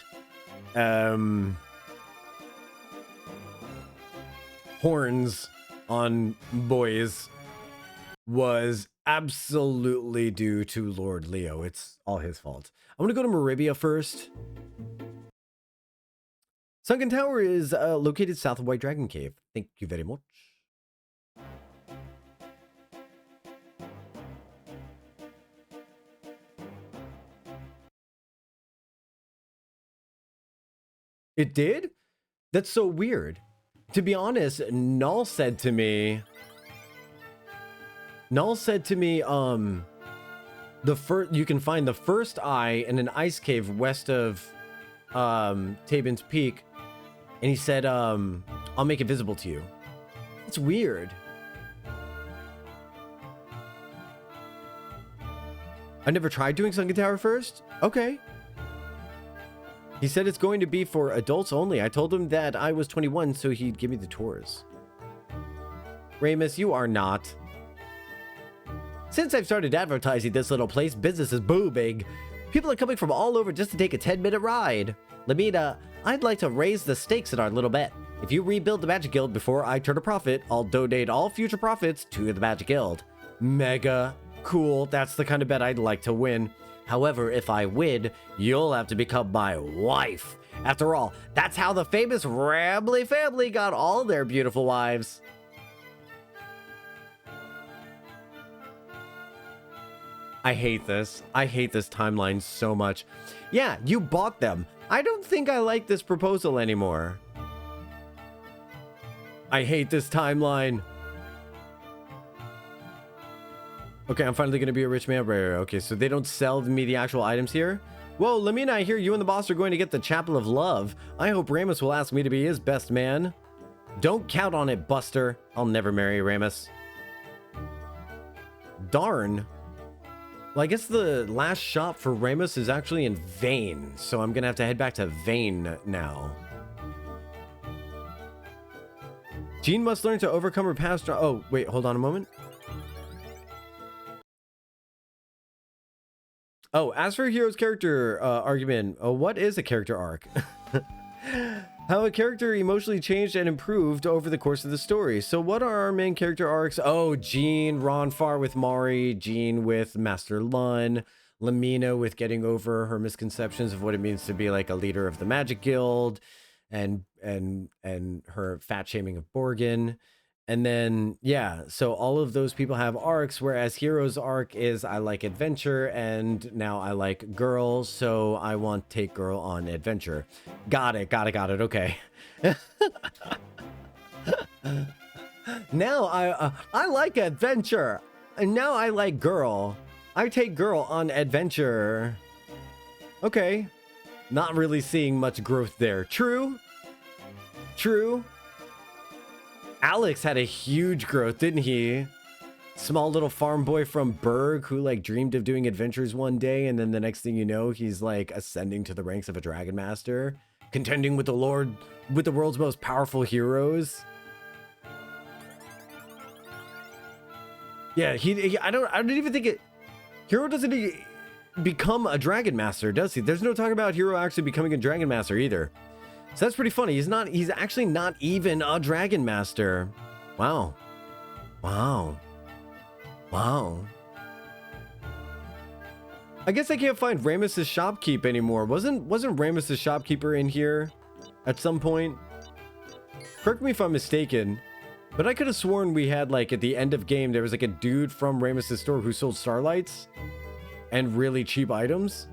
horns on boys was absolutely due to Lord Leo. It's all his fault. I'm gonna go to Maribia first. Sunken Tower is located south of White Dragon Cave. Thank you very much. It did? That's so weird. To be honest, Null said to me, you can find the first eye in an ice cave west of Tabin's Peak, and he said, I'll make it visible to you. It's weird. I never tried doing Sunken Tower first? Okay. He said it's going to be for adults only. I told him that I was 21, so he'd give me the tours. Ramus, you are not. Since I've started advertising this little place, business is booming. People are coming from all over just to take a 10-minute ride. Lamina, I'd like to raise the stakes in our little bet. If you rebuild the Magic Guild before I turn a profit, I'll donate all future profits to the Magic Guild. Mega cool. That's the kind of bet I'd like to win. However, if I win, you'll have to become my wife. After all, that's how the famous Ramley family got all their beautiful wives. I hate this. I hate this timeline so much. Yeah, you bought them. I don't think I like this proposal anymore. I hate this timeline. Okay, I'm finally gonna be a rich man. Right. Okay, so they don't sell me the actual items here. Whoa, Lamina, I hear you and the boss are going to get the Chapel of Love. I hope Ramus will ask me to be his best man. Don't count on it, Buster. I'll never marry Ramus. Darn. Well, I guess the last shop for Ramus is actually in Vane, so I'm gonna have to head back to Vane now. Jean must learn to overcome her past. Oh, wait, hold on a moment. Oh, as for Hero's character argument, what is a character arc? How a character emotionally changed and improved over the course of the story. So what are our main character arcs? Oh, Jean, Ronfar with Mari, Jean with Master Lun, Lamina with getting over her misconceptions of what it means to be like a leader of the Magic Guild, and her fat shaming of Borgin. And then, yeah, so all of those people have arcs, whereas Hero's arc is I like adventure, and now I like girl, so I want to take girl on adventure. Got it. Okay. Now I like adventure, and now I like girl. I take girl on adventure. Okay. Not really seeing much growth there. True. Alex had a huge growth, didn't he? Small little farm boy from Berg who like dreamed of doing adventures one day, and then the next thing you know, he's like ascending to the ranks of a Dragon Master, contending with the world's most powerful heroes. Yeah, I don't even think Hero doesn't become a Dragon Master, does he? There's no talk about Hero actually becoming a Dragon Master either. So that's pretty funny. He's actually not even a Dragon Master. Wow. I guess I can't find Ramus's shopkeep anymore. Wasn't Ramus's shopkeeper in here at some point? Correct me if I'm mistaken, but I could have sworn we had like at the end of game there was like a dude from Ramus's store who sold starlights and really cheap items.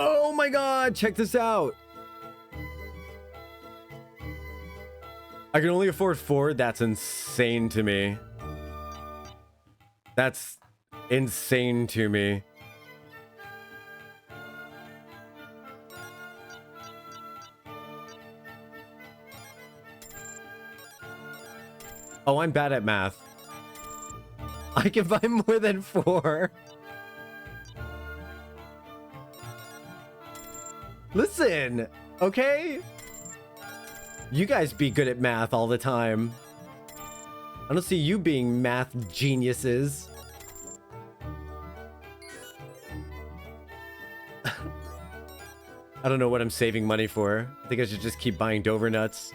Oh my god, check this out. I can only afford 4. That's insane to me. That's insane to me. Oh, I'm bad at math. I can buy more than 4. Listen, okay? You guys be good at math all the time. I don't see you being math geniuses. I don't know what I'm saving money for. I think I should just keep buying Dover nuts.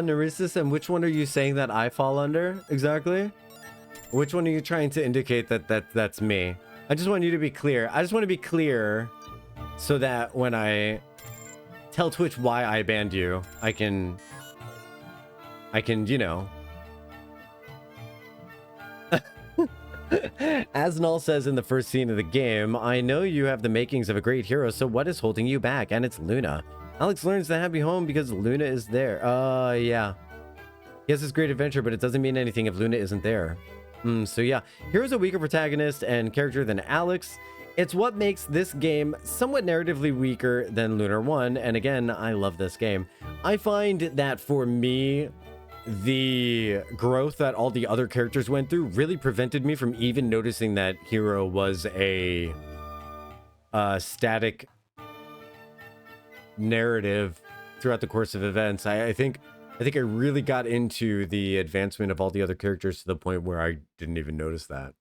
Neresis, and which one are you saying that I fall under exactly? Which one are you trying to indicate that's me? I just want you to be clear. I just want to be clear so that when I tell Twitch why I banned you, I can, you know. As Null says in the first scene of the game, I know you have the makings of a great hero, so what is holding you back? And it's Luna. Alex learns the happy home because Luna is there. Yeah. He has this great adventure, but it doesn't mean anything if Luna isn't there. So yeah, here's a weaker protagonist and character than Alex. It's what makes this game somewhat narratively weaker than Lunar 1. And again, I love this game. I find that for me, the growth that all the other characters went through really prevented me from even noticing that Hero was a static narrative throughout the course of events. I think I really got into the advancement of all the other characters to the point where I didn't even notice that.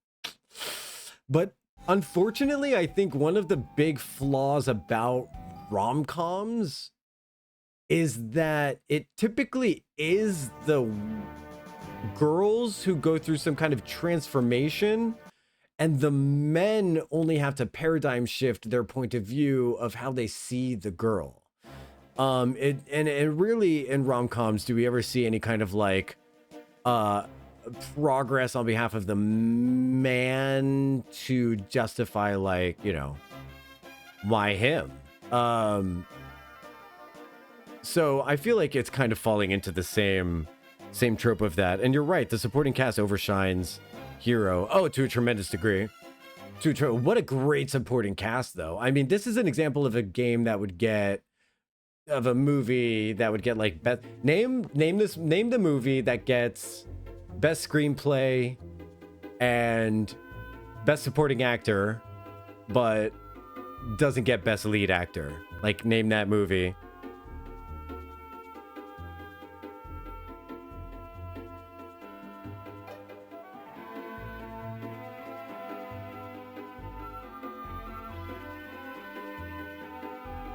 But unfortunately, I think one of the big flaws about rom-coms is that it typically is the girls who go through some kind of transformation, and the men only have to paradigm shift their point of view of how they see the girl. And really in rom-coms, do we ever see any kind of like progress on behalf of the man to justify, like, you know, why him? So I feel like it's kind of falling into the same trope of that. And you're right, the supporting cast overshines Hero. Oh, to a tremendous degree. What a great supporting cast, though. I mean, this is an example of a game that would get, of a movie that would get like best name the movie that gets best screenplay and best supporting actor, but doesn't get best lead actor. Like, name that movie.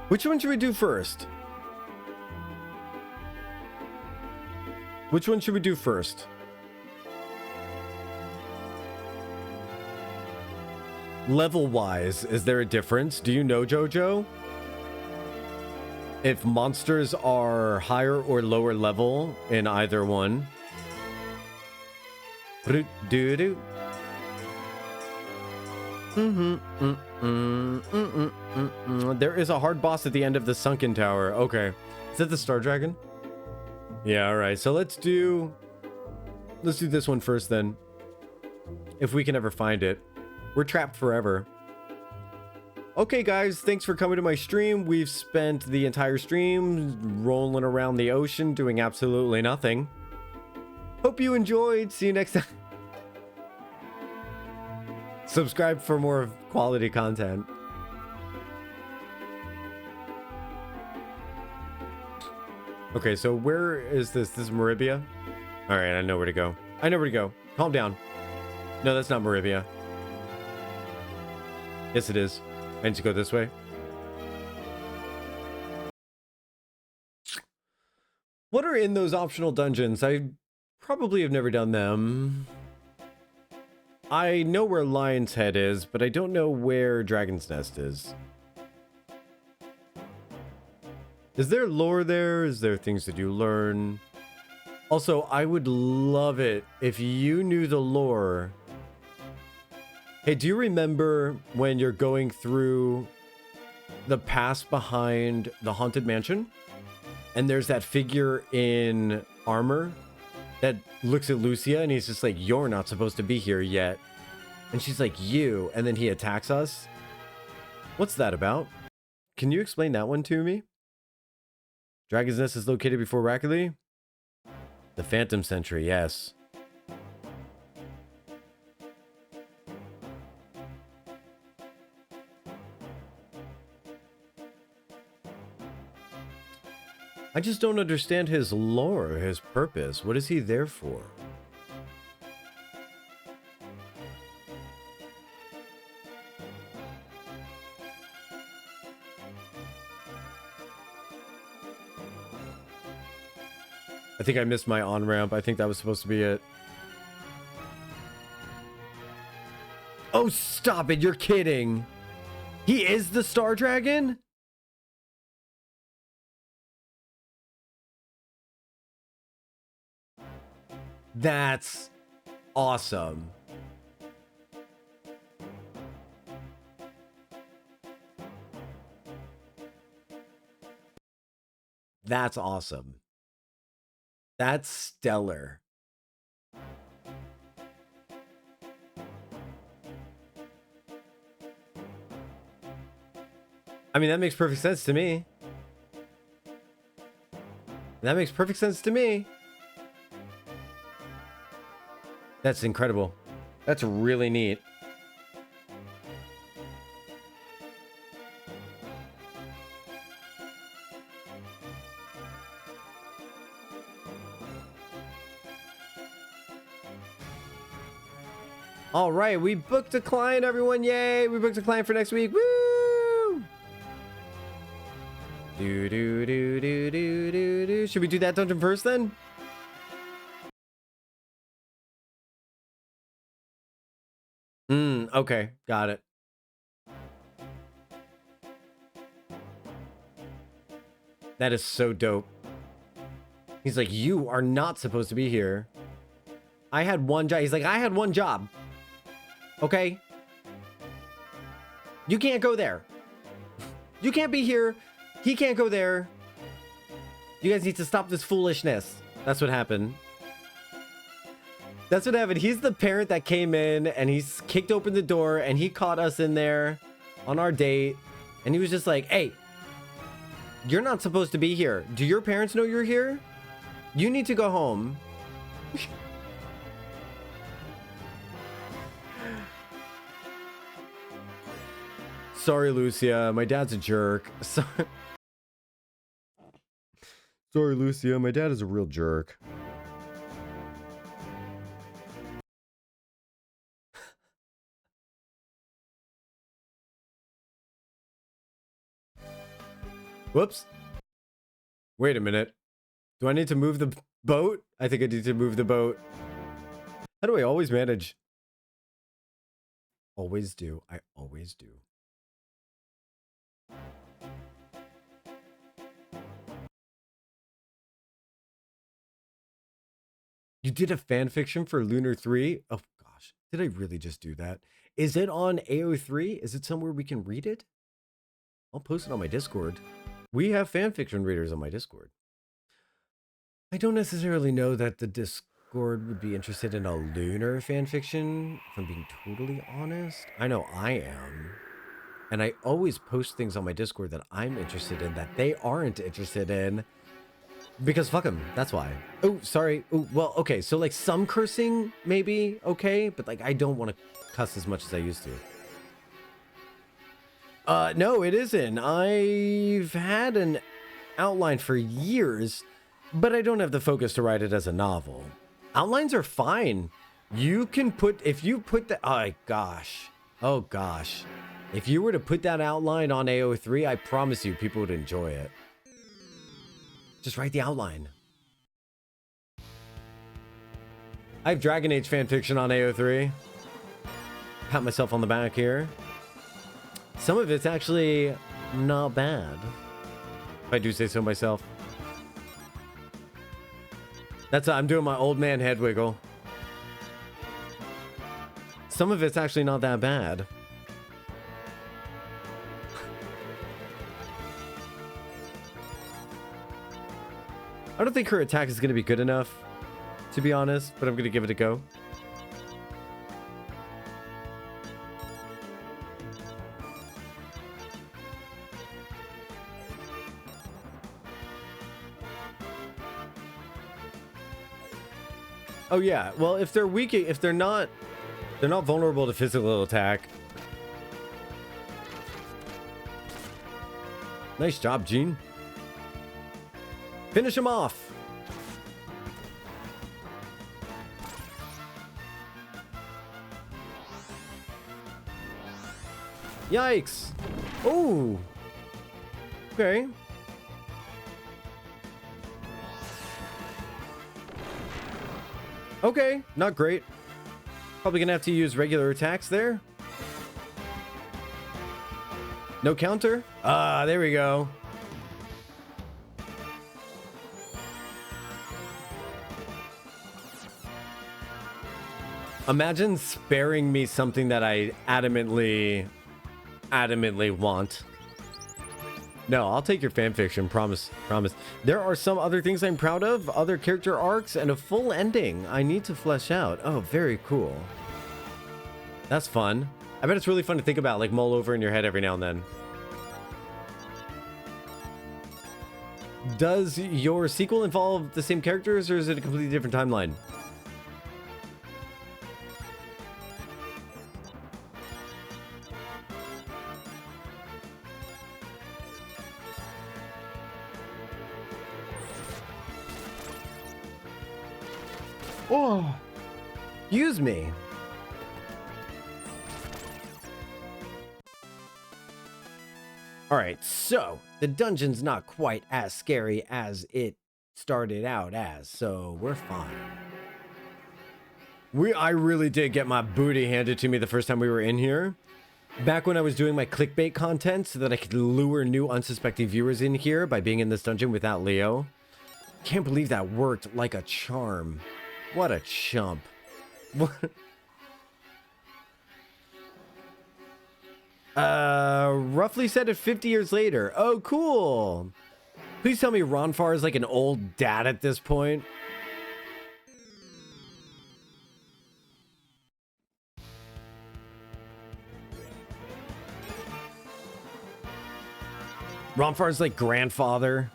Which one should we do first? Which one should we do first? Level-wise, is there a difference? Do you know, Jojo? If monsters are higher or lower level in either one? Do-do-do. There is a hard boss at the end of the sunken tower. Okay. Is that the Star Dragon? Yeah, alright. So let's do this one first then. If we can ever find it. We're trapped forever. Okay, guys, thanks for coming to my stream. We've spent the entire stream rolling around the ocean doing absolutely nothing. Hope you enjoyed. See you next time. Subscribe for more quality content. Okay, so where is this? This is Maribia? Alright, I know where to go. I know where to go. Calm down. No, that's not Maribia. Yes, it is. I need to go this way. What are in those optional dungeons? I probably have never done them. I know where Lion's Head is, but I don't know where Dragon's Nest is. Is there lore there? Is there things that you learn? Also, I would love it if you knew the lore. Hey, do you remember when you're going through the pass behind the Haunted Mansion? And there's that figure in armor that looks at Lucia and he's just like, you're not supposed to be here yet. And she's like, you. And then he attacks us. What's that about? Can you explain that one to me? Dragon's Nest is located before Rackley? The Phantom Sentry, yes. I just don't understand his lore, his purpose. What is he there for? I think I missed my on-ramp. I think that was supposed to be it. Oh, stop it. You're kidding. He is the Star Dragon? That's awesome. That's awesome. That's stellar. I mean, that makes perfect sense to me. That makes perfect sense to me. That's incredible. That's really neat. All right, we booked a client, everyone. Yay, we booked a client for next week. Woo! Do. Should we do that dungeon first then? Okay, got it. That is so dope. He's like, you are not supposed to be here. I had one job. He's like, I had one job. Okay? You can't go there. You can't be here. He can't go there. You guys need to stop this foolishness. That's what happened. That's what happened. He's the parent that came in and he's kicked open the door and he caught us in there on our date. And he was just like, hey, you're not supposed to be here. Do your parents know you're here? You need to go home. Sorry, Lucia. My dad's a jerk. Sorry, Lucia. My dad is a real jerk. Whoops. Wait a minute. Do I need to move the boat? I think I need to move the boat. How do I always manage? Always do. I always do. You did a fan fiction for Lunar 3? Oh gosh, did I really just do that? Is it on AO3? Is it somewhere we can read it? I'll post it on my Discord. We have fan fiction readers on my Discord. I don't necessarily know that the Discord would be interested in a Lunar fan fiction, if I'm being totally honest. I know I am. And I always post things on my Discord that I'm interested in that they aren't interested in. Because fuck them, that's why. Oh, sorry. Oh, well, okay, so like some cursing, maybe, okay? But like, I don't want to cuss as much as I used to. No, it isn't. I've had an outline for years, but I don't have the focus to write it as a novel. Outlines are fine. You can put, if you put the, oh gosh. If you were to put that outline on AO3, I promise you people would enjoy it. Just write the outline. I have Dragon Age fanfiction on AO3. Pat myself on the back here. Some of it's actually not bad, if I do say so myself. I'm doing my old man head wiggle. Some of it's actually not that bad. I don't think her attack is going to be good enough, to be honest, but I'm going to give it a go. Oh yeah, well if they're weak, if they're not vulnerable to physical attack. Nice job, Gene. Finish him off. Yikes. Oh. Okay. Okay, not great. Probably gonna have to use regular attacks there. No counter? Ah, there we go. Imagine sparing me something that I adamantly want. No, I'll take your fanfiction, promise. There are some other things I'm proud of, other character arcs, and a full ending I need to flesh out. Oh, very cool. That's fun. I bet it's really fun to think about, like mull over in your head every now and then. Does your sequel involve the same characters, or is it a completely different timeline? Oh, excuse me. All right, so the dungeon's not quite as scary as it started out as, so we're fine. I really did get my booty handed to me the first time we were in here. Back when I was doing my clickbait content so that I could lure new unsuspecting viewers in here by being in this dungeon without Leo. Can't believe that worked like a charm. What a chump. Roughly set at 50 years later. Oh, cool. Please tell me Ronfar is like an old dad at this point. Ronfar's like grandfather.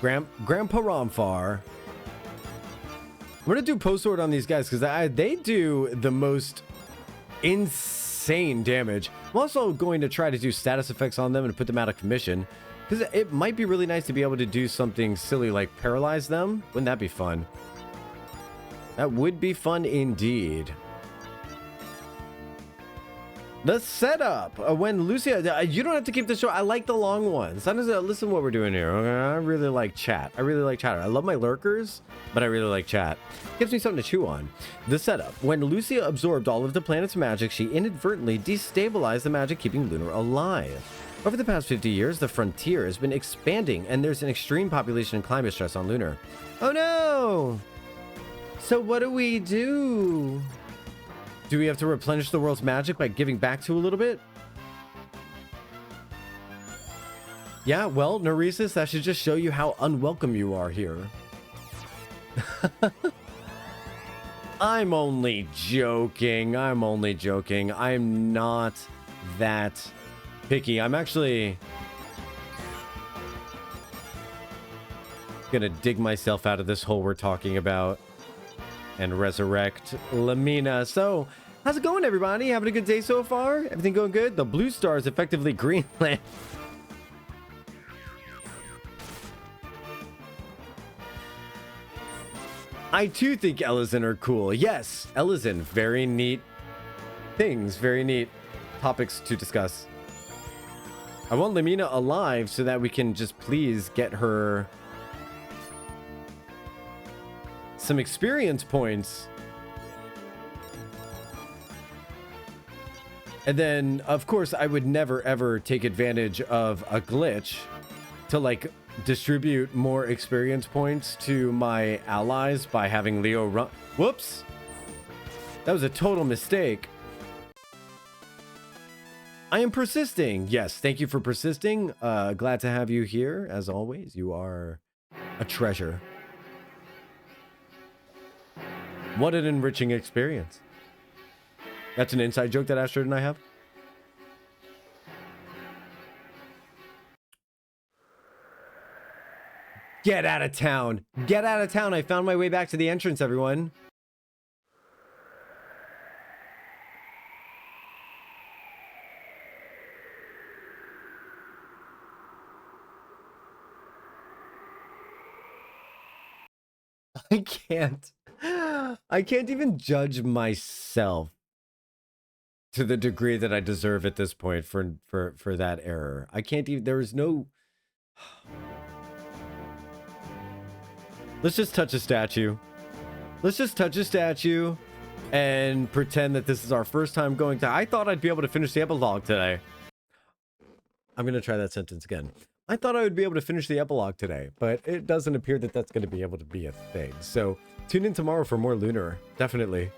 Grandpa Ronfar. I'm gonna do post sword on these guys because they do the most insane damage. I'm also going to try to do status effects on them and put them out of commission because it might be really nice to be able to do something silly like paralyze them. Wouldn't that be fun? That would be fun indeed. The setup when Lucia, you don't have to keep the show. I like the long ones. Listen to what we're doing here. Okay? I really like chat. I really like chatter. I love my lurkers, but I really like chat. Gives me something to chew on. The setup when Lucia absorbed all of the planet's magic, she inadvertently destabilized the magic keeping Lunar alive. Over the past 50 years, the frontier has been expanding, and there's an extreme population and climate stress on Lunar. Oh no! So what do we do? Do we have to replenish the world's magic by giving back to a little bit? Yeah, well, Neresis, that should just show you how unwelcome you are here. I'm only joking. I'm not that picky. I'm actually gonna dig myself out of this hole we're talking about and resurrect Lamina. So, how's it going, everybody? Having a good day so far? Everything going good? The blue star is effectively Greenland. I too think Ellison are cool. Yes, Ellison, very neat things, very neat topics to discuss. I want Lamina alive so that we can just please get her some experience points. And then, of course, I would never ever take advantage of a glitch to like distribute more experience points to my allies by having Leo run. Whoops. That was a total mistake. I am persisting. Yes, thank you for persisting. Glad to have you here, as always. You are a treasure. What an enriching experience. That's an inside joke that Astrid and I have. Get out of town. Get out of town. I found my way back to the entrance, everyone. I can't even judge myself to the degree that I deserve at this point for that error. I can't even, there is no. Let's just touch a statue. Let's just touch a statue and pretend that this is our first time going to. I thought I'd be able to finish the epilogue today. I'm going to try that sentence again. I thought I would be able to finish the epilogue today, but it doesn't appear that that's going to be able to be a thing. So Tune in tomorrow for more Lunar. Definitely.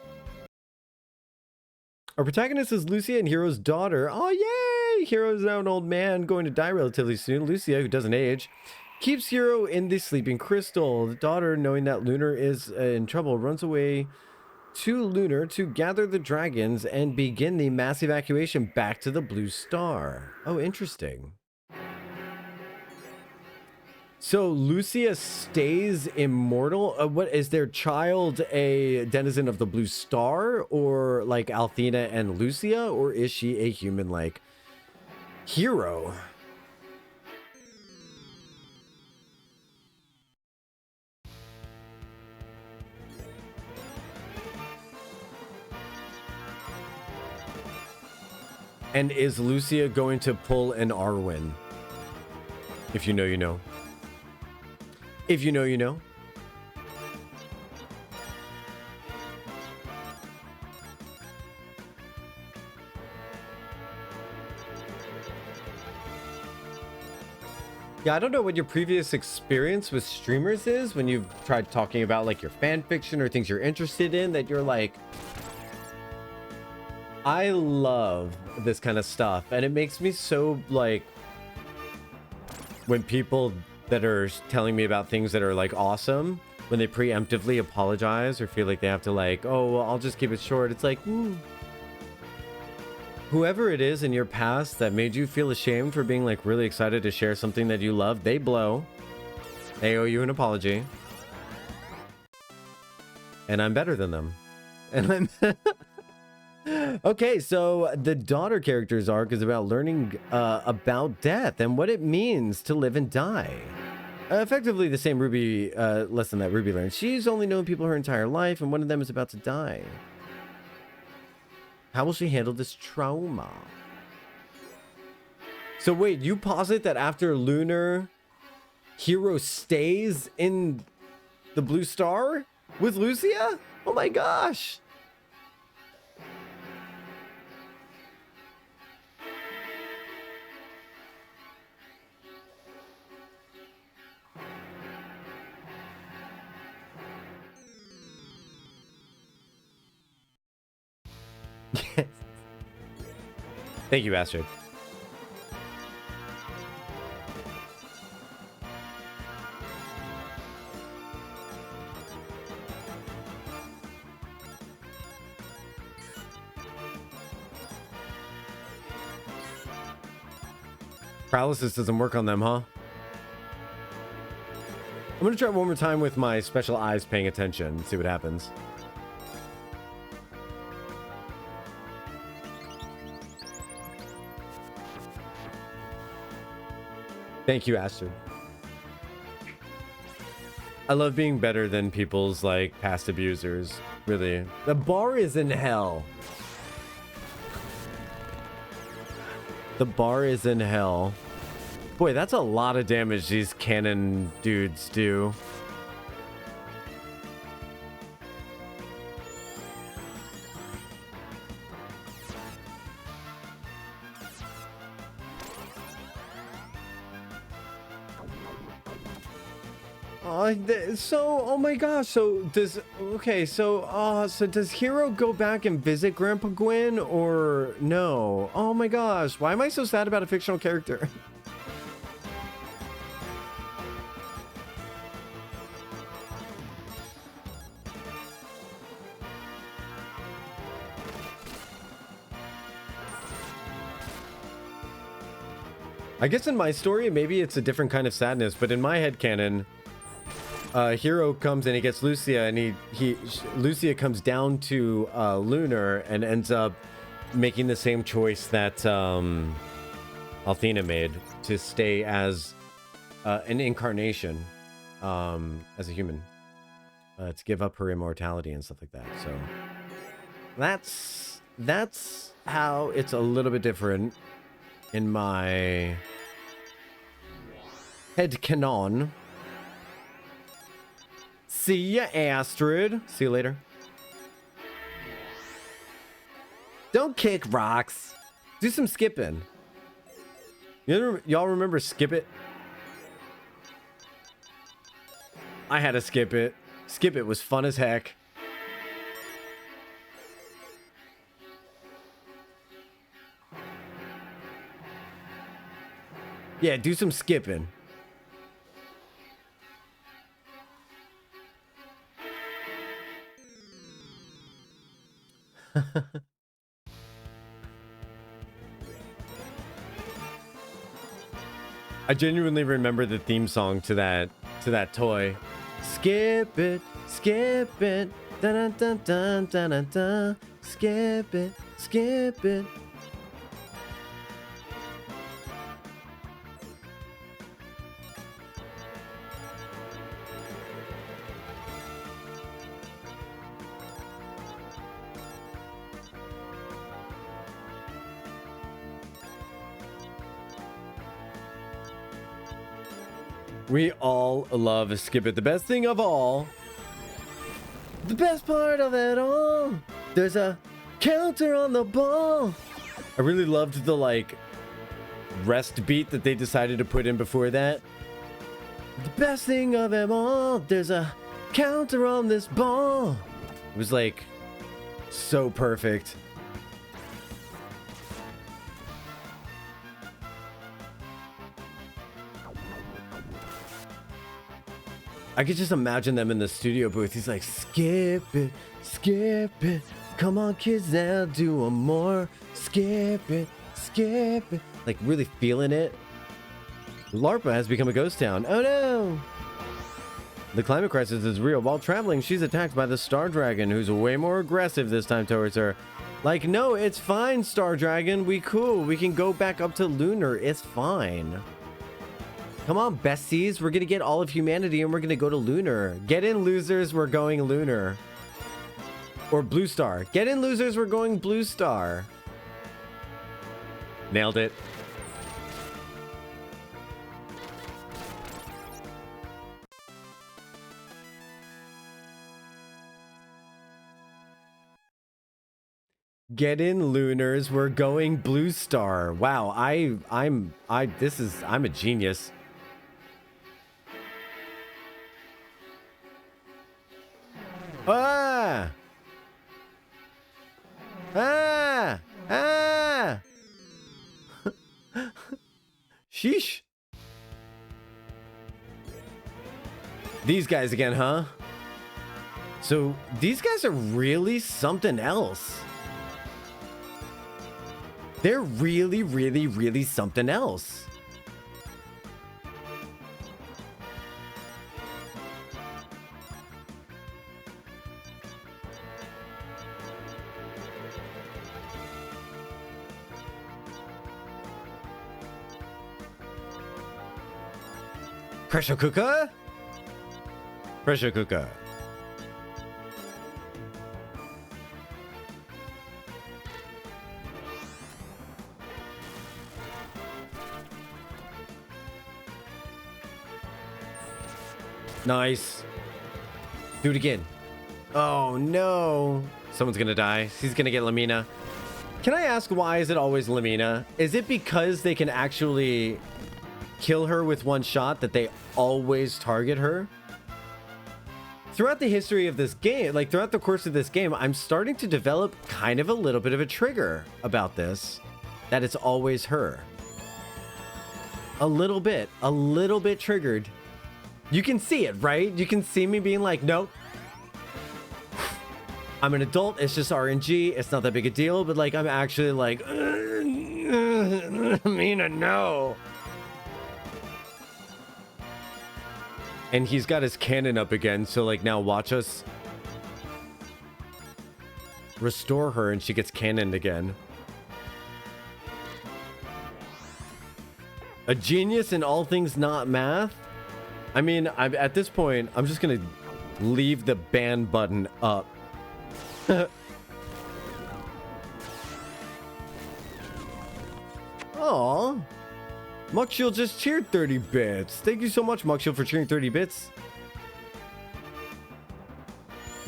Our protagonist is Lucia and Hero's daughter. Oh, yay! Hero's now an old man going to die relatively soon. Lucia, who doesn't age, keeps Hero in the sleeping crystal. The daughter, knowing that Lunar is in trouble, runs away to Lunar to gather the dragons and begin the mass evacuation back to the Blue Star. Oh, interesting. So Lucia stays immortal? What is their child a denizen of the Blue Star, or like Althena and Lucia, or is she a human like Hero? And is Lucia going to pull an Arwen? If you know, you know. If you know, you know. Yeah, I don't know what your previous experience with streamers is when you've tried talking about like your fan fiction or things you're interested in that you're like, I love this kind of stuff. And it makes me so like, when people that are telling me about things that are like awesome, when they preemptively apologize or feel like they have to like, oh, well, I'll just keep it short. It's like, whoever it is in your past that made you feel ashamed for being like really excited to share something that you love, they blow. They owe you an apology. And I'm better than them. And I'm... Okay, so the daughter character's arc is about learning about death and what it means to live and die. Effectively the same Ruby lesson that Ruby learned. She's only known people her entire life, and one of them is about to die. How will she handle this trauma? So wait, you posit that after Lunar, Hero stays in the Blue Star with Lucia? Oh my gosh! Yes. Thank you, Astrid. Paralysis doesn't work on them, huh? I'm gonna try one more time with my special eyes paying attention and see what happens. Thank you, Astrid. I love being better than people's like past abusers. Really. The bar is in hell. The bar is in hell. Boy, that's a lot of damage these cannon dudes do. So, oh my gosh, so does, okay, so does Hero go back and visit Grandpa Gwen, or no? Oh my gosh, why am I so sad about a fictional character? I guess in my story, maybe it's a different kind of sadness, but in my headcanon, Hero comes and he gets Lucia, and Lucia comes down to Lunar and ends up making the same choice that Althena made, to stay as an incarnation, as a human, to give up her immortality and stuff like that. So that's how it's a little bit different in my headcanon. See ya, Astrid. See you later. Don't kick rocks. Do some skipping. Y'all remember Skip It? I had to skip it. Skip It was fun as heck. Yeah, do some skipping. I genuinely remember the theme song to that toy. Skip it, dun dun dun dun dun dun dun. Skip it, skip it. We all love Skip It. The best thing of all. The best part of it all. There's a counter on the ball. I really loved the, like, rest beat that they decided to put in before that. The best thing of it all. There's a counter on this ball. It was, like, so perfect. I could just imagine them in the studio booth. He's like, skip it, come on kids now, do one more, skip it, like really feeling it. LARPA has become a ghost town. Oh no! The climate crisis is real. While traveling, she's attacked by the Star Dragon, who's way more aggressive this time towards her. Like, no, it's fine, Star Dragon, we cool, we can go back up to Lunar, it's fine. Come on, besties. We're going to get all of humanity and we're going to go to Lunar. Get in, losers. We're going Lunar. Or Blue Star. Get in, losers. We're going Blue Star. Nailed it. Get in, Lunars. We're going Blue Star. Wow, I'm a genius. Ah! Ah! Ah! Sheesh. These guys again, huh? So these guys are really something else. They're really, really, really something else. Pressure cooker? Pressure cooker. Nice. Do it again. Oh no. Someone's gonna die. He's gonna get Lamina. Can I ask, why is it always Lamina? Is it because they can actually kill her with one shot that they always target her? Throughout the history of this game, like throughout the course of this game, I'm starting to develop kind of a little bit of a trigger about this. That it's always her. A little bit triggered. You can see it, right? You can see me being like, nope. I'm an adult. It's just RNG. It's not that big a deal. But like, I'm actually like, Mina, no. And he's got his cannon up again. So like, now watch us restore her and she gets cannoned again. A genius in all things not math. I mean, at this point, I'm just going to leave the ban button up. Aw. Muckshield just cheered 30 bits. Thank you so much, Muckshield, for cheering 30 bits.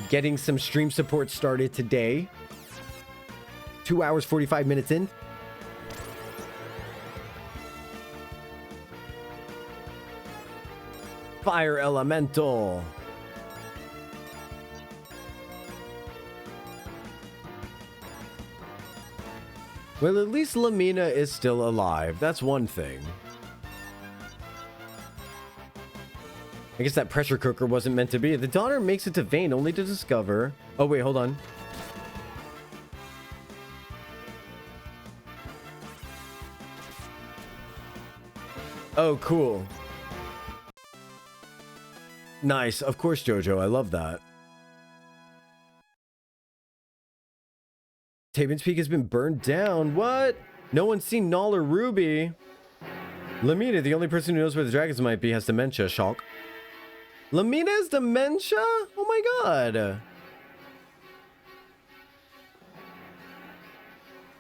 Getting some stream support started today. 2 hours, 45 minutes in. Fire Elemental. Well, at least Lamina is still alive. That's one thing. I guess that pressure cooker wasn't meant to be. The daughter makes it to Vane only to discover... Oh, wait, hold on. Oh, cool. Nice. Of course, Jojo. I love that. Taven's Peak has been burned down. What? No one's seen Null or Ruby. Lamina, the only person who knows where the dragons might be, has dementia. Shock. Lamina has dementia? Oh my god.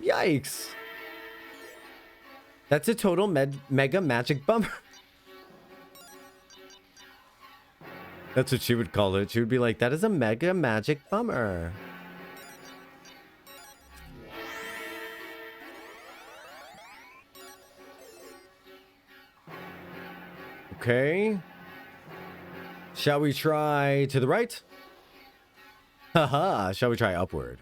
Yikes. That's a total mega magic bummer. That's what she would call it. She would be like, that is a mega magic bummer. Okay. Shall we try to the right? Haha. Shall we try upward?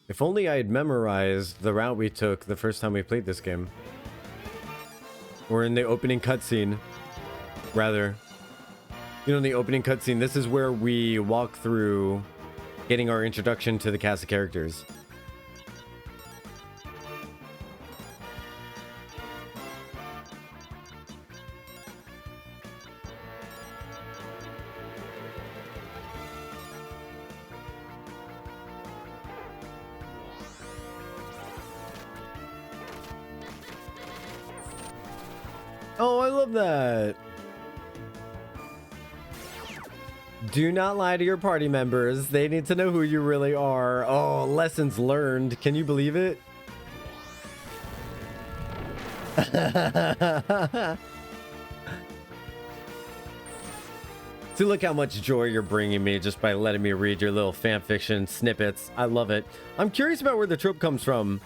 If only I had memorized the route we took the first time we played this game. Or in the opening cutscene. Rather. You know, in the opening cutscene, this is where we walk through getting our introduction to the cast of characters. Oh, I love that. Do not lie to your party members. They need to know who you really are. Oh, lessons learned. Can you believe it? See, look how much joy you're bringing me just by letting me read your little fanfiction snippets. I love it. I'm curious about where the trope comes from.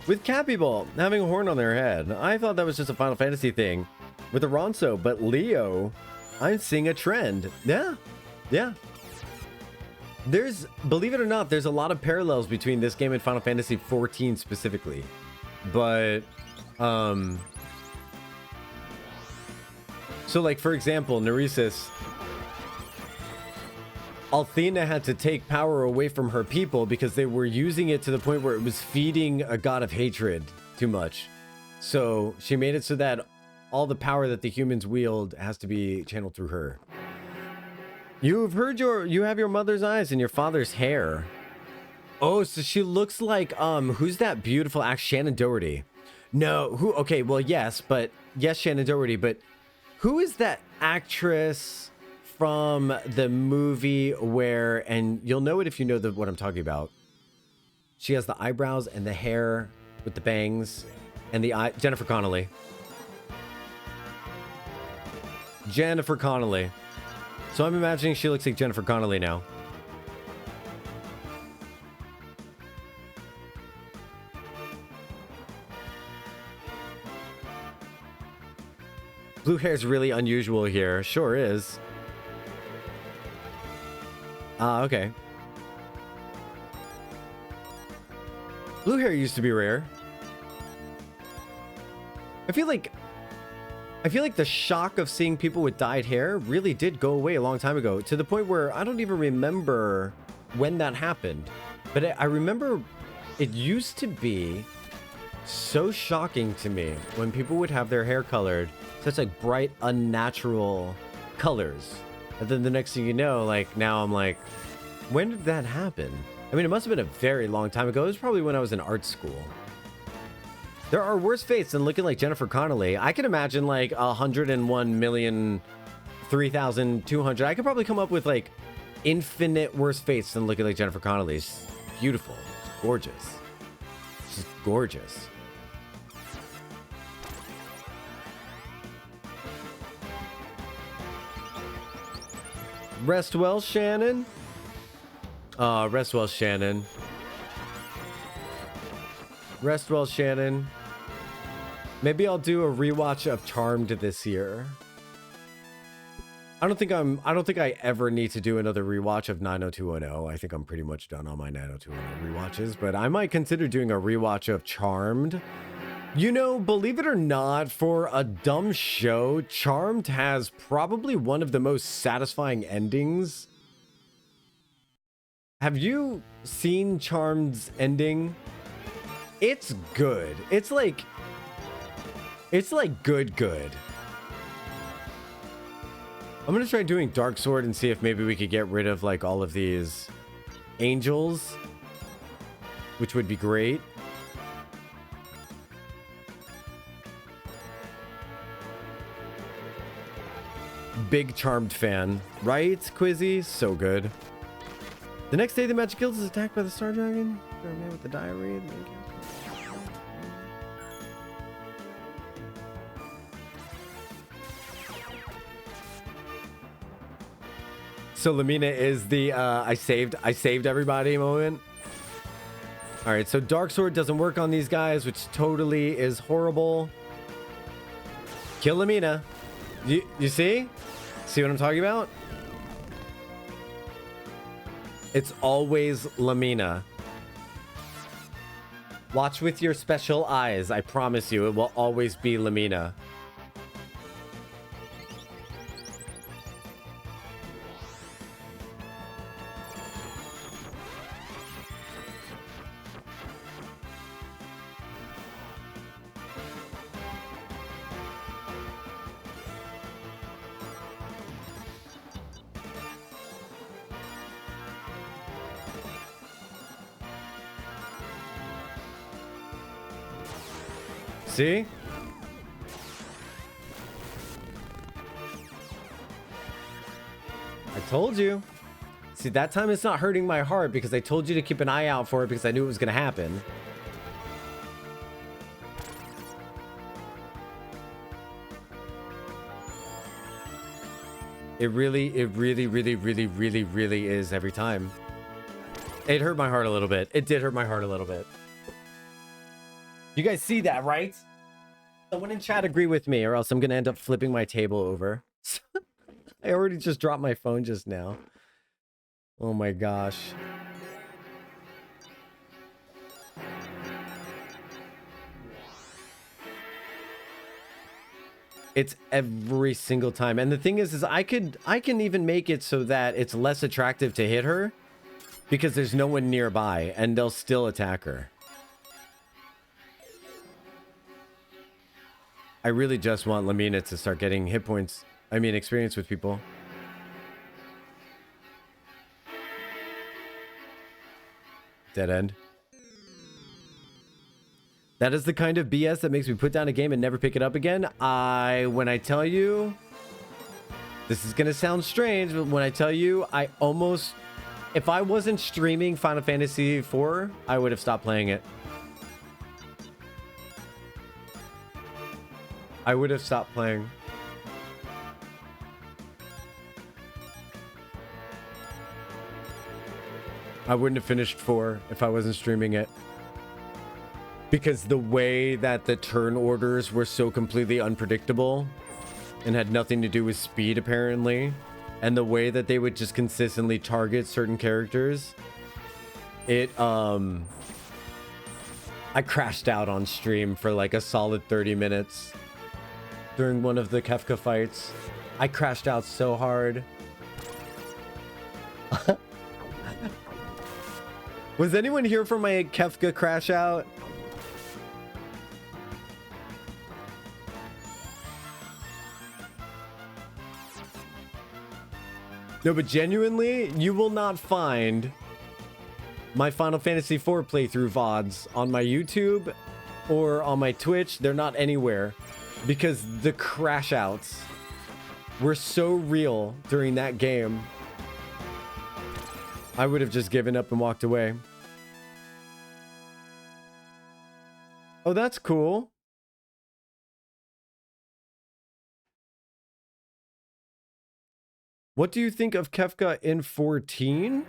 With Cappy Ball having a horn on their head, I thought that was just a Final Fantasy thing with the Ronso, but Leo, I'm seeing a trend. Yeah. There's, believe it or not, there's a lot of parallels between this game and Final Fantasy XIV specifically. But, so like, for example, Neresis, Althena had to take power away from her people because they were using it to the point where it was feeding a god of hatred too much. So she made it so that all the power that the humans wield has to be channeled through her. You have your mother's eyes and your father's hair. Oh, so she looks like, who's that beautiful actress? Shannon Doherty. No, okay, well, yes, Shannon Doherty, but who is that actress from the movie where, and you'll know it if you know what I'm talking about. She has the eyebrows and the hair with the bangs and the eye. Jennifer Connelly. So I'm imagining she looks like Jennifer Connelly now. Blue hair is really unusual here. Sure is. Okay. Blue hair used to be rare. I feel like the shock of seeing people with dyed hair really did go away a long time ago, to the point where I don't even remember when that happened. But I remember it used to be so shocking to me when people would have their hair colored such like bright, unnatural colors. And then the next thing you know, like now I'm like, when did that happen? I mean, it must have been a very long time ago. It was probably when I was in art school. There are worse fates than looking like Jennifer Connelly. I can imagine like 101,003,200. I could probably come up with like infinite worse fates than looking like Jennifer Connelly. She's beautiful. She's gorgeous. She's gorgeous. Rest well, Shannon. Rest well, Shannon. Rest well, Shannon. Maybe I'll do a rewatch of Charmed this year. I don't think I ever need to do another rewatch of 90210. I think I'm pretty much done on my 90210 rewatches, but I might consider doing a rewatch of Charmed. You know, believe it or not, for a dumb show, Charmed has probably one of the most satisfying endings. Have you seen Charmed's ending? It's good. It's like good. I'm gonna try doing Dark Sword and see if maybe we could get rid of like all of these angels, which would be great. Big Charmed fan, right, Quizzy? So good. The next day, the Magic Guild is attacked by the Star Dragon. With the diary. So Lamina is the I saved everybody moment. All right, so Dark Sword doesn't work on these guys, which totally is horrible. Kill Lamina. You see? See what I'm talking about? It's always Lamina. Watch with your special eyes. I promise you, it will always be Lamina. See? I told you. See, that time it's not hurting my heart because I told you to keep an eye out for it because I knew it was going to happen. It really is every time. It hurt my heart a little bit. It did hurt my heart a little bit. You guys see that, right? Someone in chat agree with me or else I'm going to end up flipping my table over. I already just dropped my phone just now. Oh my gosh. It's every single time. And the thing is I can even make it so that it's less attractive to hit her because there's no one nearby and they'll still attack her. I really just want Lamina to start getting hit points. I mean, experience with people. Dead end. That is the kind of BS that makes me put down a game and never pick it up again. When I tell you, this is going to sound strange, but when I tell you, I almost, if I wasn't streaming Final Fantasy IV, I would have stopped playing it. I would have stopped playing. I wouldn't have finished 4 if I wasn't streaming it. Because the way that the turn orders were so completely unpredictable and had nothing to do with speed, apparently, and the way that they would just consistently target certain characters, I crashed out on stream for like a solid 30 minutes. During one of the Kefka fights. I crashed out so hard. Was anyone here for my Kefka crash out? No, but genuinely, you will not find my Final Fantasy IV playthrough VODs on my YouTube or on my Twitch. They're not anywhere. Because the crash outs were so real during that game. I would have just given up and walked away. Oh, that's cool. What do you think of Kefka in 14?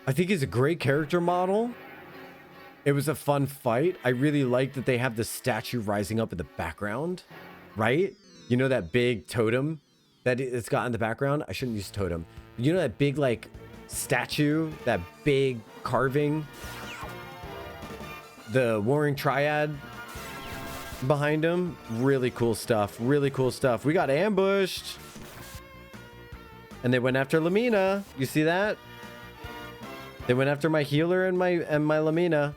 I think he's a great character model. It was a fun fight. I really like that they have the statue rising up in the background, right? You know that big totem that it's got in the background? I shouldn't use totem. You know that big like statue, that big carving? The Warring Triad behind him? Really cool stuff. Really cool stuff. We got ambushed. And they went after Lamina. You see that? They went after my healer and my Lamina.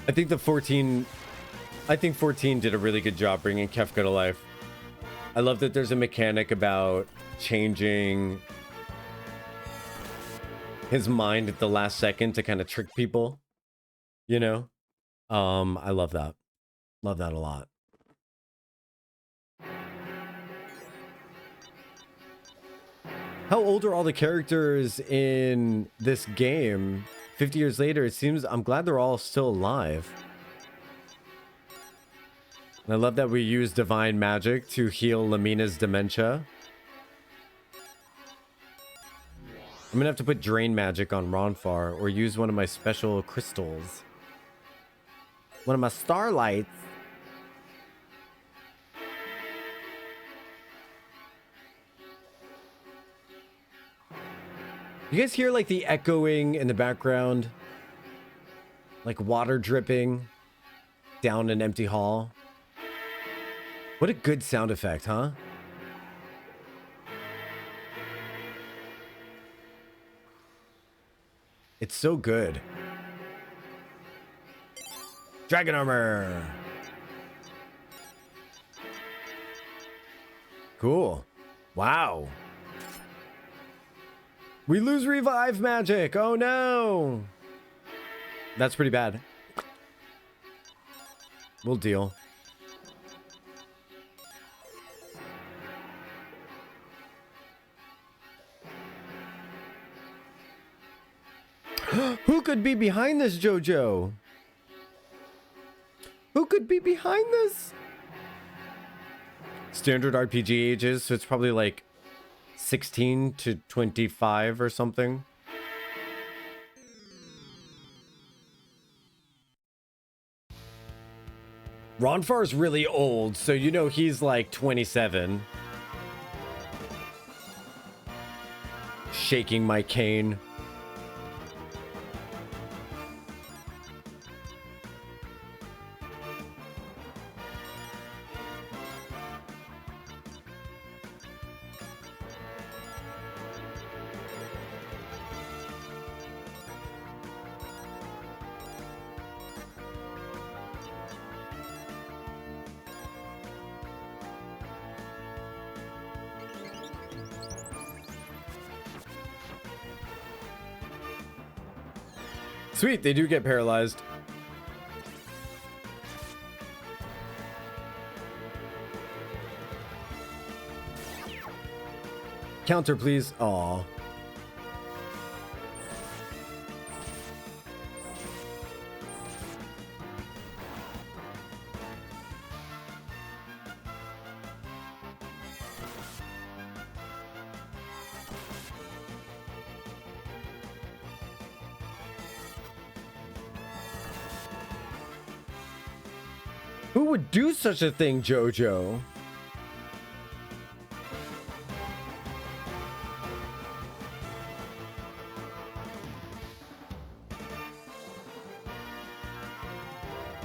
I think 14 did a really good job bringing Kefka to life. I love that there's a mechanic about changing his mind at the last second to kind of trick people, you know? I love that. Love that a lot. How old are all the characters in this game? 50 years later, it seems. I'm glad they're all still alive. And I love that we use divine magic to heal Lamina's dementia. I'm gonna have to put drain magic on Ronfar or use one of my special crystals. One of my starlights. You guys hear like the echoing in the background? Like water dripping down an empty hall. What a good sound effect, huh? It's so good. Dragon armor. Cool. Wow. We lose revive magic. Oh no. That's pretty bad. We'll deal. Who could be behind this, Jojo? Who could be behind this? Standard RPG ages, so it's probably like 16 to 25 or something. Ronfar's really old, so you know he's like 27. Shaking my cane. Sweet, they do get paralyzed. Counter, please. Aw. Who would do such a thing, Jojo?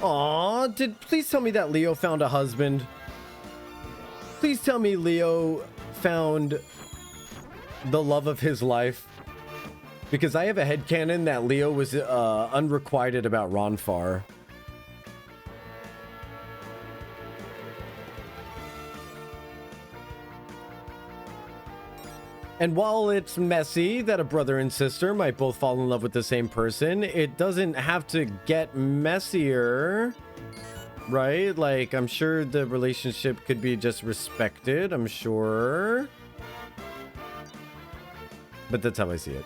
Aw, please tell me that Leo found a husband. Please tell me Leo found the love of his life. Because I have a headcanon that Leo was unrequited about Ronfar. And while it's messy that a brother and sister might both fall in love with the same person, it doesn't have to get messier, right? Like, I'm sure the relationship could be just respected, I'm sure. But that's how I see it.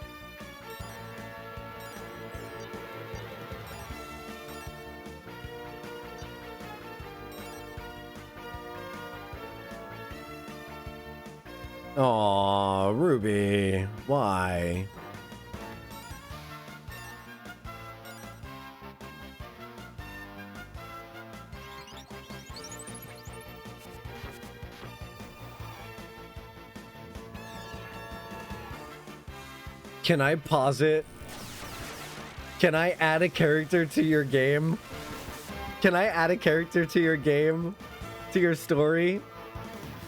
Aw, Ruby. Why? Can I pause it? Can I add a character to your game? Can I add a character to your game? To your story?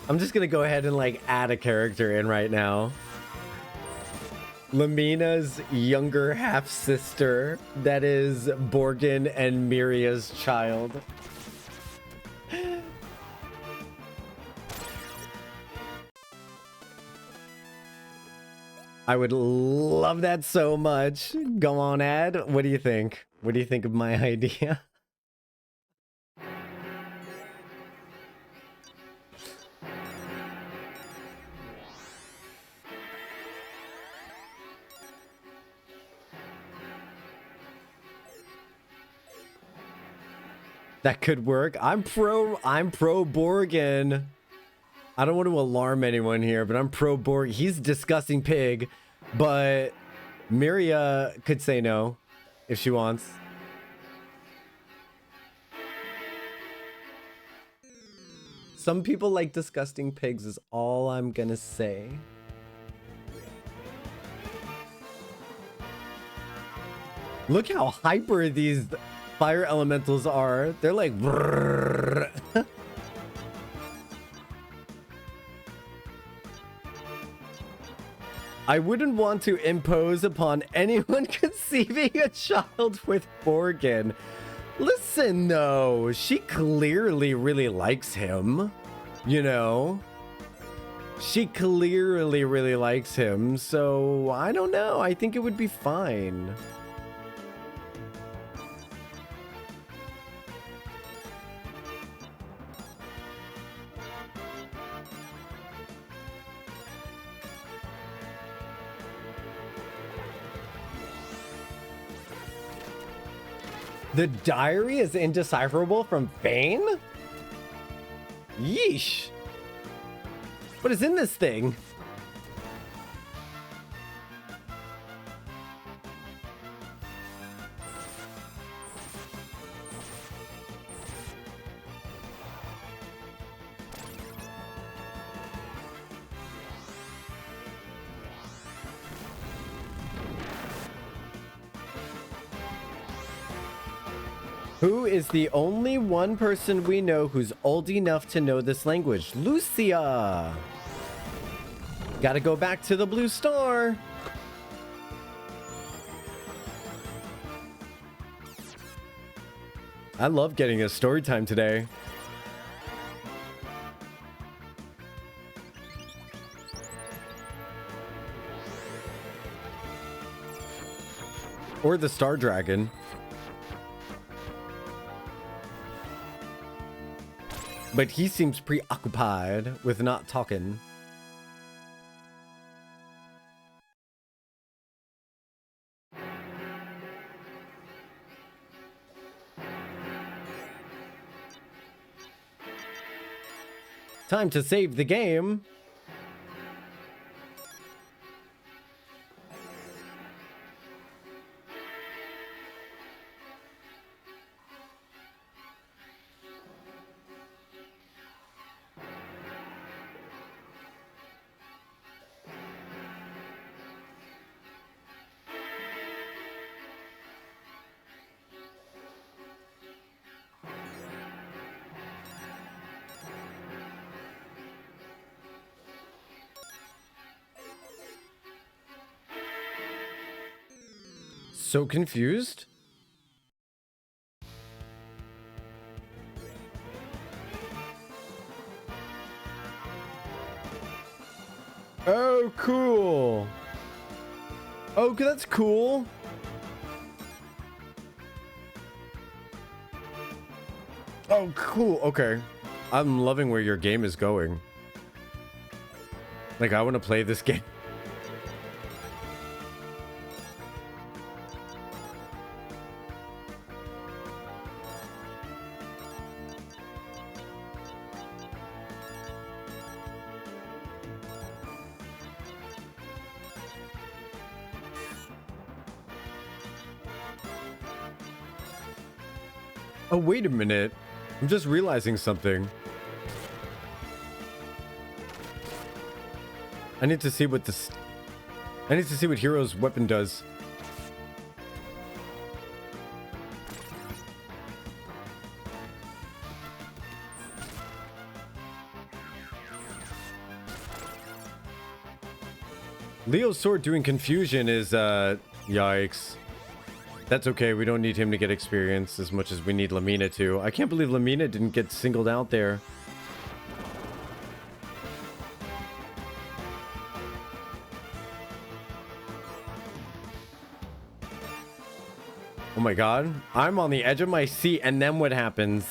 I'm just gonna go ahead and like add a character in right now. Lamina's younger half sister, that is Borgin and Miria's child. I would love that so much. Go on, Ad. What do you think? What do you think of my idea? That could work. I'm pro Borgin. I don't want to alarm anyone here, but I'm pro Borg. He's a disgusting pig, but Miria could say no if she wants. Some people like disgusting pigs is all I'm gonna say. Look how hyper these fire elementals are. They're like brrr. I wouldn't want to impose upon anyone conceiving a child with Borgin. Listen, though, she clearly really likes him. You know? She clearly really likes him, so I don't know. I think it would be fine. The diary is indecipherable from Fane? Yeesh. What is in this thing? Who is the only one person we know who's old enough to know this language? Lucia! Gotta go back to the Blue Star! I love getting a story time today. Or the Star Dragon. But he seems preoccupied with not talking. Time to save the game. So confused. Oh, cool. Oh, that's cool. Oh, cool. Okay. I'm loving where your game is going. Like, I want to play this game. Oh, wait a minute. I'm just realizing something. I need to see what this... I need to see what Hero's weapon does. Leo's sword doing confusion is, yikes. That's okay, we don't need him to get experience as much as we need Lamina to. I can't believe Lamina didn't get singled out there. Oh my god, I'm on the edge of my seat, and then what happens?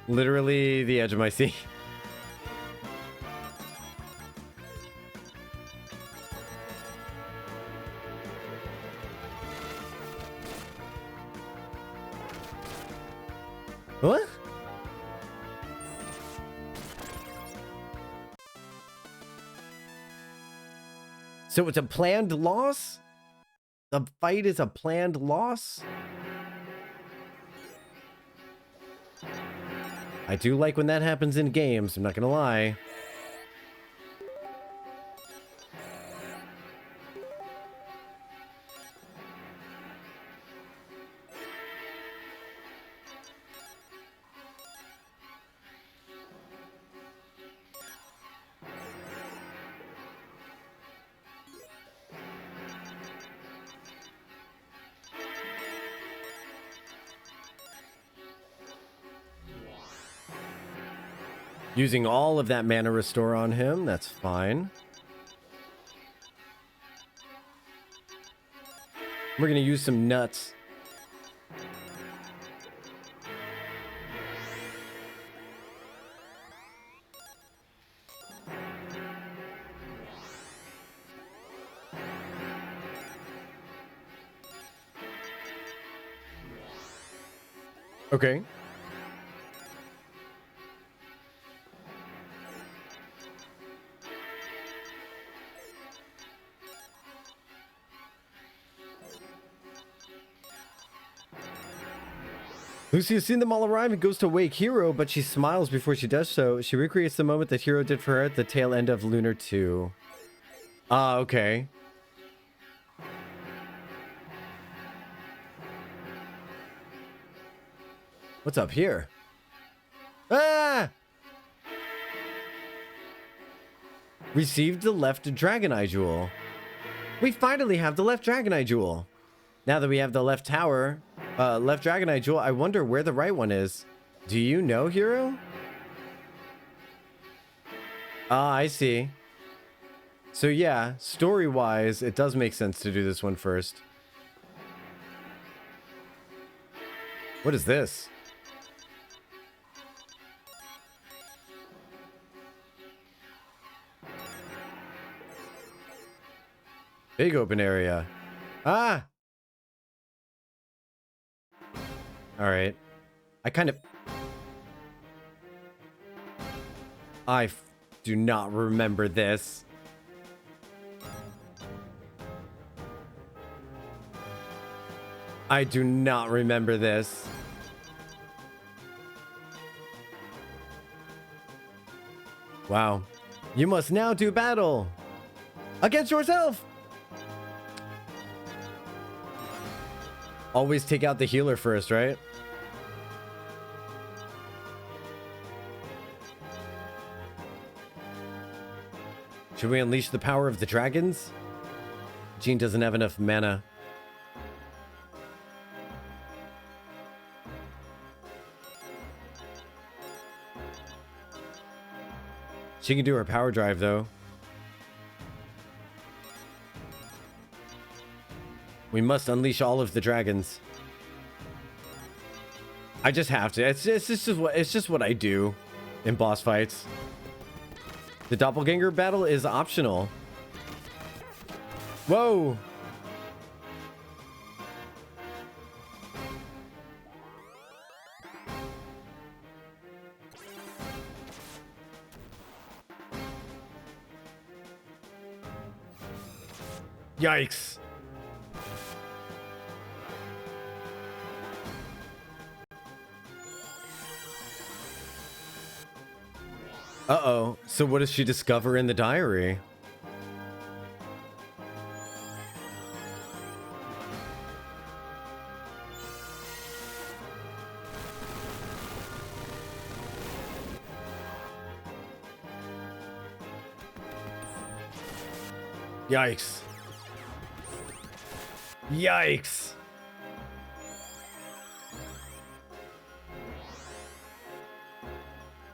Literally the edge of my seat. What? So it's a planned loss? The fight is a planned loss? I do like when that happens in games, I'm not gonna lie. Using all of that mana restore on him, that's fine. We're gonna use some nuts. Okay. Lucy has seen them all arrive and goes to wake Hero, but she smiles before she does so. She recreates the moment that Hero did for her at the tail end of Lunar 2. Ah, okay. What's up here? Ah! Received the left Dragonite Jewel. We finally have the left Dragonite Jewel. Now that we have the left tower, left Dragonite Jewel, I wonder where the right one is. Do you know, Hero? Ah, I see. So yeah, story-wise, it does make sense to do this one first. What is this? Big open area. Ah! Alright. I do not remember this. I do not remember this. Wow. You must now do battle against yourself. Always take out the healer first, right? Should we unleash the power of the dragons? Jean doesn't have enough mana. She can do her power drive, though. We must unleash all of the dragons. I just have to. It's just what I do in boss fights. The doppelganger battle is optional. Whoa! Yikes. Uh-oh. So what does she discover in the diary? Yikes. Yikes.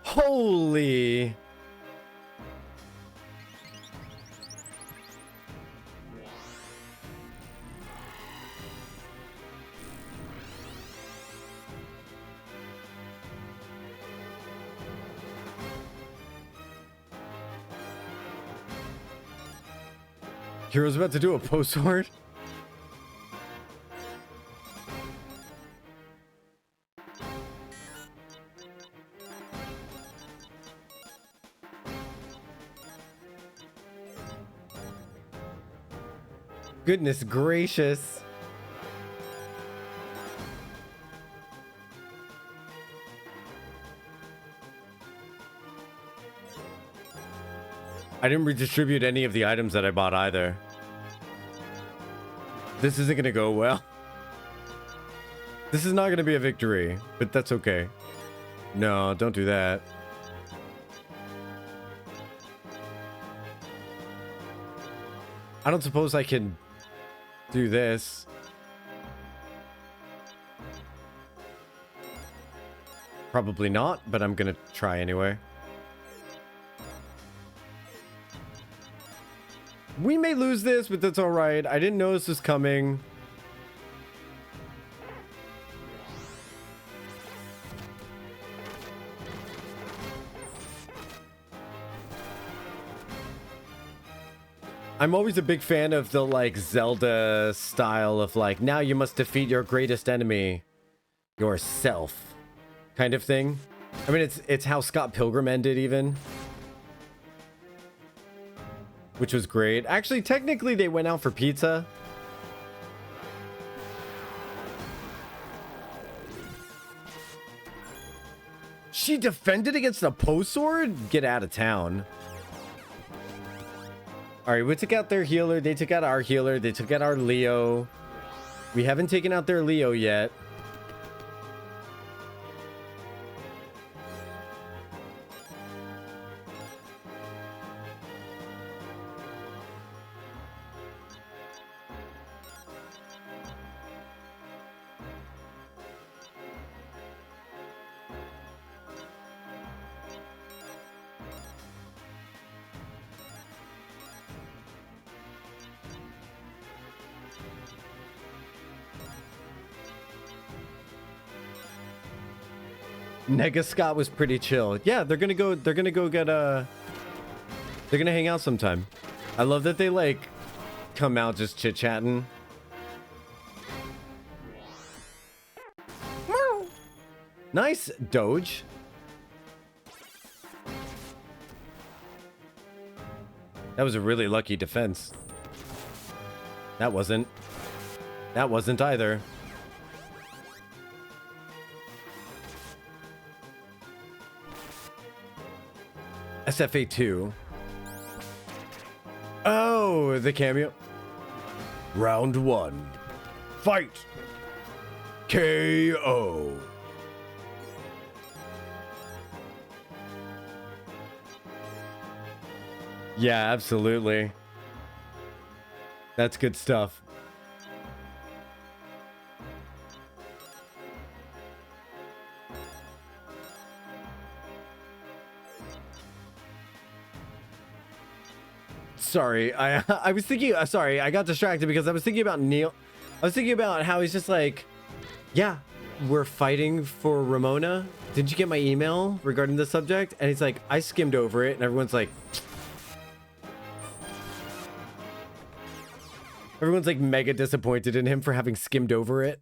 Holy. Hero's about to do a post sword. Goodness gracious. I didn't redistribute any of the items that I bought either. This isn't gonna go well. This is not gonna be a victory, but that's okay. No, don't do that. I don't suppose I can do this. Probably not, but I'm gonna try anyway. We may lose this, but that's all right. I didn't know this was coming. I'm always a big fan of the like Zelda style of like, now you must defeat your greatest enemy, yourself, kind of thing. I mean, it's how Scott Pilgrim ended even. Which was great. Actually, technically, they went out for pizza. She defended against a post sword? Get out of town. All right, we took out their healer. They took out our healer. They took out our Leo. We haven't taken out their Leo yet. Nega Scott was pretty chill. Yeah, they're gonna go get they're gonna hang out sometime. I love that they like come out just chit-chatting. Nice, Doge. That was a really lucky defense. That wasn't either. SFA 2. Oh, the cameo. Round 1. Fight. KO. Yeah, absolutely. That's good stuff. Sorry, I was thinking, sorry, I got distracted because I was thinking about Neil. I was thinking about how he's just like, yeah, we're fighting for Ramona. Didn't you get my email regarding the subject? And he's like, I skimmed over it, and everyone's like mega disappointed in him for having skimmed over it.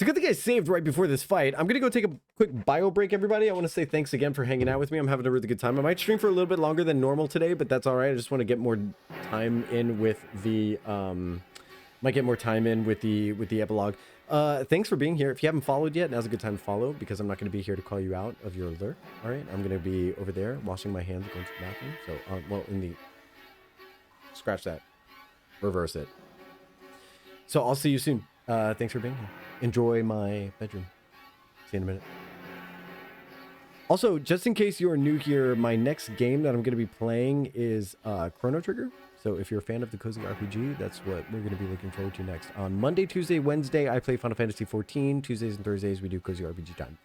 It's a good thing I saved right before this fight. I'm going to go take a quick bio break, everybody. I want to say thanks again for hanging out with me. I'm having a really good time. I might stream for a little bit longer than normal today, but that's all right. I just want to get more time in with the, might get more time in with the epilogue. Thanks for being here. If you haven't followed yet, now's a good time to follow because I'm not going to be here to call you out of your lurk. All right. I'm going to be over there washing my hands, going to the bathroom. So, well, in the, scratch that, reverse it. So I'll see you soon. Thanks for being here. Enjoy my bedroom. See you in a minute. Also, just in case you're new here, my next game that I'm going to be playing is Chrono Trigger. So if you're a fan of the Cozy RPG, that's what we're going to be looking forward to next. On Monday, Tuesday, Wednesday, I play Final Fantasy XIV. Tuesdays and Thursdays, we do Cozy RPG time.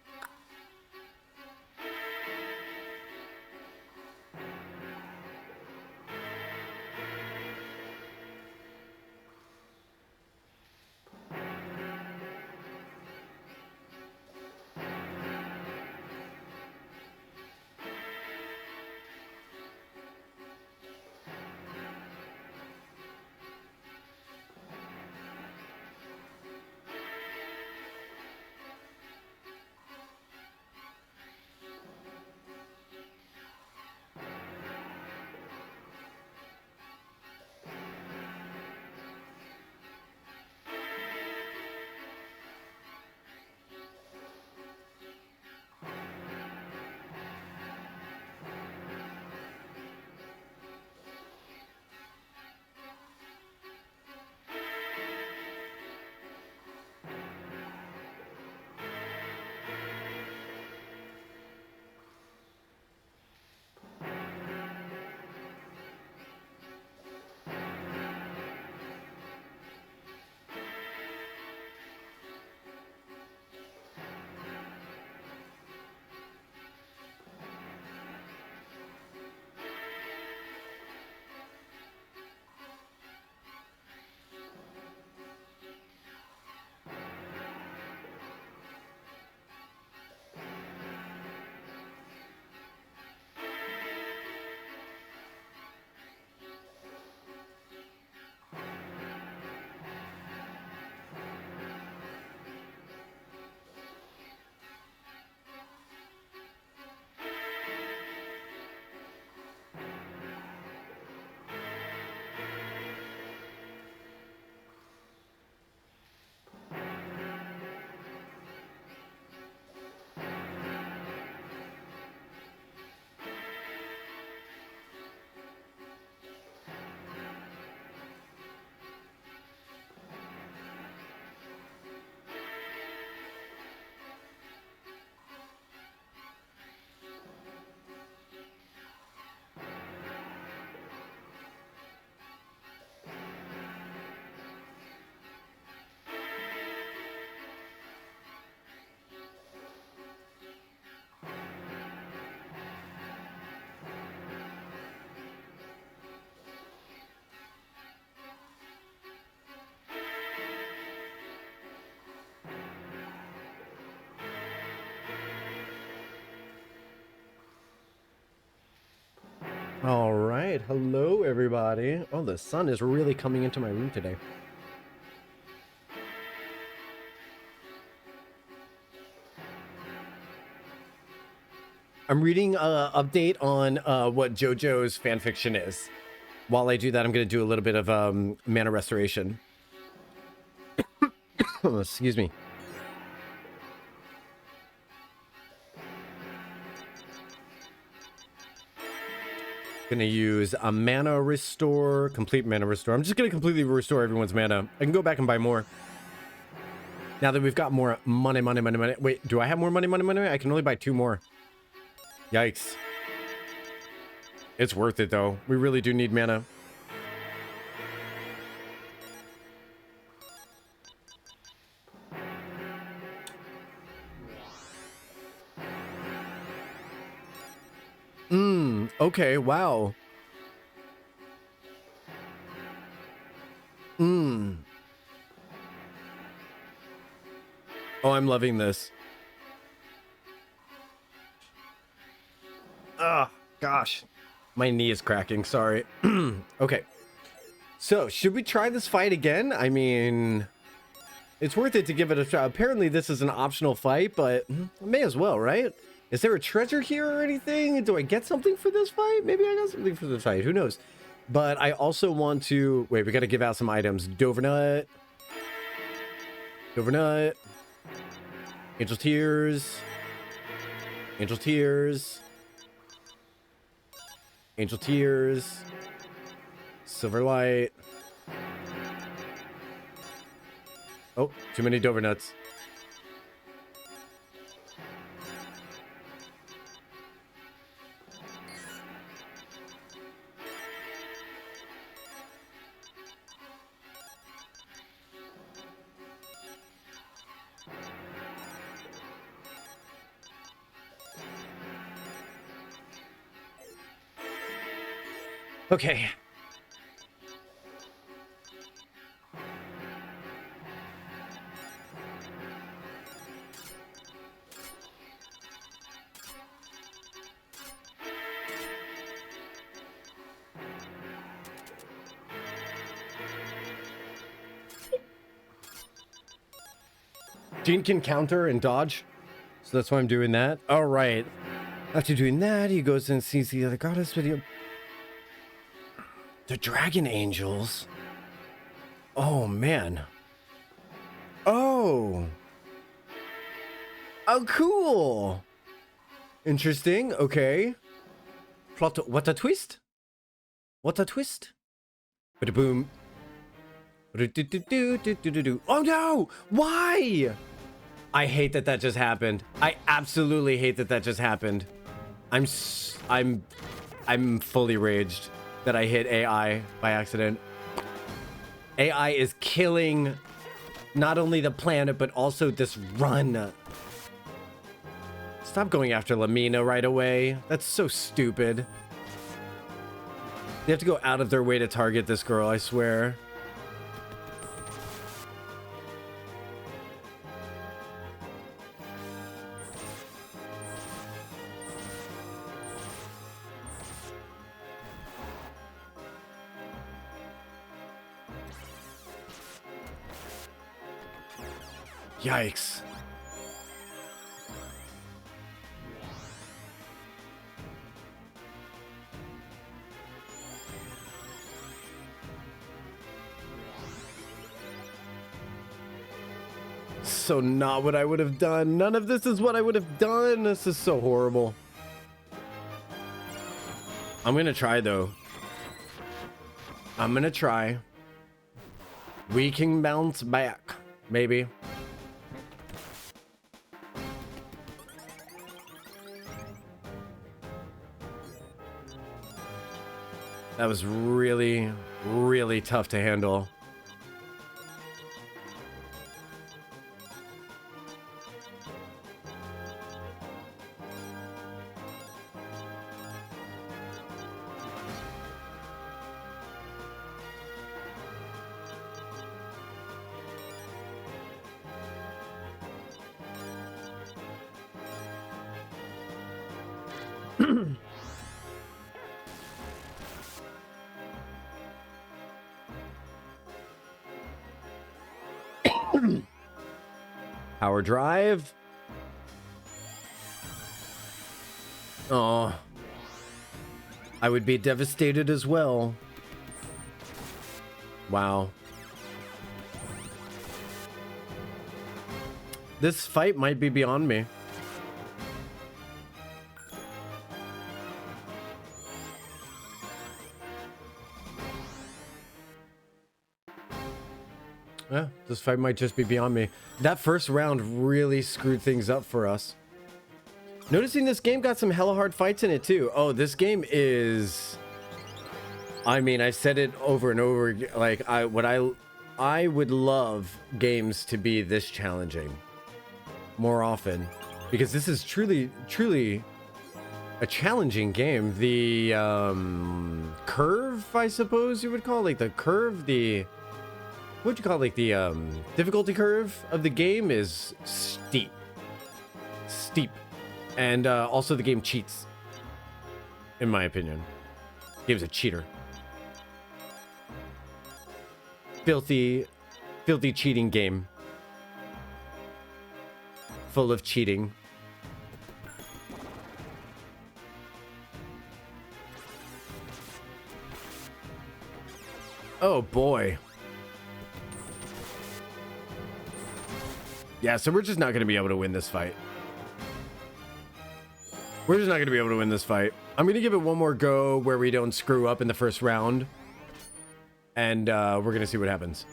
All right. Hello, everybody. Oh, the sun is really coming into my room today. I'm reading an update on what JoJo's fanfiction is. While I do that, I'm going to do a little bit of mana restoration. Oh, excuse me. Gonna use a mana restore, complete mana restore. I'm just gonna completely restore everyone's mana. I can go back and buy more. Now that we've got more money. Wait, do I have more money? I can only buy 2 more. Yikes. It's worth it though. We really do need mana. Okay, wow. Oh, I'm loving this. Ah, gosh. My knee is cracking, sorry. Okay. So, should we try this fight again? I mean, It's worth it to give it a try. Apparently, this is an optional fight, but I may as well, right? Is there a treasure here or anything? Do I get something for this fight? Maybe I got something for this fight. Who knows? But I also want to... Wait, we got to give out some items. Dovernut. Dovernut. Angel Tears. Angel Tears. Angel Tears. Silverlight. Oh, too many Dovernuts. Okay. Gene can counter and dodge, so that's why I'm doing that. All right. After doing that, he goes and sees the other goddess video. The dragon angels. Oh man. Oh. Oh, cool. Interesting. Okay. Plot. What a twist. What a twist. Ba-da-boom. Oh no! Why? I hate that that just happened. I absolutely hate that that just happened. I'm fully raged that I hit AI by accident. AI is killing not only the planet but also this run. Stop going after Lamina right away. That's so stupid. They have to go out of their way to target this girl, I swear. Yikes. So not what I would have done. None of this is what I would have done. This is so horrible. I'm gonna try though. I'm gonna try. We can bounce back. Maybe. That was really, really tough to handle. Power drive. Oh, I would be devastated as well. Wow. This fight might be beyond me. Yeah, this fight might just be beyond me. That first round really screwed things up for us. Noticing this game got some hella hard fights in it too. Oh, this game is... I mean, I've said it over and over. Like, I would love games to be this challenging more often. Because this is truly, truly a challenging game. The curve, I suppose you would call it. Like the curve, the... What'd you call it? Like the difficulty curve of the game is steep. Steep. And also the game cheats. In my opinion. The game's a cheater. Filthy, filthy cheating game. full of cheating. Oh boy. Yeah, so we're just not going to be able to win this fight. We're just not going to be able to win this fight. I'm going to give it one more go where we don't screw up in the first round. And we're going to see what happens.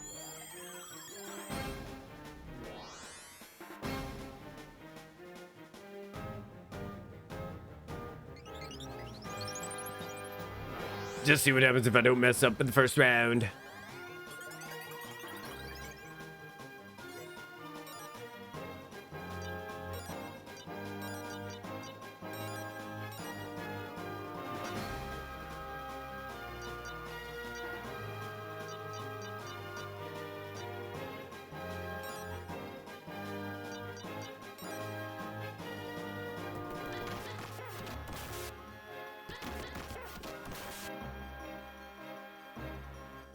Just see what happens if I don't mess up in the first round.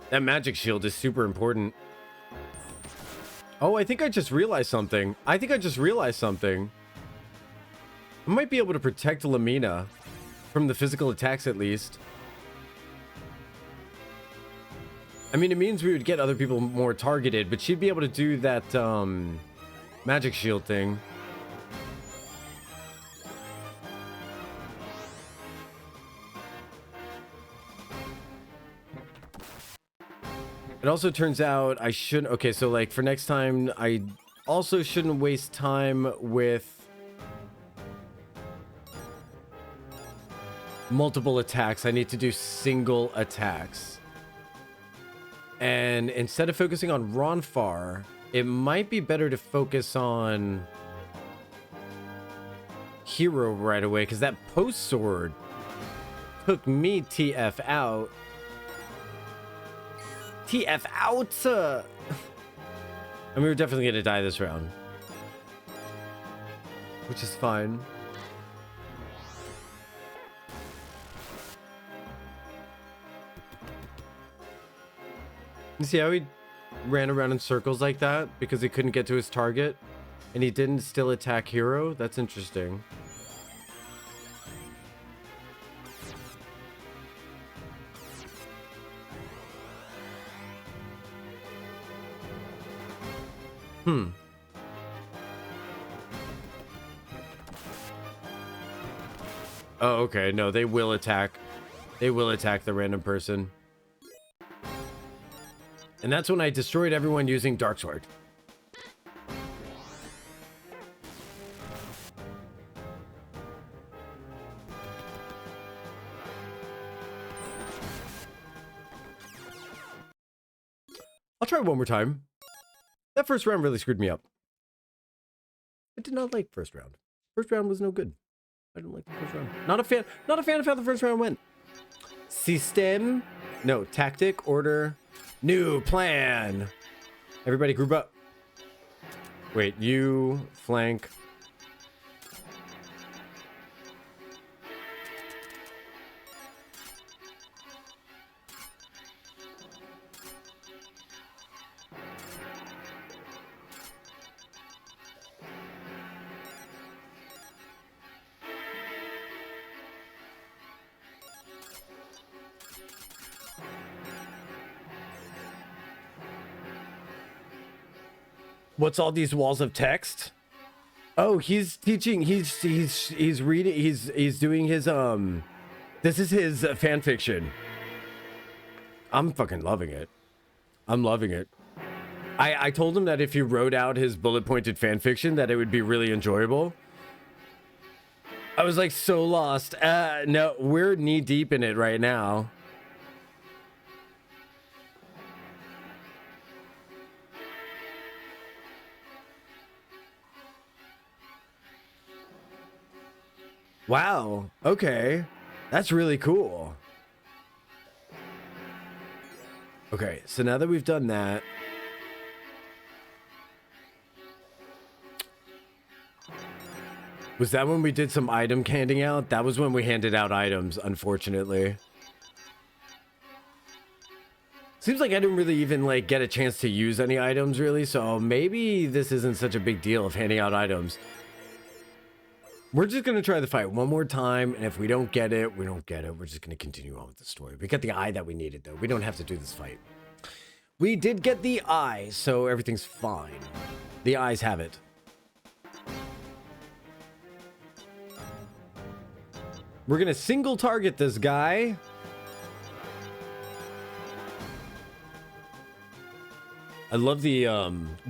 That magic shield is super important. Oh, I think I just realized something. I might be able to protect Lamina from the physical attacks at least. I mean, it means we would get other people more targeted, but she'd be able to do that magic shield thing. It also turns out I shouldn't... Okay, so like for next time, I also shouldn't waste time with multiple attacks. I need to do single attacks. And instead of focusing on Ronfar, it might be better to focus on Hero right away, because that post sword took me TF out. TF out! And we were definitely going to die this round. Which is fine. You see how he ran around in circles like that because he couldn't get to his target? And he didn't still attack Hero? That's interesting. Oh, okay. No, they will attack. They will attack the random person. And that's when I destroyed everyone using Dark Sword. I'll try one more time. That first round really screwed me up. I did not like first round. First round was no good. I didn't like the first round. Not a fan of how the first round went. System. No, tactic, order, new plan. Everybody group up. Wait, you flank. What's all these walls of text? Oh, he's teaching. He's reading. He's doing his This is his fan fiction. I'm fucking loving it. I'm loving it. I told him that if he wrote out his bullet pointed fan fiction, that it would be really enjoyable. I was like so lost. No, we're knee deep in it right now. Wow. Okay. That's really cool. Okay, so now that we've done that, was that when we did some item handing out? That was when we handed out items, unfortunately. Seems like I didn't really even like get a chance to use any items really, so maybe this isn't such a big deal of handing out items. We're just gonna try the fight one more time, and if we don't get it, we don't get it. We're just gonna continue on with the story. We got the eye that we needed though. We don't have to do this fight. We did get the eye, so everything's fine. The eyes have it. We're gonna single target this guy. I love the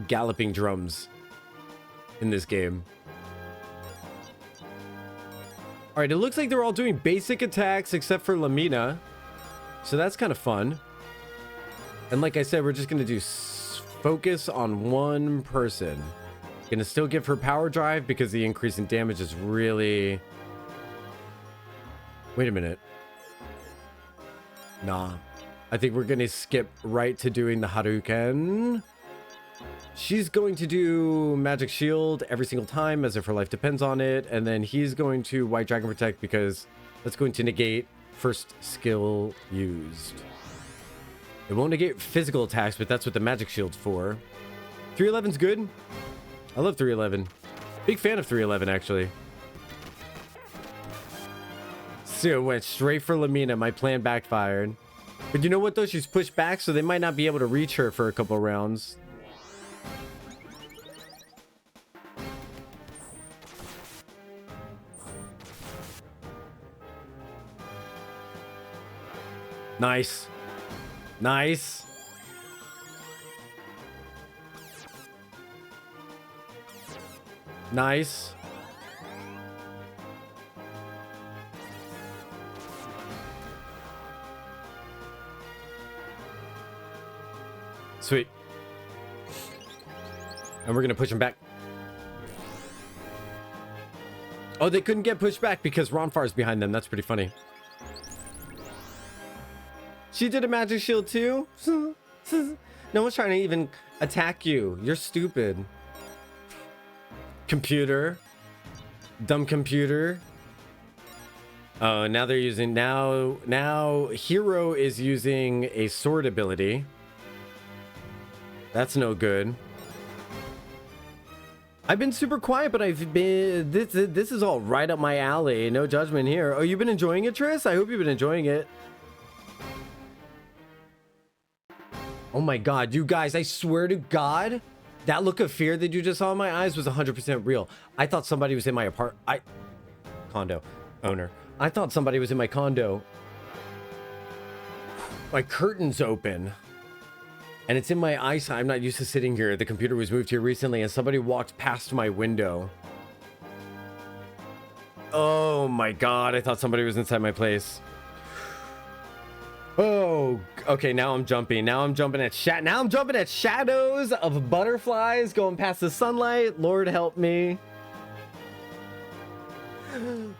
galloping drums in this game. All right, it looks like they're all doing basic attacks except for Lamina. So that's kind of fun. And like I said, we're just going to do focus on one person. Going to still give her power drive because the increase in damage is really... Wait a minute. Nah. I think we're going to skip right to doing the Hadouken. She's going to do Magic Shield every single time as if her life depends on it. And then he's going to White Dragon Protect because that's going to negate first skill used. It won't negate physical attacks, but that's what the Magic Shield's for. 311's good. I love 311. Big fan of 311, actually. So it went straight for Lamina. My plan backfired. But you know what, though? She's pushed back, so they might not be able to reach her for a couple rounds. Nice. Nice. Nice. Sweet. And we're gonna push him back. Oh, they couldn't get pushed back because Ronfar's behind them. That's pretty funny. She did a magic shield too? No one's trying to even attack you. You're stupid. Computer. Dumb computer. Oh, now they're using... Now Hero is using a sword ability. That's no good. I've been super quiet, but I've been... This is all right up my alley. No judgment here. Oh, you've been enjoying it, Triss? I hope you've been enjoying it. Oh my god, you guys, I swear to God, that look of fear that you just saw in my eyes was 100% real. I thought somebody was in my condo owner. I thought somebody was in my condo. My curtain's open. And it's in my eyesight. I'm not used to sitting here. The computer was moved here recently and somebody walked past my window. Oh my god, I thought somebody was inside my place. Oh, okay, now I'm jumping. Now I'm jumping at shadows of butterflies going past the sunlight. Lord help me.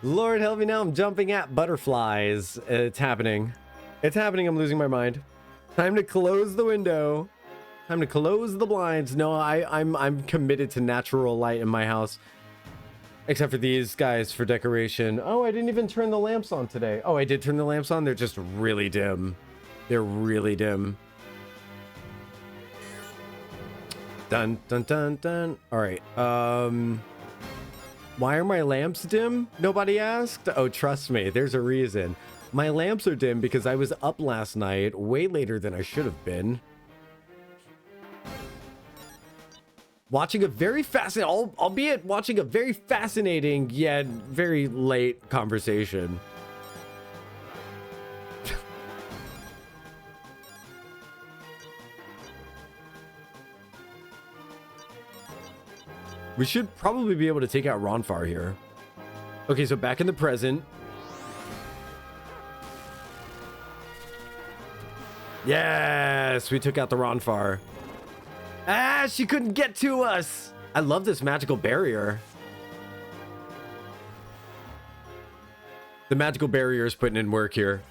Lord help me, now I'm jumping at butterflies. It's happening. It's happening. I'm losing my mind. Time to close the window. Time to close the blinds. No, I'm committed to natural light in my house. Except for these guys for decoration. Oh, I didn't even turn the lamps on today. Oh, I did turn the lamps on. They're just really dim. They're really dim. Dun, dun, dun, dun. All right. Why are my lamps dim? Nobody asked. Oh, trust me. There's a reason. My lamps are dim because I was up last night way later than I should have been. Watching a very fascinating, albeit watching a very fascinating yet very late conversation. We should probably be able to take out Ronfar here. Okay, so back in the present. Yes, we took out the Ronfar. Ah, she couldn't get to us. I love this magical barrier. The magical barrier is putting in work here.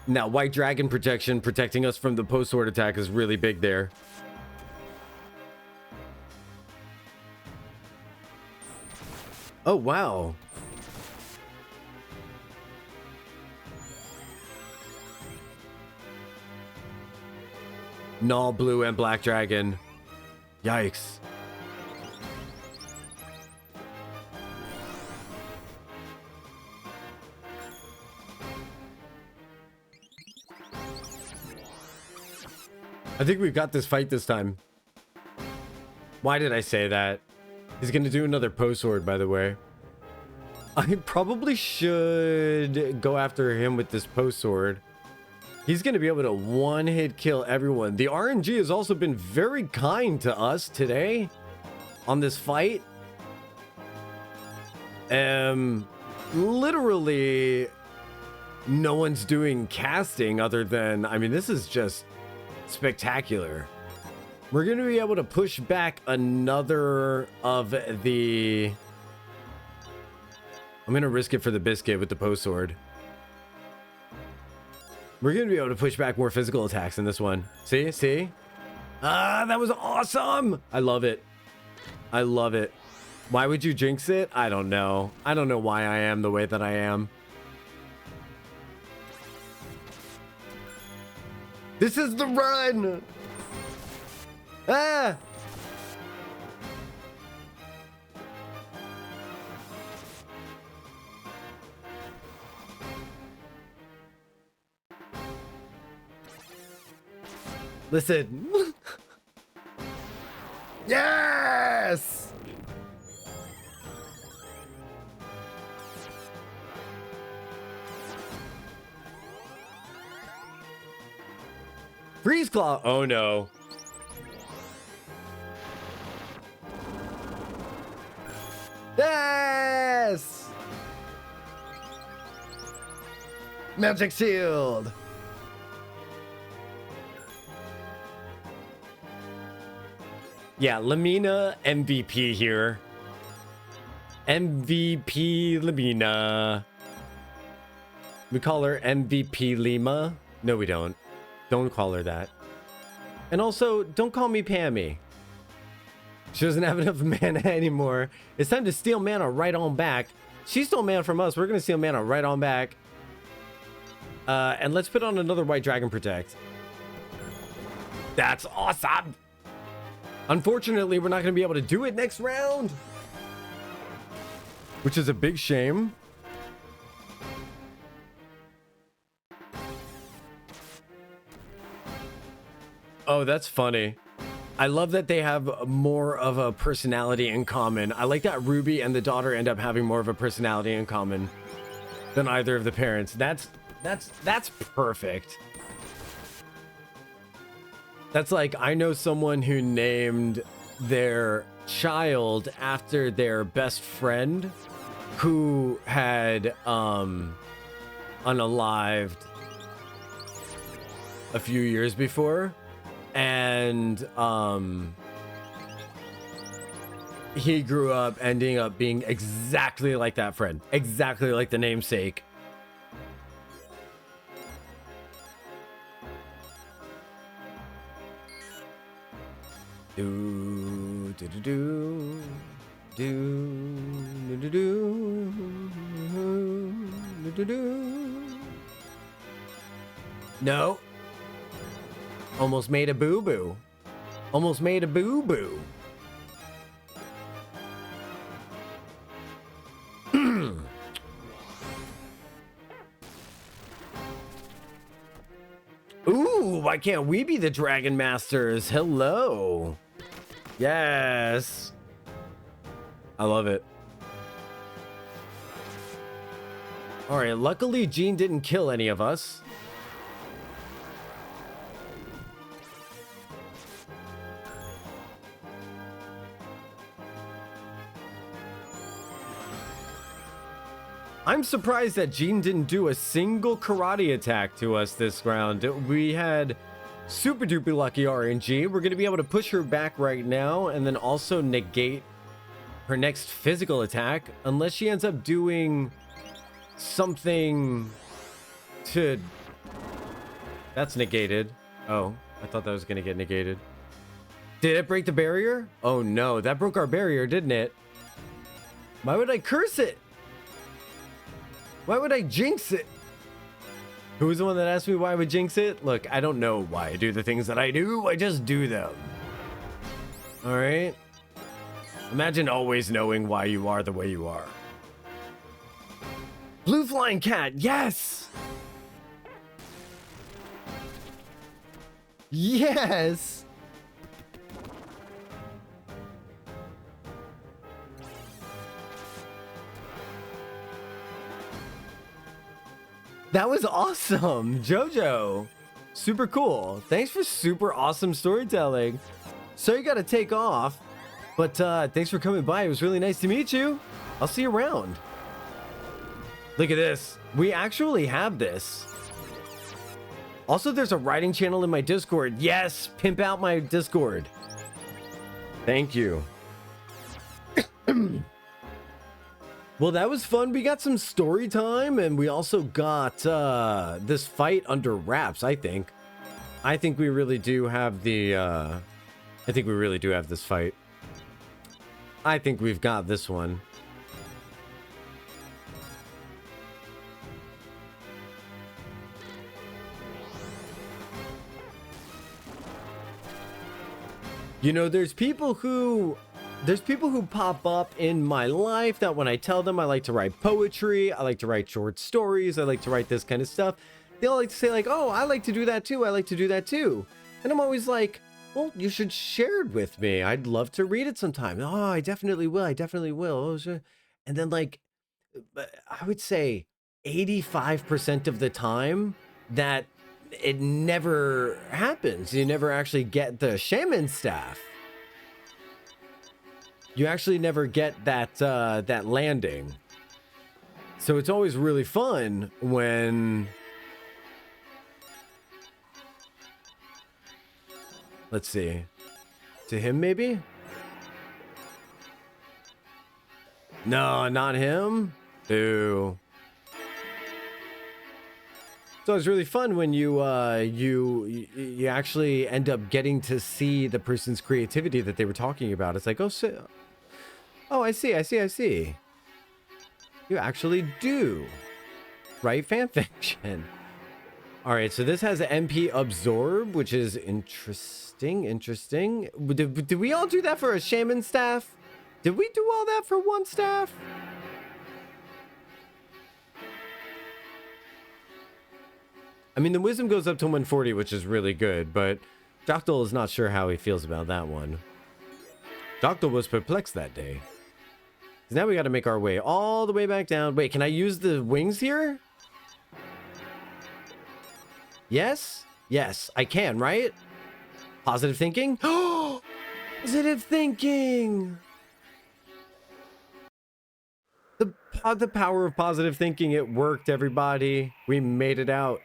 Now, White Dragon protection, protecting us from the post-sword attack is really big there. Oh, wow. Null, blue, and black dragon. Yikes. I think we've got this fight this time. Why did I say that? He's gonna do another post sword, by the way. I probably should go after him with this post sword. He's gonna be able to one-hit kill everyone. The RNG has also been very kind to us today on this fight. Literally, no one's doing casting other than, I mean, this is just spectacular. We're going to be able to push back another of the... I'm going to risk it for the biscuit with the post sword. We're going to be able to push back more physical attacks in this one. See? See? Ah, that was awesome! I love it. I love it. Why would you jinx it? I don't know. I don't know why I am the way that I am. This is the run! Ah! Listen. Yes! Freeze Claw. Oh no. Yes! Magic Shield. Yeah, Lamina MVP here. MVP Lamina. We call her MVP Lima. No, we don't. Don't call her that. And also, don't call me Pammy. She doesn't have enough mana anymore. It's time to steal mana right on back. She stole mana from us. We're going to steal mana right on back. And let's put on another White Dragon Protect. That's awesome. Unfortunately, we're not going to be able to do it next round. Which is a big shame. Oh, that's funny. I love that they have more of a personality in common. I like that Ruby and the daughter end up having more of a personality in common than either of the parents. That's perfect. That's like, I know someone who named their child after their best friend who had unalived a few years before. And he grew up ending up being exactly like that friend, exactly like the namesake. Do do do do do do do do do. No. Almost made a boo-boo. Almost made a boo-boo. Ooh, why can't we be the Dragon Masters? Hello. Yes. I love it. All right, luckily Jean didn't kill any of us. I'm surprised that Jean didn't do a single karate attack to us this round. We had super duper lucky RNG. We're going to be able to push her back right now and then also negate her next physical attack unless she ends up doing something to... That's negated. Oh, I thought that was going to get negated. Did it break the barrier? Oh no, that broke our barrier, didn't it? Why would I curse it? Why would I jinx it? Who was the one that asked me why I would jinx it? Look, I don't know why I do the things that I do. I just do them. All right? Imagine always knowing why you are the way you are. Blue flying cat, yes! Yes! That was awesome, Jojo. Super cool. Thanks for super awesome storytelling. So you gotta take off, but thanks for coming by. It was really nice to meet you. I'll see you around. Look at this. We actually have this. Also, there's a writing channel in my Discord. Yes, pimp out my Discord. Thank you. Well, that was fun. We got some story time, and we also got this fight under wraps, I think. I think we really do have the... I think we really do have this fight. I think we've got this one. You know, there's people who pop up in my life that when I tell them I like to write poetry, I like to write short stories, I like to write this kind of stuff, they all like to say like, oh, I like to do that too, I like to do that too. And I'm always like, well, you should share it with me. I'd love to read it sometime. Oh, I definitely will. I definitely will. Oh, sure. And then like, I would say 85% of the time that it never happens. You never actually get the shaman staff. You actually never get that that landing. So it's always really fun when... Let's see. To him, maybe? No, not him. Ooh. So it's really fun when you actually end up getting to see the person's creativity that they were talking about. It's like, oh, I see. You actually do write fan fiction. All right, so this has an MP absorb, which is interesting. Did we all do that for a shaman staff? Did we do all that for one staff? I mean, the wisdom goes up to 140, which is really good, but Jocktal is not sure how he feels about that one. Jocktal was perplexed that day. Now we got to make our way all the way back down. Wait, can I use the wings here? Yes? Yes, I can, right? Positive thinking? Oh, positive thinking! The power of positive thinking, it worked, everybody. We made it out.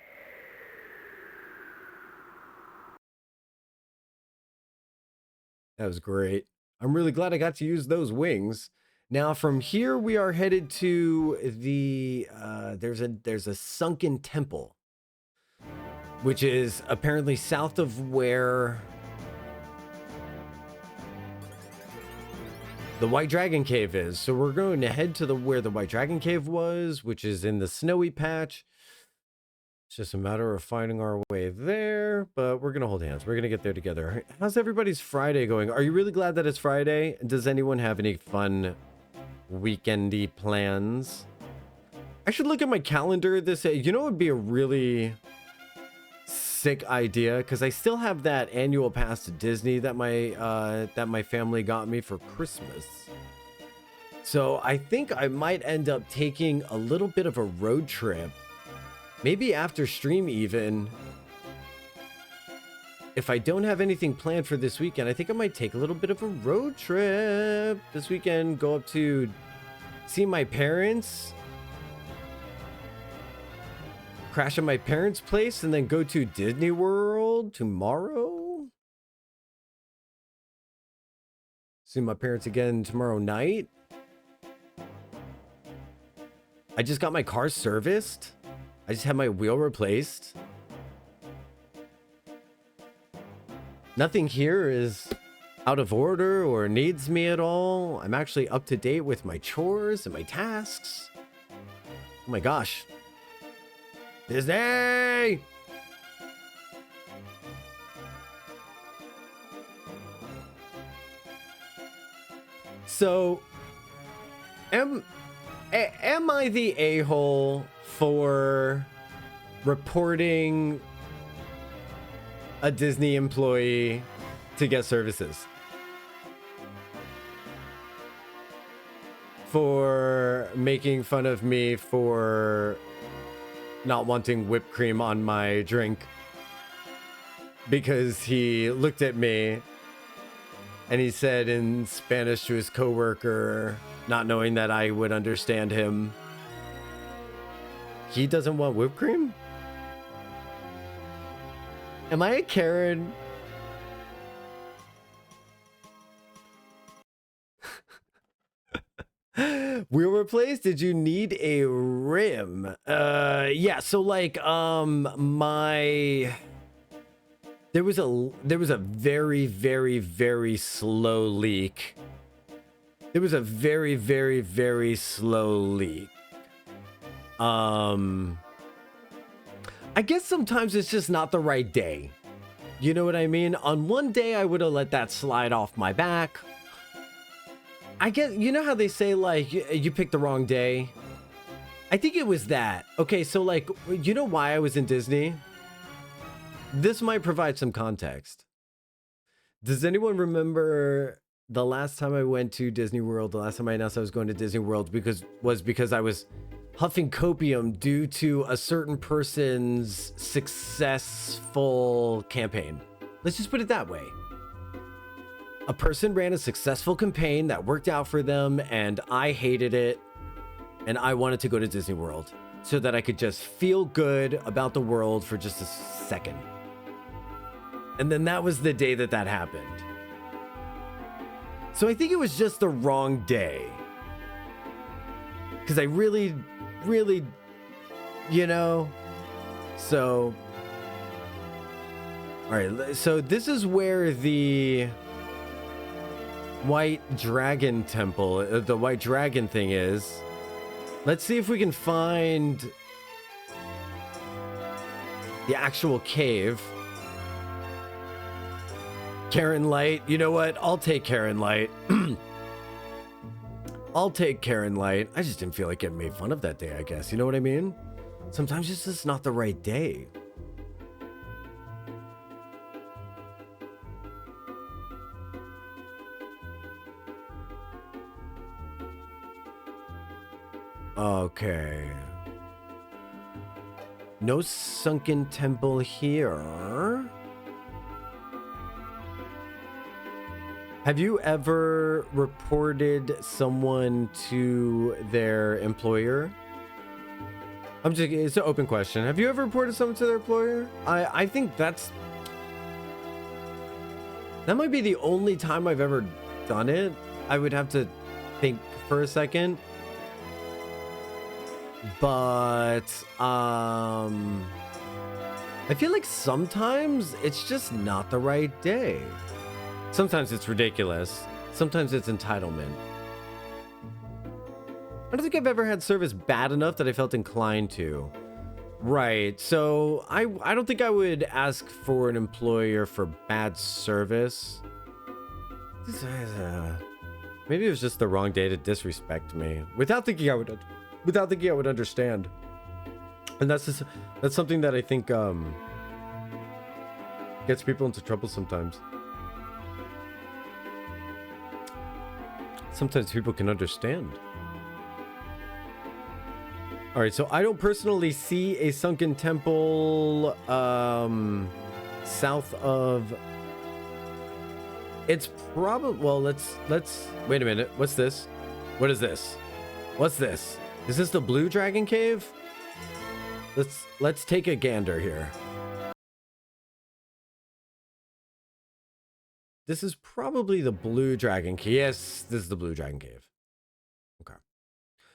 That was great. I'm really glad I got to use those wings. Now from here we are headed to the there's a sunken temple, which is apparently south of where the White Dragon Cave is. So we're going to head to where the White Dragon Cave was, which is in the snowy patch. It's just a matter of finding our way there, but we're going to hold hands. We're going to get there together. How's everybody's Friday going? Are you really glad that it's Friday? Does anyone have any fun weekendy plans? I should look at my calendar this, you know, it would be a really sick idea, because I still have that annual pass to Disney that my family got me for Christmas. So I think I might end up taking a little bit of a road trip. Maybe after stream even. If I don't have anything planned for this weekend, I think I might take a little bit of a road trip this weekend. Go up to see my parents. Crash at my parents' place and then go to Disney World tomorrow. See my parents again tomorrow night. I just got my car serviced. I just had my wheel replaced. Nothing here is out of order or needs me at all. I'm actually up to date with my chores and my tasks. Oh my gosh. Disney! So, am I the a-hole for reporting a Disney employee to get services? For making fun of me for not wanting whipped cream on my drink because he looked at me and he said in Spanish to his coworker, not knowing that I would understand him, he doesn't want whipped cream? Am I a Karen? Wheel replace? Did you need a rim? Yeah, so like there was a very, very, very slow leak. There was a very, very, very slow leak. I guess sometimes it's just not the right day. You know what I mean? On one day I would have let that slide off my back. I guess, you know how they say, like, you picked the wrong day? I think it was that. Okay, so, like, you know why I was in Disney? This might provide some context. Does anyone remember the last time I went to Disney World, the last time I announced I was going to Disney World because I was huffing copium due to a certain person's successful campaign? Let's just put it that way. A person ran a successful campaign that worked out for them, and I hated it, and I wanted to go to Disney World so that I could just feel good about the world for just a second. And then that was the day that happened. So I think it was just the wrong day. Because I really, you know, so... All right, so this is where the White Dragon Temple, the White Dragon thing is. Let's see if we can find the actual cave. Karen Light, you know what? I'll take Karen Light. I'll take Karen Light. I just didn't feel like getting made fun of that day, I guess. You know what I mean? Sometimes it's just not the right day. Okay. No sunken temple here. Have you ever reported someone to their employer? It's an open question. Have you ever reported someone to their employer? I think that might be the only time I've ever done it. I would have to think for a second. But I feel like sometimes it's just not the right day. Sometimes it's ridiculous. Sometimes it's entitlement. I don't think I've ever had service bad enough that I felt inclined to. Right. So I don't think I would ask for an employer for bad service. Maybe it was just the wrong day to disrespect me. Without thinking I would understand. And that's something that I think gets people into trouble sometimes. Sometimes people can understand. All right, so I don't personally see a sunken temple south of... It's probably... Well, let's... Wait a minute. What's this? What is this? What's this? Is this the Blue Dragon Cave? Let's take a gander here. This is probably the Blue Dragon Cave. Yes, this is the Blue Dragon Cave. Okay.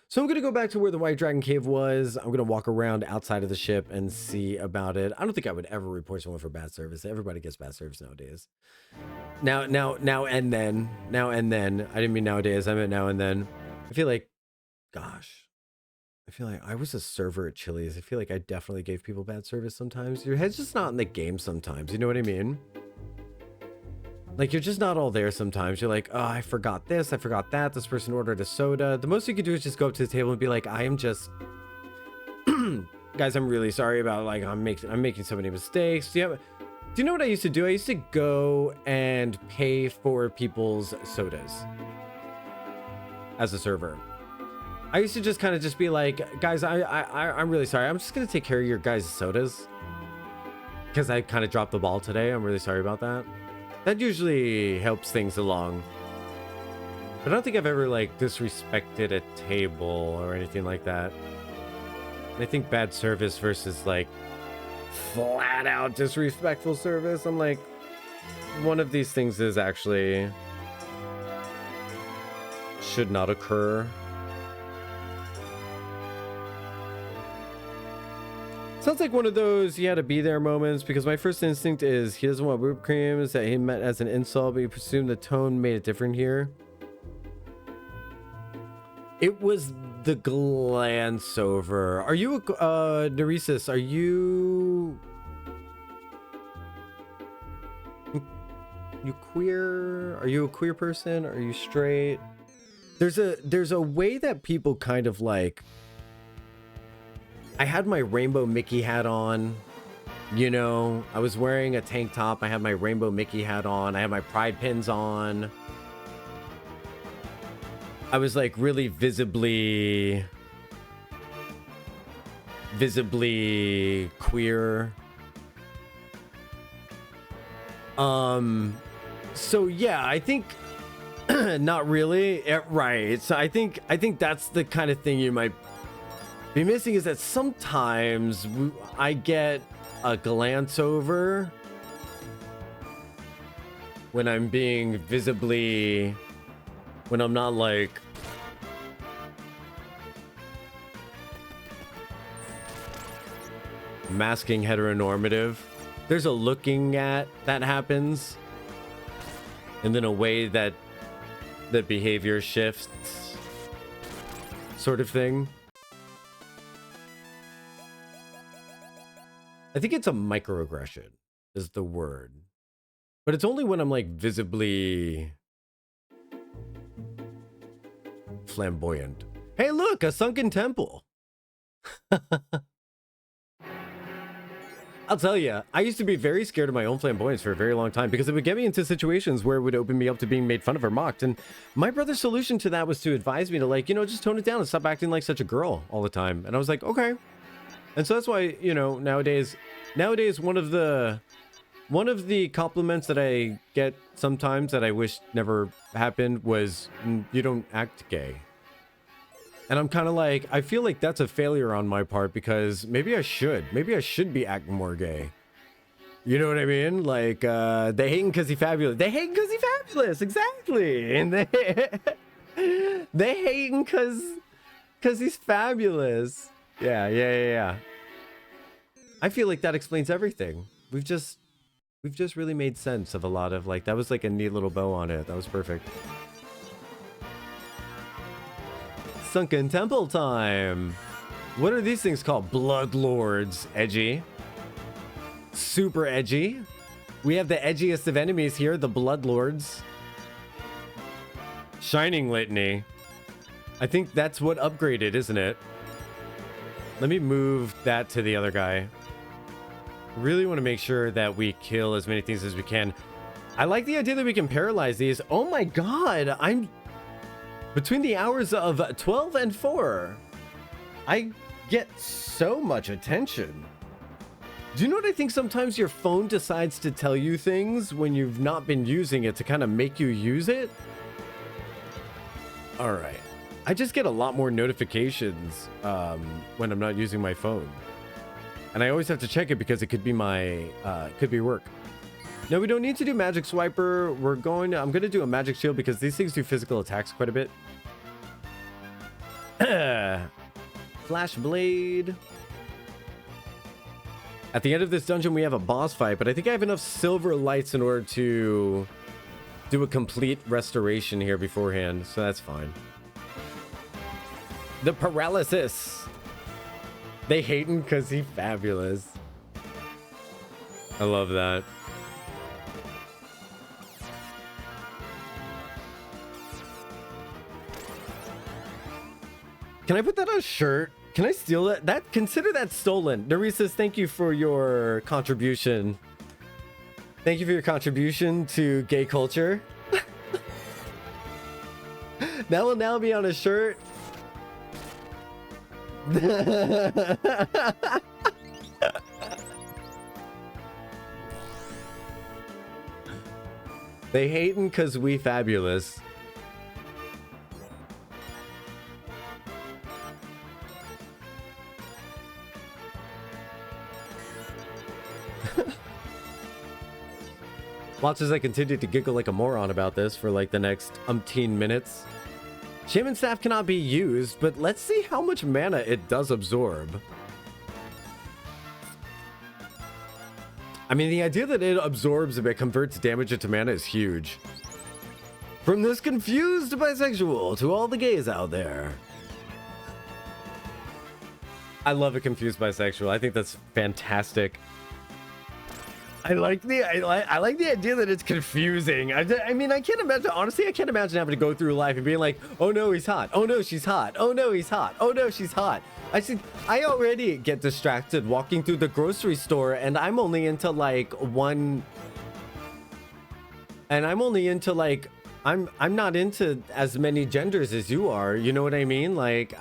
So I'm going to go back to where the White Dragon Cave was. I'm going to walk around outside of the ship and see about it. I don't think I would ever report someone for bad service. Everybody gets bad service nowadays. Now and then. Now and then. I didn't mean nowadays. I meant now and then. I feel like, gosh. I feel like I was a server at Chili's. I feel like I definitely gave people bad service sometimes. Your head's just not in the game sometimes. You know what I mean? Like, you're just not all there sometimes. You're like, oh, I forgot this. I forgot that. This person ordered a soda. The most you could do is just go up to the table and be like, I am just... Guys, I'm really sorry about, like, I'm making so many mistakes. Do you know what I used to do? I used to go and pay for people's sodas as a server. I used to just kind of just be like, guys, I'm really sorry. I'm just going to take care of your guys' sodas because I kind of dropped the ball today. I'm really sorry about that. That usually helps things along. But I don't think I've ever, like, disrespected a table or anything like that. I think bad service versus, like, flat out disrespectful service. I'm like, one of these things is actually should not occur. Sounds like one of those you had to be there moments, because my first instinct is he doesn't want whipped cream, is that he meant as an insult, but you presume the tone made it different here. It was the glance over. Are you Neresis, are you queer? Are you a queer person? Are you straight? There's a way that people kind of like, I had my rainbow Mickey hat on, you know, I was wearing a tank top, I had my rainbow Mickey hat on, I had my pride pins on. I was like really visibly queer. So yeah, I think not really. Right. So I think that's the kind of thing you might be missing, is that sometimes I get a glance over when I'm being visibly, when I'm not like masking heteronormative. There's a looking at that happens, and then a way that behavior shifts, sort of thing. I think it's a microaggression is the word, but it's only when I'm like visibly flamboyant. Hey, look, a sunken temple. I'll tell you, I used to be very scared of my own flamboyance for a very long time, because it would get me into situations where it would open me up to being made fun of or mocked. And my brother's solution to that was to advise me to, like, you know, just tone it down and stop acting like such a girl all the time. And I was like, okay. And so that's why, you know, nowadays one of the compliments that I get sometimes that I wish never happened was, you don't act gay. And I'm kind of like, I feel like that's a failure on my part, because maybe I should be acting more gay. You know what I mean? Like, they hating because he's fabulous. They hating because he's fabulous. Exactly. And they hating because he's fabulous. Yeah. I feel like that explains everything. We've just really made sense of a lot of, like, that was like a neat little bow on it. That was perfect. Sunken temple time. What are these things called? Blood lords. Edgy. Super edgy. We have the edgiest of enemies here, the blood lords. Shining litany. I think that's what upgraded, isn't it? Let me move that to the other guy. Really want to make sure that we kill as many things as we can. I like the idea that we can paralyze these. Oh my god, I'm between the hours of 12 and 4. I get so much attention. Do you know what I think? Sometimes your phone decides to tell you things when you've not been using it to kind of make you use it. All right. I just get a lot more notifications when I'm not using my phone. And I always have to check it because it could be could be work. No, we don't need to do magic swiper. I'm going to do a magic shield because these things do physical attacks quite a bit. Flash blade. At the end of this dungeon, we have a boss fight, but I think I have enough silver lights in order to do a complete restoration here beforehand, so that's fine. The paralysis. They hating because he fabulous. I love that. Can I put that on a shirt? Can I steal that? Consider that stolen. Neree says, thank you for your contribution. Thank you for your contribution to gay culture. That will now be on a shirt. They hating cause we fabulous. Watch as I continue to giggle like a moron about this for like the next umpteen minutes. Shaman staff cannot be used, but let's see how much mana it does absorb. I mean, the idea that it absorbs but converts damage into mana is huge. From this confused bisexual to all the gays out there. I love a confused bisexual. I think that's fantastic. I like the idea that it's confusing. I mean, I can't imagine, honestly, I can't imagine having to go through life and being like, oh no, he's hot. Oh no, she's hot. Oh no, he's hot. Oh no, she's hot. I already get distracted walking through the grocery store, and I'm only into like one. And I'm only into like, I'm not into as many genders as you are. You know what I mean? Like,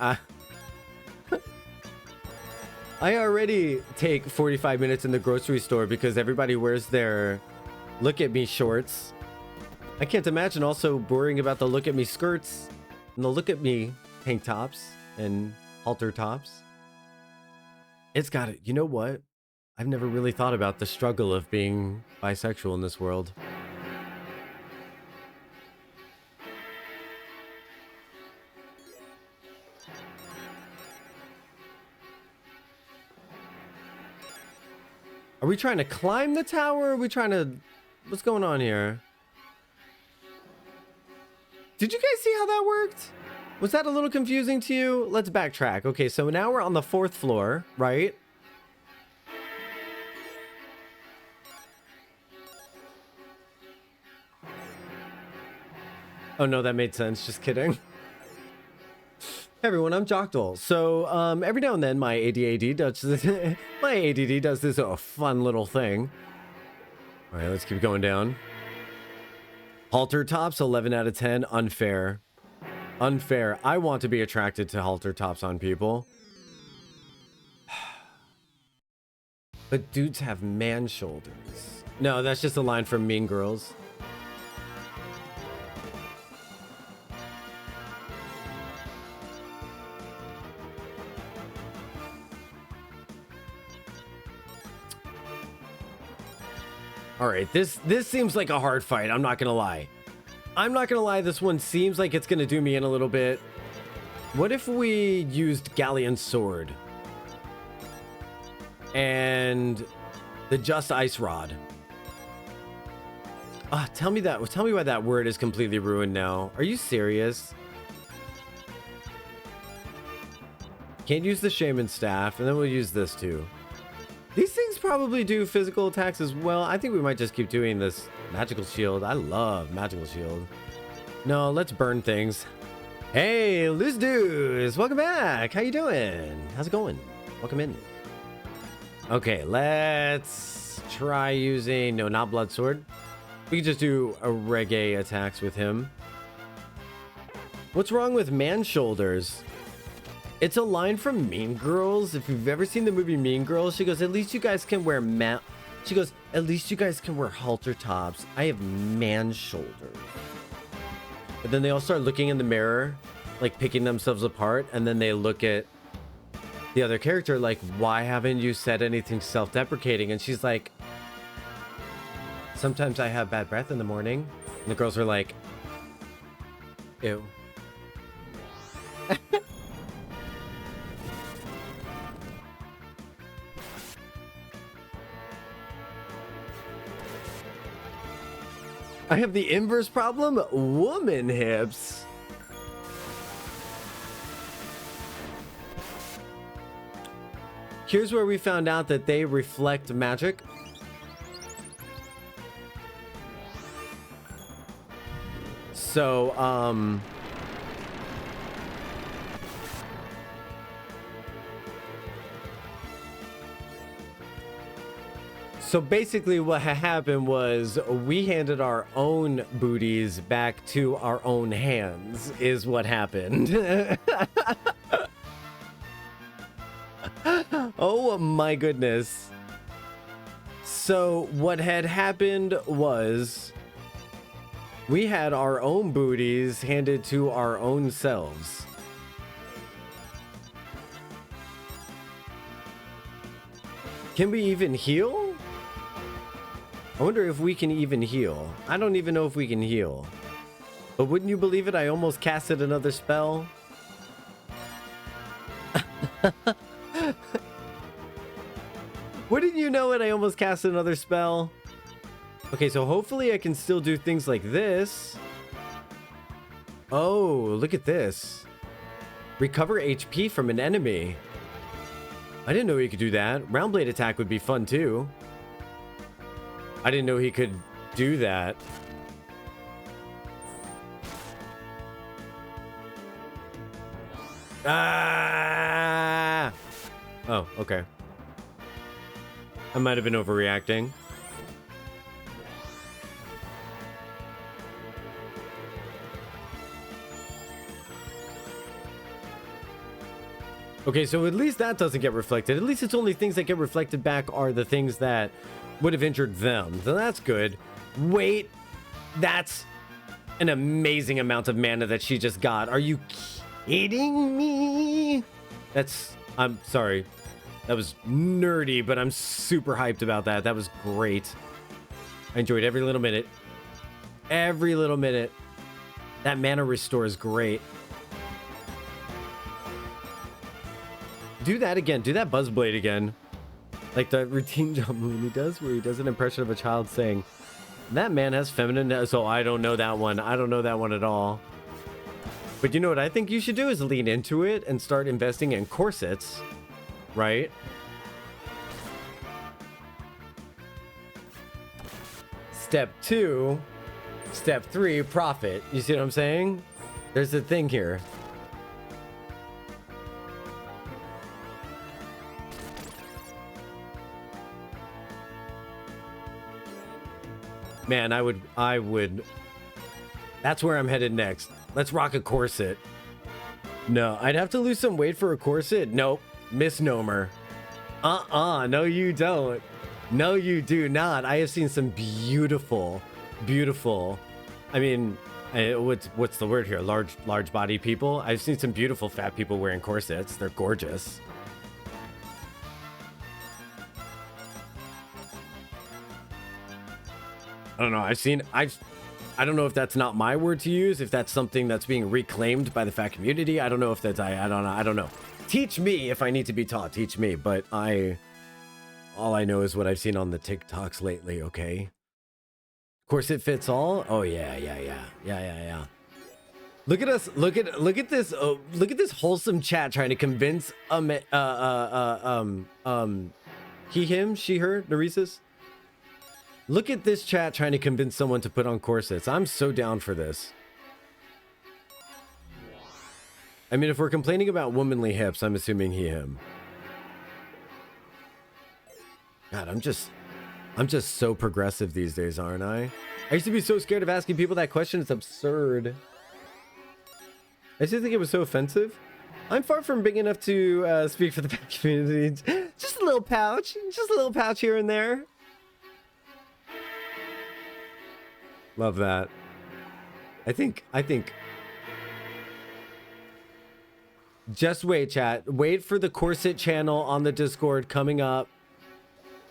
I already take 45 minutes in the grocery store because everybody wears their look at me shorts. I can't imagine also worrying about the look at me skirts and the look at me tank tops and halter tops. It's got it. You know what? I've never really thought about the struggle of being bisexual in this world. Are we trying to climb the tower? Are we trying to... What's going on here? Did you guys see how that worked? Was that a little confusing to you? Let's backtrack. Okay, so now we're on the 4th floor, right? Oh no, that made sense. Just kidding. Hey everyone, I'm Jocktal. So every now and then my ADD does this, fun little thing. All right, let's keep going down. Halter tops, 11 out of 10. Unfair. Unfair. I want to be attracted to halter tops on people. But dudes have man shoulders. No, that's just a line from Mean Girls. All right, this seems like a hard fight. I'm not gonna lie. I'm not gonna lie. This one seems like it's gonna do me in a little bit. What if we used Galleon's sword and the just ice rod? Tell me why that word is completely ruined now. Are you serious? Can't use the shaman staff, and then we'll use this too. These things probably do physical attacks as well. I think we might just keep doing this magical shield. I love magical shield. No, let's burn things. Hey, loose dudes, welcome back. How you doing? How's it going? Welcome in. Okay, let's try using, no, not blood sword. We can just do a reggae attacks with him. What's wrong with man shoulders? It's a line from Mean Girls. If you've ever seen the movie Mean Girls, she goes, at least you guys can wear she goes, at least you guys can wear halter tops. I have man shoulders. But then they all start looking in the mirror, like picking themselves apart. And then they look at the other character like, why haven't you said anything self-deprecating? And she's like, sometimes I have bad breath in the morning. And the girls are like, ew. I have the inverse problem, woman hips. Here's where we found out that they reflect magic. So, So basically what happened was we handed our own booties back to our own hands is what happened. Oh my goodness. So what had happened was we had our own booties handed to our own selves. Can we even heal? I wonder if we can even heal. I don't even know if we can heal. But wouldn't you believe it? I almost casted another spell. Wouldn't you know it? I almost cast another spell. Okay, so hopefully I can still do things like this. Oh, look at this. Recover HP from an enemy. I didn't know he could do that. Round blade attack would be fun too. I didn't know he could do that. Ah! Oh, okay. I might have been overreacting. Okay, so at least that doesn't get reflected. At least it's only things that get reflected back are the things that would have injured them. So that's good. Wait, that's an amazing amount of mana that she just got. Are you kidding me? I'm sorry. That was nerdy, but I'm super hyped about that. That was great. I enjoyed every little minute. Every little minute. That mana restore is great. Do that again. Do that Buzzblade again. Like the routine jump move he does, where he does an impression of a child saying, "That man has feminine." So I don't know that one. I don't know that one at all. But you know what I think you should do is lean into it and start investing in corsets, right? Step 2, step 3, profit. You see what I'm saying? There's a thing here. Man, I would. That's where I'm headed next. Let's rock a corset. No, I'd have to lose some weight for a corset. Nope. Misnomer. No, you don't. No, you do not. I have seen some beautiful. I mean, what's the word here? Large body people. I've seen some beautiful fat people wearing corsets. They're gorgeous. I don't know. I don't know if that's not my word to use, if that's something that's being reclaimed by the fat community. I don't know if that's, I don't know. Teach me if I need to be taught. Teach me. But all I know is what I've seen on the TikToks lately. Okay. Corset fits all. Oh yeah. Look at us. Look at this. Look at this wholesome chat trying to convince he, him, she, her, Narisis. Look at this chat trying to convince someone to put on corsets. I'm so down for this. I mean, if we're complaining about womanly hips, I'm assuming he, him. God, I'm just so progressive these days, aren't I? I used to be so scared of asking people that question. It's absurd. I used to think it was so offensive. I'm far from big enough to speak for the fat community. Just a little pouch. Just a little pouch here and there. Love that. I think. Just wait, chat. Wait for the corset channel on the Discord coming up.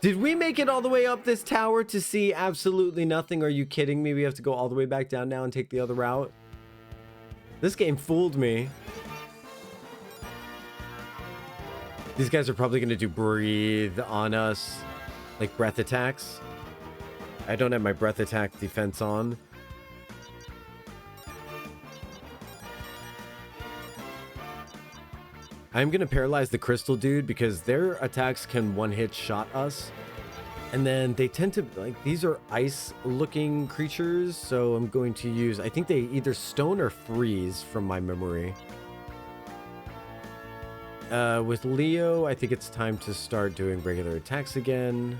Did we make it all the way up this tower to see absolutely nothing? Are you kidding me? We have to go all the way back down now and take the other route? This game fooled me. These guys are probably going to do breathe on us. Like breath attacks. I don't have my breath attack defense on. I'm going to paralyze the crystal dude because their attacks can one-hit shot us. And then they tend to, like, these are ice-looking creatures, so I'm going to use, I think they either stone or freeze from my memory. With Leo, I think it's time to start doing regular attacks again.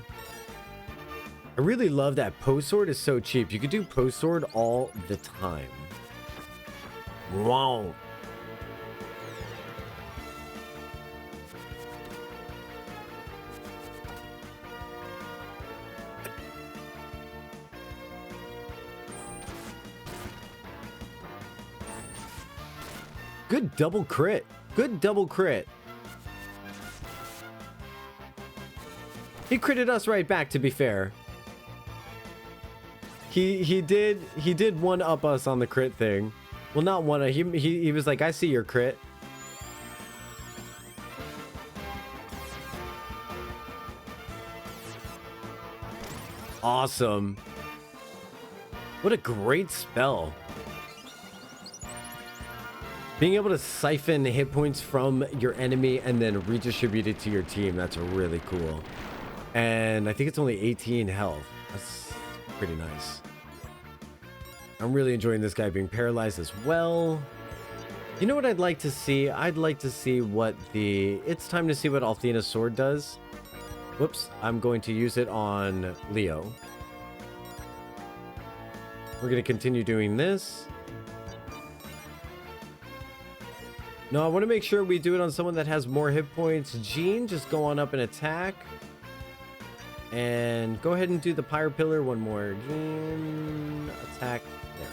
I really love that Poe Sword is so cheap. You could do Poe Sword all the time. Wow. Good double crit. Good double crit. He critted us right back, to be fair. He did one up us on the crit thing. Well, not one. He was like, I see your crit. Awesome. What a great spell. Being able to siphon hit points from your enemy and then redistribute it to your team, that's really cool. And I think it's only 18 health. That's pretty nice. I'm really enjoying this guy being paralyzed as well. You know what I'd like to see? I'd like to see what the... It's time to see what Althena's sword does. Whoops. I'm going to use it on Leo. We're going to continue doing this. No, I want to make sure we do it on someone that has more hit points. Jean, just go on up and attack. And go ahead and do the Pyre Pillar one more. Jean, attack. There.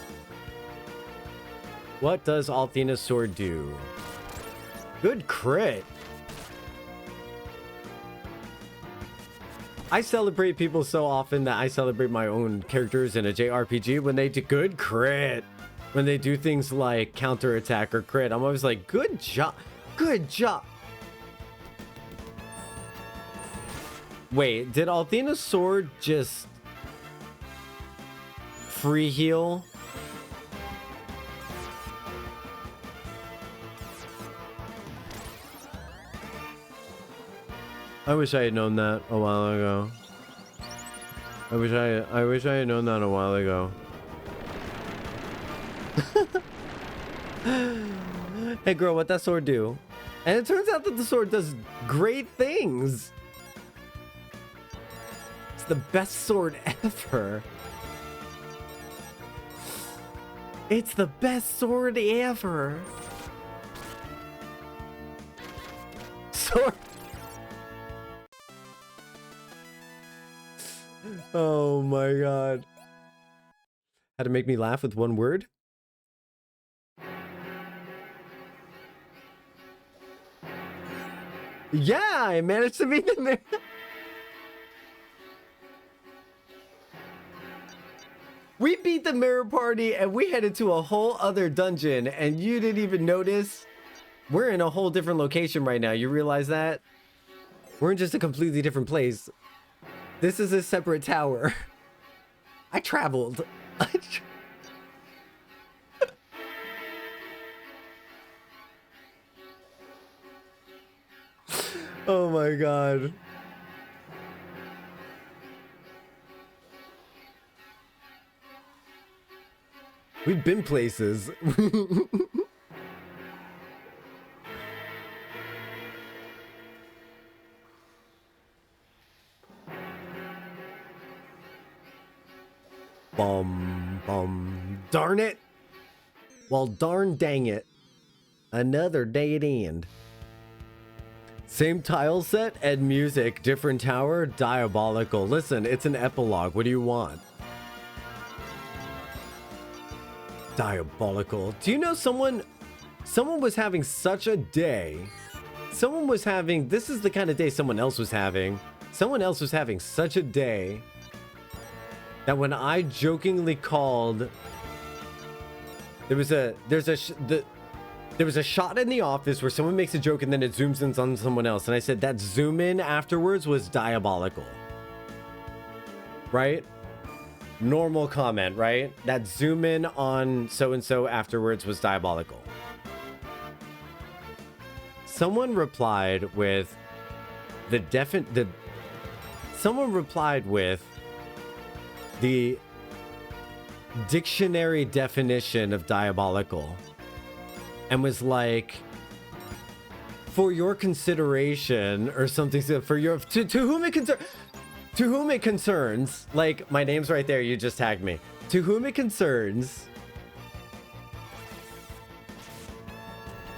What does Althena's sword do? Good crit. I celebrate people so often that I celebrate my own characters in a JRPG when they do good crit. When they do things like counterattack or crit, I'm always like, good job. Good job. Wait, did Althena's sword just free heal? I wish I had known that a while ago. I wish I had known that a while ago. Hey girl, what that sword do? And it turns out that the sword does great things. It's the best sword ever. It's the best sword ever. Sword. Oh my god. Had to make me laugh with one word? Yeah, I managed to beat the mirror. We beat the mirror party and we headed to a whole other dungeon and you didn't even notice. We're in a whole different location right now. You realize that? We're in just a completely different place. This is a separate tower. I traveled. Oh my god. We've been places. Darn it. Well, darn dang it. Another dead end. Same tile set and music, different tower, diabolical. Listen, it's an epilogue. What do you want? Diabolical. Do you know someone was having such a day? Someone was having, this is the kind of day someone else was having. Someone else was having such a day that when I jokingly called, there was a shot in the office where someone makes a joke and then it zooms in on someone else. And I said that zoom in afterwards was diabolical. Right? Normal comment, right? That zoom in on so-and-so afterwards was diabolical. someone replied with someone replied with the dictionary definition of diabolical and was like, for your consideration or something, for your to whom it concerns, like my name's right there, you just tagged me. To whom it concerns,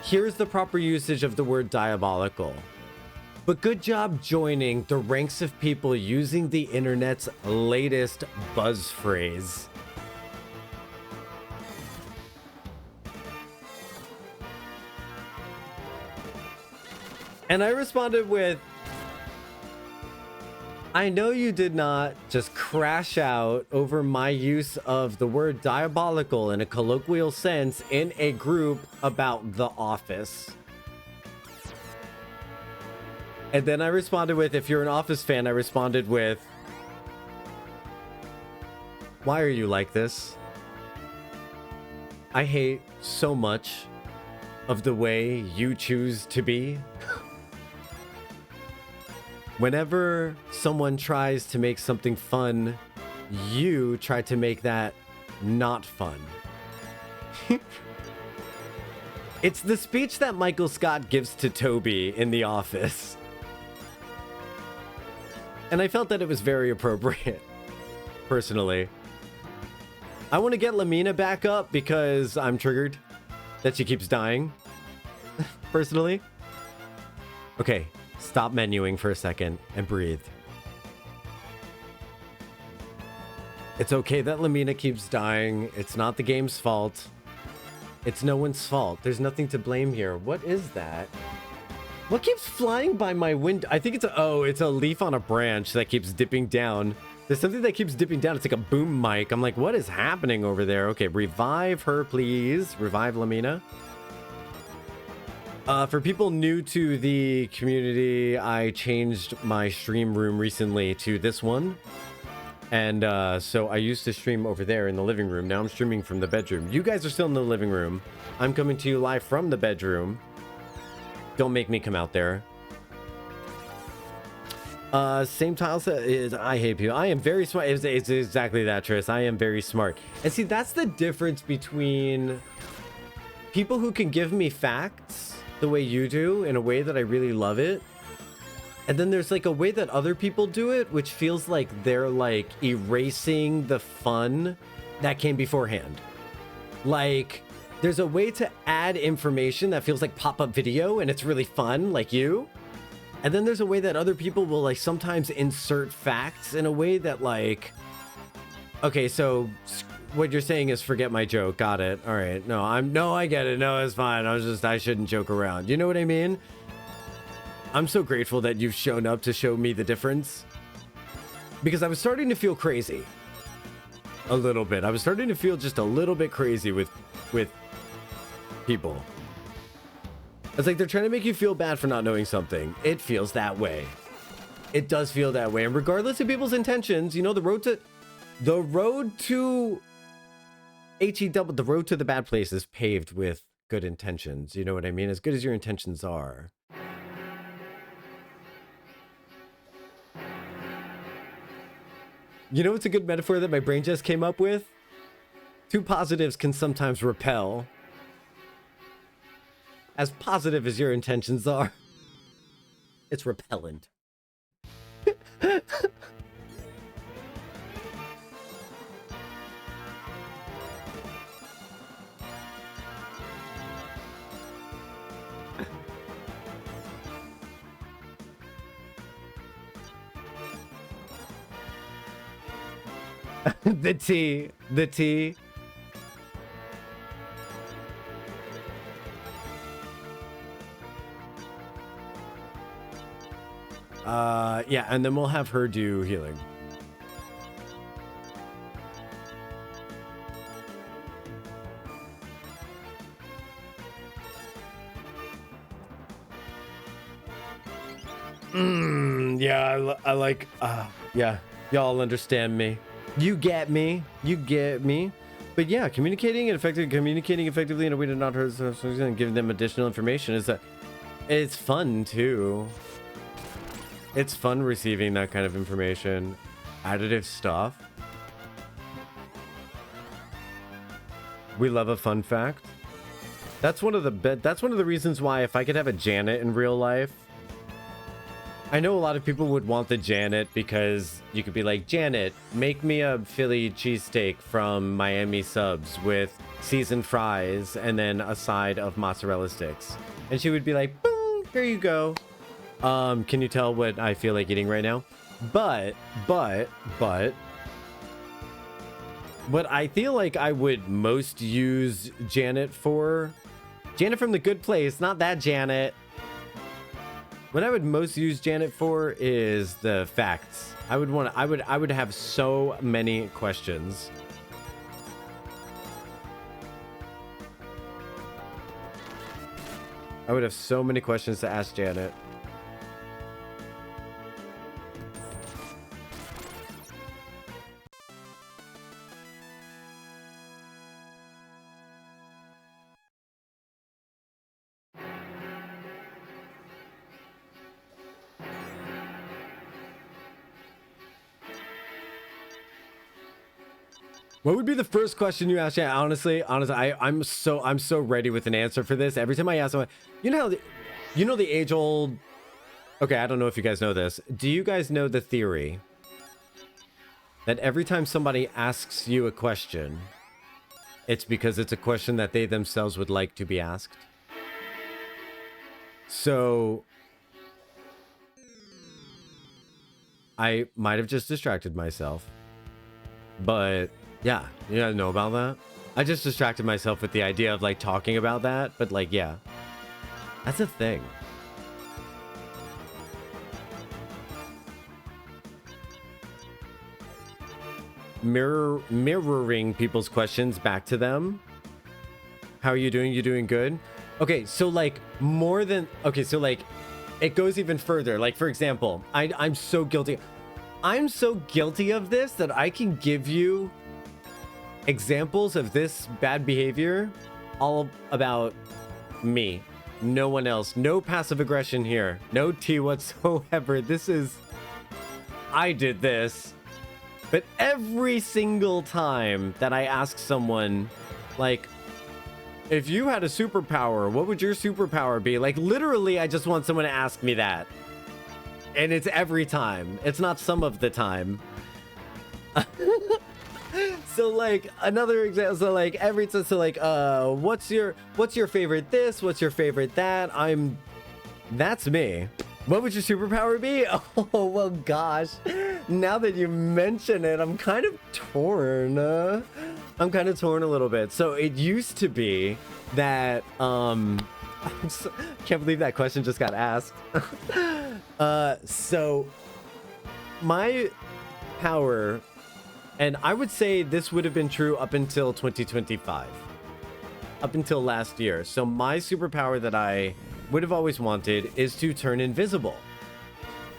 here's the proper usage of the word diabolical. But good job joining the ranks of people using the internet's latest buzz phrase. And I responded with, I know you did not just crash out over my use of the word diabolical in a colloquial sense in a group about The Office. And then I responded with, if you're an Office fan, I responded with, why are you like this? I hate so much of the way you choose to be. Whenever someone tries to make something fun, you try to make that not fun. It's the speech that Michael Scott gives to Toby in The Office. And I felt that it was very appropriate, personally. I want to get Lamina back up because I'm triggered that she keeps dying, personally. Okay. Stop menuing for a second and breathe. It's okay that Lamina keeps dying. It's not the game's fault. It's no one's fault. There's nothing to blame here. What is that? What keeps flying by my window? I think it's a leaf on a branch that keeps dipping down. There's something that keeps dipping down. It's like a boom mic. I'm like, what is happening over there? Okay, revive her, please. Revive Lamina. For people new to the community, I changed my stream room recently to this one. And so I used to stream over there in the living room. Now I'm streaming from the bedroom. You guys are still in the living room. I'm coming to you live from the bedroom. Don't make me come out there. Same tile set is, I hate people. I am very smart. It's exactly that, Tris. I am very smart. And see, that's the difference between people who can give me facts the way you do, in a way that I really love it. And then there's like a way that other people do it, which feels like they're like erasing the fun that came beforehand. Like, there's a way to add information that feels like pop-up video and it's really fun, like you. And then there's a way that other people will like sometimes insert facts in a way that like, okay, so what you're saying is forget my joke. Got it. All right. No, I get it. No, it's fine. I shouldn't joke around. You know what I mean? I'm so grateful that you've shown up to show me the difference, because I was starting to feel crazy a little bit. I was starting to feel just a little bit crazy with people. It's like they're trying to make you feel bad for not knowing something. It feels that way. It does feel that way. And regardless of people's intentions, you know, the road to HEW, the road to the bad place is paved with good intentions. You know what I mean? As good as your intentions are. You know what's a good metaphor that my brain just came up with? Two positives can sometimes repel. As positive as your intentions are, it's repellent. The tea. Yeah, and then we'll have her do healing. Yeah, I like, yeah, y'all understand me. You get me. But yeah, communicating effectively in a way to not hurt, giving them additional information is that It's fun too. It's fun receiving that kind of information. Additive stuff. We love a fun fact. That's one of the reasons why if I could have a Janet in real life, I know a lot of people would want the Janet because you could be like, Janet, make me a Philly cheesesteak from Miami Subs with seasoned fries and then a side of mozzarella sticks. And she would be like, boom, here you go. Can you tell what I feel like eating right now? But what I feel like I would most use Janet for, Janet from The Good Place, not that Janet. What I would most use Janet for is the facts. I would have so many questions. I would have so many questions to ask Janet. What would be the first question you ask? Yeah, honestly, I'm so ready with an answer for this. Every time I ask someone, you know the age old. Okay, I don't know if you guys know this. Do you guys know the theory that every time somebody asks you a question, it's because it's a question that they themselves would like to be asked? So I might have just distracted myself, but yeah, you guys know about that? I just distracted myself with the idea of like talking about that, but like, yeah, that's a thing. Mirroring people's questions back to them. How are you doing? You doing good? Okay, so like more than, okay, so like it goes even further. Like for example, I'm so guilty. I'm so guilty of this that I can give you examples of this bad behavior all about me. No one else. No passive aggression here. No tea whatsoever. This is, I did this. But every single time that I ask someone, like, if you had a superpower, what would your superpower be? Like, literally, I just want someone to ask me that. And it's every time. It's not some of the time. So like another example, so like what's your favorite this? What's your favorite that? That's me. What would your superpower be? Oh, well, gosh. Now that you mention it, I'm kind of torn. I'm kind of torn a little bit. So it used to be that, can't believe that question just got asked. So my power, and I would say this would have been true up until 2025, up until last year. So my superpower that I would have always wanted is to turn invisible.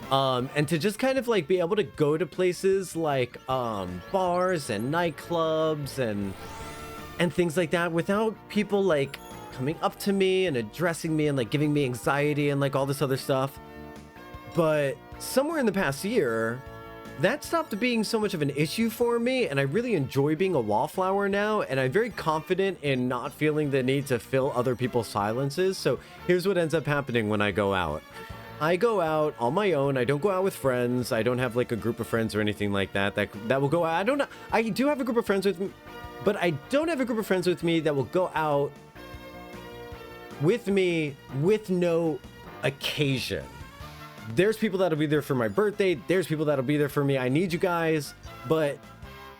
And to just kind of like be able to go to places like bars and nightclubs and things like that without people like coming up to me and addressing me and like giving me anxiety and like all this other stuff. But somewhere in the past year, that stopped being so much of an issue for me, and I really enjoy being a wallflower now, and I'm very confident in not feeling the need to fill other people's silences. So here's what ends up happening when I go out. I go out on my own. I don't go out with friends. I don't have like a group of friends or anything like that that will go out. I do have a group of friends with me, but I don't have a group of friends with me that will go out with me with no occasion. There's people that'll be there for my birthday. There's people that'll be there for me. I need you guys, but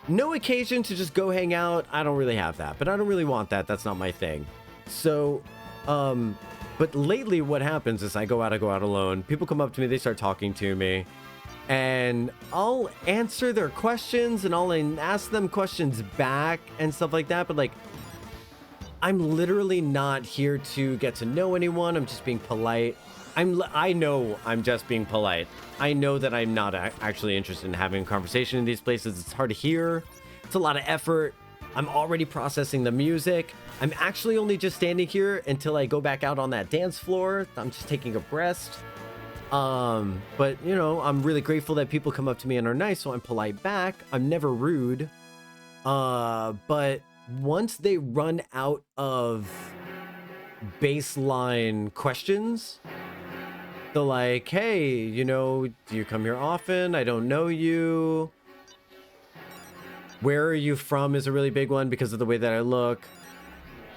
no occasion to just go hang out. I don't really have that, but I don't really want that. That's not my thing. So, but lately what happens is I go out alone. People come up to me, they start talking to me, and I'll answer their questions and I'll ask them questions back and stuff like that. But like, I'm literally not here to get to know anyone. I'm just being polite. I know I'm just being polite. I know that I'm not actually interested in having a conversation in these places. It's hard to hear. It's a lot of effort. I'm already processing the music. I'm actually only just standing here until I go back out on that dance floor. I'm just taking a rest. But you know, I'm really grateful that people come up to me and are nice, so I'm polite back. I'm never rude. But once they run out of baseline questions, they're like, hey, you know, do you come here often? I don't know you. Where are you from is a really big one because of the way that I look.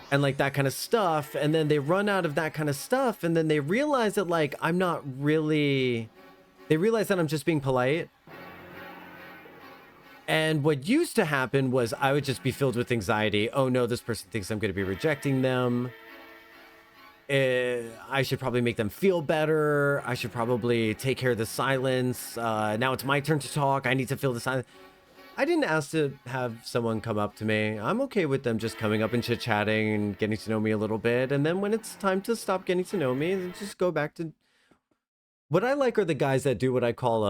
And like that kind of stuff. And then they run out of that kind of stuff. And then they realize that like, I'm not really, they realize that I'm just being polite. And what used to happen was I would just be filled with anxiety. Oh no, this person thinks I'm going to be rejecting them. I should probably make them feel better. I should probably take care of the silence. Now it's my turn to talk. I need to fill the silence. I didn't ask to have someone come up to me. I'm okay with them just coming up and chit-chatting and getting to know me a little bit. And then when it's time to stop getting to know me, just go back to... What I like are the guys that do what I call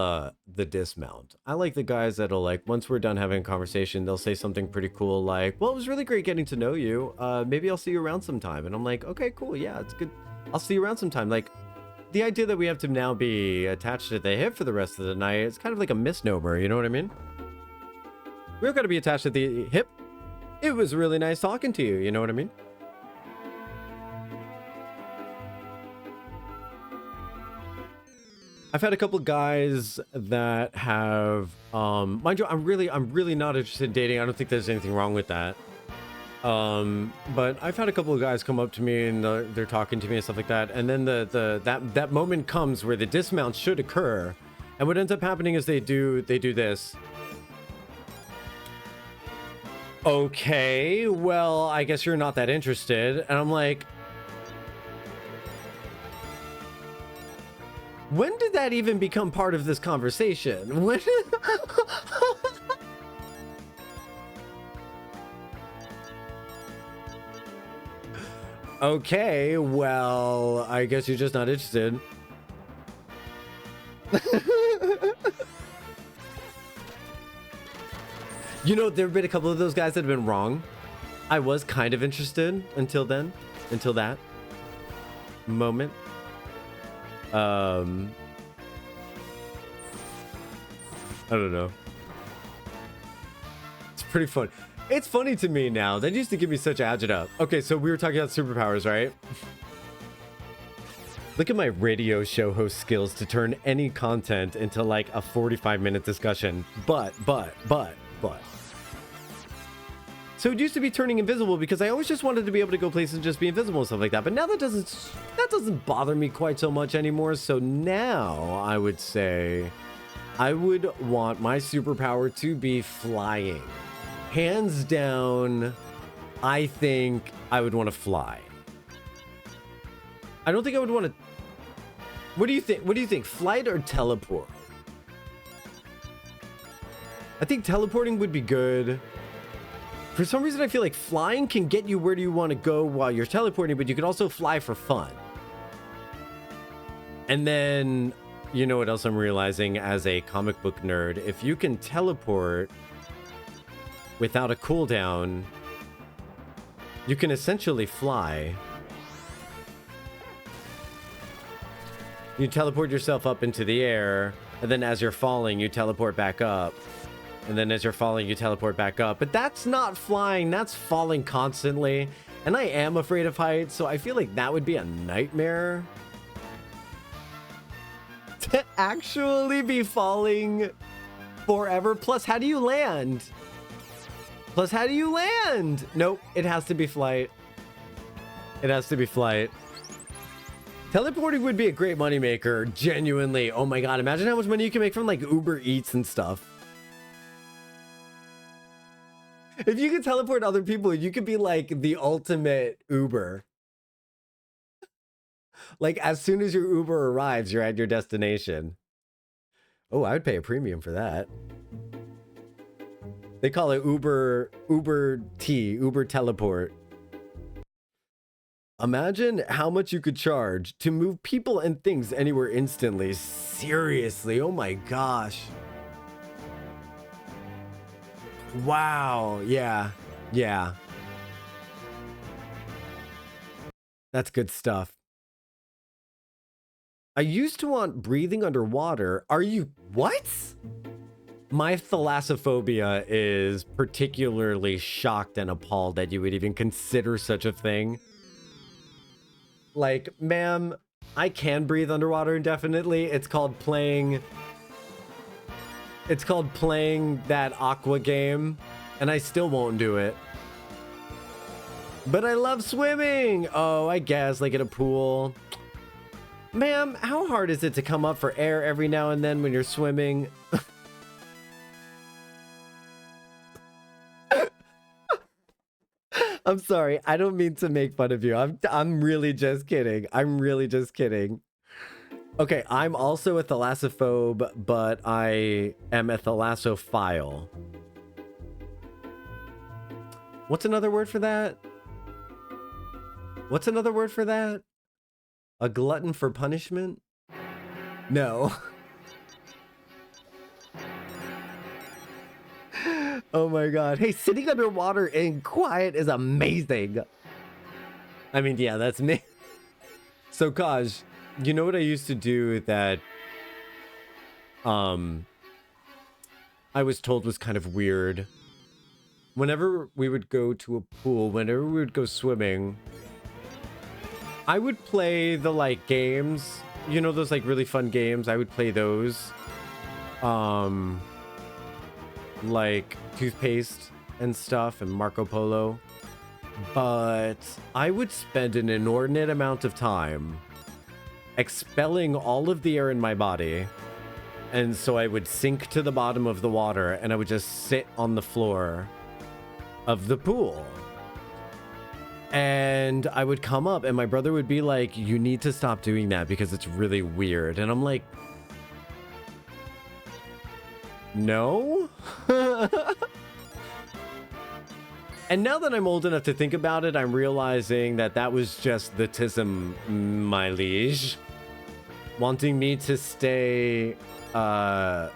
the dismount. I like the guys that'll like, once we're done having a conversation, they'll say something pretty cool like, well, it was really great getting to know you. Maybe I'll see you around sometime. And I'm like, okay, cool. Yeah, it's good. I'll see you around sometime. Like, the idea that we have to now be attached to the hip for the rest of the night, it's kind of like a misnomer, you know what I mean? We're going to be attached to the hip. It was really nice talking to you. You know what I mean? I've had a couple guys that have, mind you, I'm really not interested in dating. I don't think there's anything wrong with that. But I've had a couple of guys come up to me and they're talking to me and stuff like that. And then that moment comes where the dismount should occur. And what ends up happening is they do this. Okay, well, I guess you're not that interested. And I'm like, when did that even become part of this conversation? When... Okay, well, I guess you're just not interested. You know, there have been a couple of those guys that have been wrong. I was kind of interested until then, until that moment. I don't know. It's pretty fun. It's funny to me now. That used to give me such agita. Okay, so we were talking about superpowers, right? Look at my radio show host skills to turn any content into like a 45-minute discussion. But. So it used to be turning invisible because I always just wanted to be able to go places and just be invisible and stuff like that. But now that doesn't bother me quite so much anymore. So now I would say I would want my superpower to be flying. Hands down, I think I would want to fly. I don't think I would want to... What do you think? What do you think? Flight or teleport? I think teleporting would be good. For some reason, I feel like flying can get you where do you want to go while you're teleporting, but you can also fly for fun. And then, you know what else I'm realizing as a comic book nerd? If you can teleport without a cooldown, you can essentially fly. You teleport yourself up into the air, and then as you're falling, you teleport back up. And then as you're falling, you teleport back up. But that's not flying, that's falling constantly. And I am afraid of heights, so I feel like that would be a nightmare. To actually be falling forever. Plus, how do you land? Nope, it has to be flight. It has to be flight. Teleporting would be a great moneymaker, genuinely. Oh my god, imagine how much money you can make from like Uber Eats and stuff. If you could teleport other people, you could be like the ultimate Uber. Like as soon as your Uber arrives, you're at your destination. Oh, I would pay a premium for that. They call it Uber Teleport. Imagine how much you could charge to move people and things anywhere instantly. Seriously, oh my gosh. Wow, yeah. Yeah. That's good stuff. I used to want breathing underwater. Are you... What? My thalassophobia is particularly shocked and appalled that you would even consider such a thing. Like, ma'am, I can breathe underwater indefinitely. It's called playing that aqua game, and I still won't do it. But I love swimming. Oh, I guess, like in a pool. Ma'am, how hard is it to come up for air every now and then when you're swimming? I'm sorry. I don't mean to make fun of you. I'm really just kidding. I'm really just kidding. Okay, I'm also a thalassophobe, but I am a thalassophile. What's another word for that? What's another word for that? A glutton for punishment? No. Oh my god. Hey, sitting underwater in quiet is amazing. I mean, yeah, that's me. So, Kaj, you know what I used to do that I was told was kind of weird? Whenever we would go to a pool, whenever we would go swimming, I would play the, like, games. You know those, like, really fun games? I would play those. Like toothpaste and stuff and Marco Polo. But I would spend an inordinate amount of time expelling all of the air in my body. And so I would sink to the bottom of the water and I would just sit on the floor of the pool. And I would come up and my brother would be like, you need to stop doing that because it's really weird. And I'm like, no? And now that I'm old enough to think about it, I'm realizing that that was just the tism, my liege. Wanting me to stay, that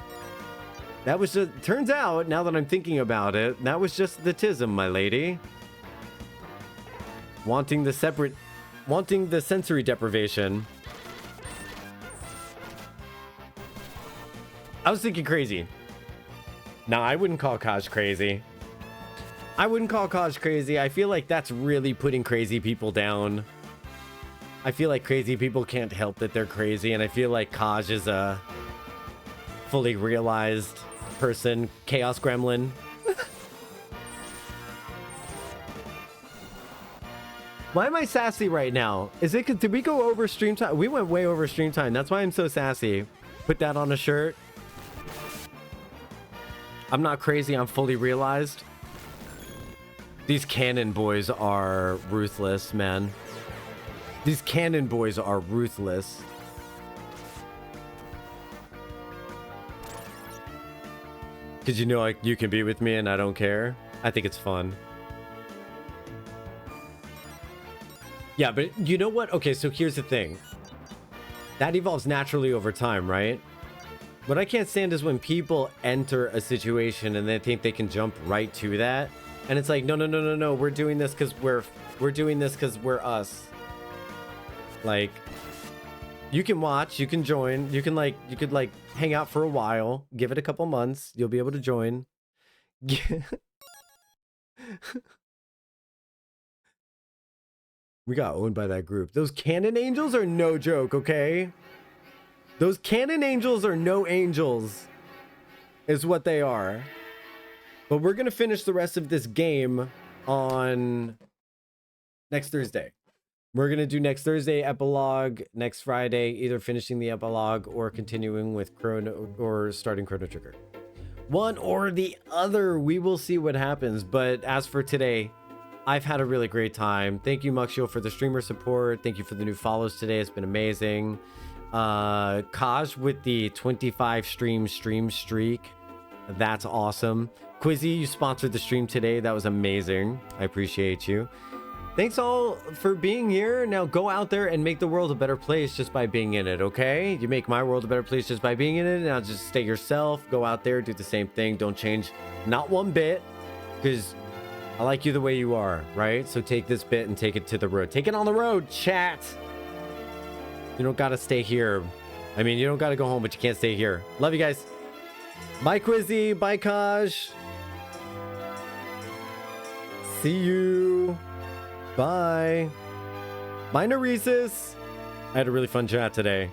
was just, turns out, now that I'm thinking about it, that was just the tism, my lady. Wanting the sensory deprivation. I was thinking crazy. Now, I wouldn't call Kaj crazy. I wouldn't call Kaj crazy. I feel like that's really putting crazy people down. I feel like crazy people can't help that they're crazy, and I feel like Kaj is a fully realized person. Chaos Gremlin. Why am I sassy right now? Is it, did we go over stream time? We went way over stream time. That's why I'm so sassy. Put that on a shirt. I'm not crazy, I'm fully realized. These cannon boys are ruthless, man. These cannon boys are ruthless. Cause you know, like, you can be with me and I don't care. I think it's fun. Yeah, but you know what? Okay, so here's the thing. That evolves naturally over time, right? What I can't stand is when people enter a situation and they think they can jump right to that. And it's like, no, we're doing this because we're doing this because we're us. Like, you can watch, you can join, you could hang out for a while, give it a couple months, you'll be able to join. We got owned by that group. Those cannon angels are no joke, okay? Those cannon angels are no angels, is what they are. But we're going to finish the rest of this game on next Thursday. We're going to do next Thursday epilogue, next Friday, either finishing the epilogue or continuing with Chrono or starting Chrono Trigger. One or the other, we will see what happens. But as for today, I've had a really great time. Thank you, Muxio, for the streamer support. Thank you for the new follows today. It's been amazing. Kaj with the 25 stream streak. That's awesome. Quizzy, you sponsored the stream today. That was amazing. I appreciate you. Thanks all for being here. Now go out there and make the world a better place just by being in it, okay? You make my world a better place just by being in it. Now just stay yourself. Go out there, do the same thing. Don't change not one bit, because I like you the way you are, right? So take this bit and take it to the road. Take it on the road, chat. You don't gotta stay here. I mean, you don't gotta go home, but you can't stay here. Love you guys. Bye, Quizzy. Bye, Kaj. See you. Bye. Bye, Neresis. I had a really fun chat today.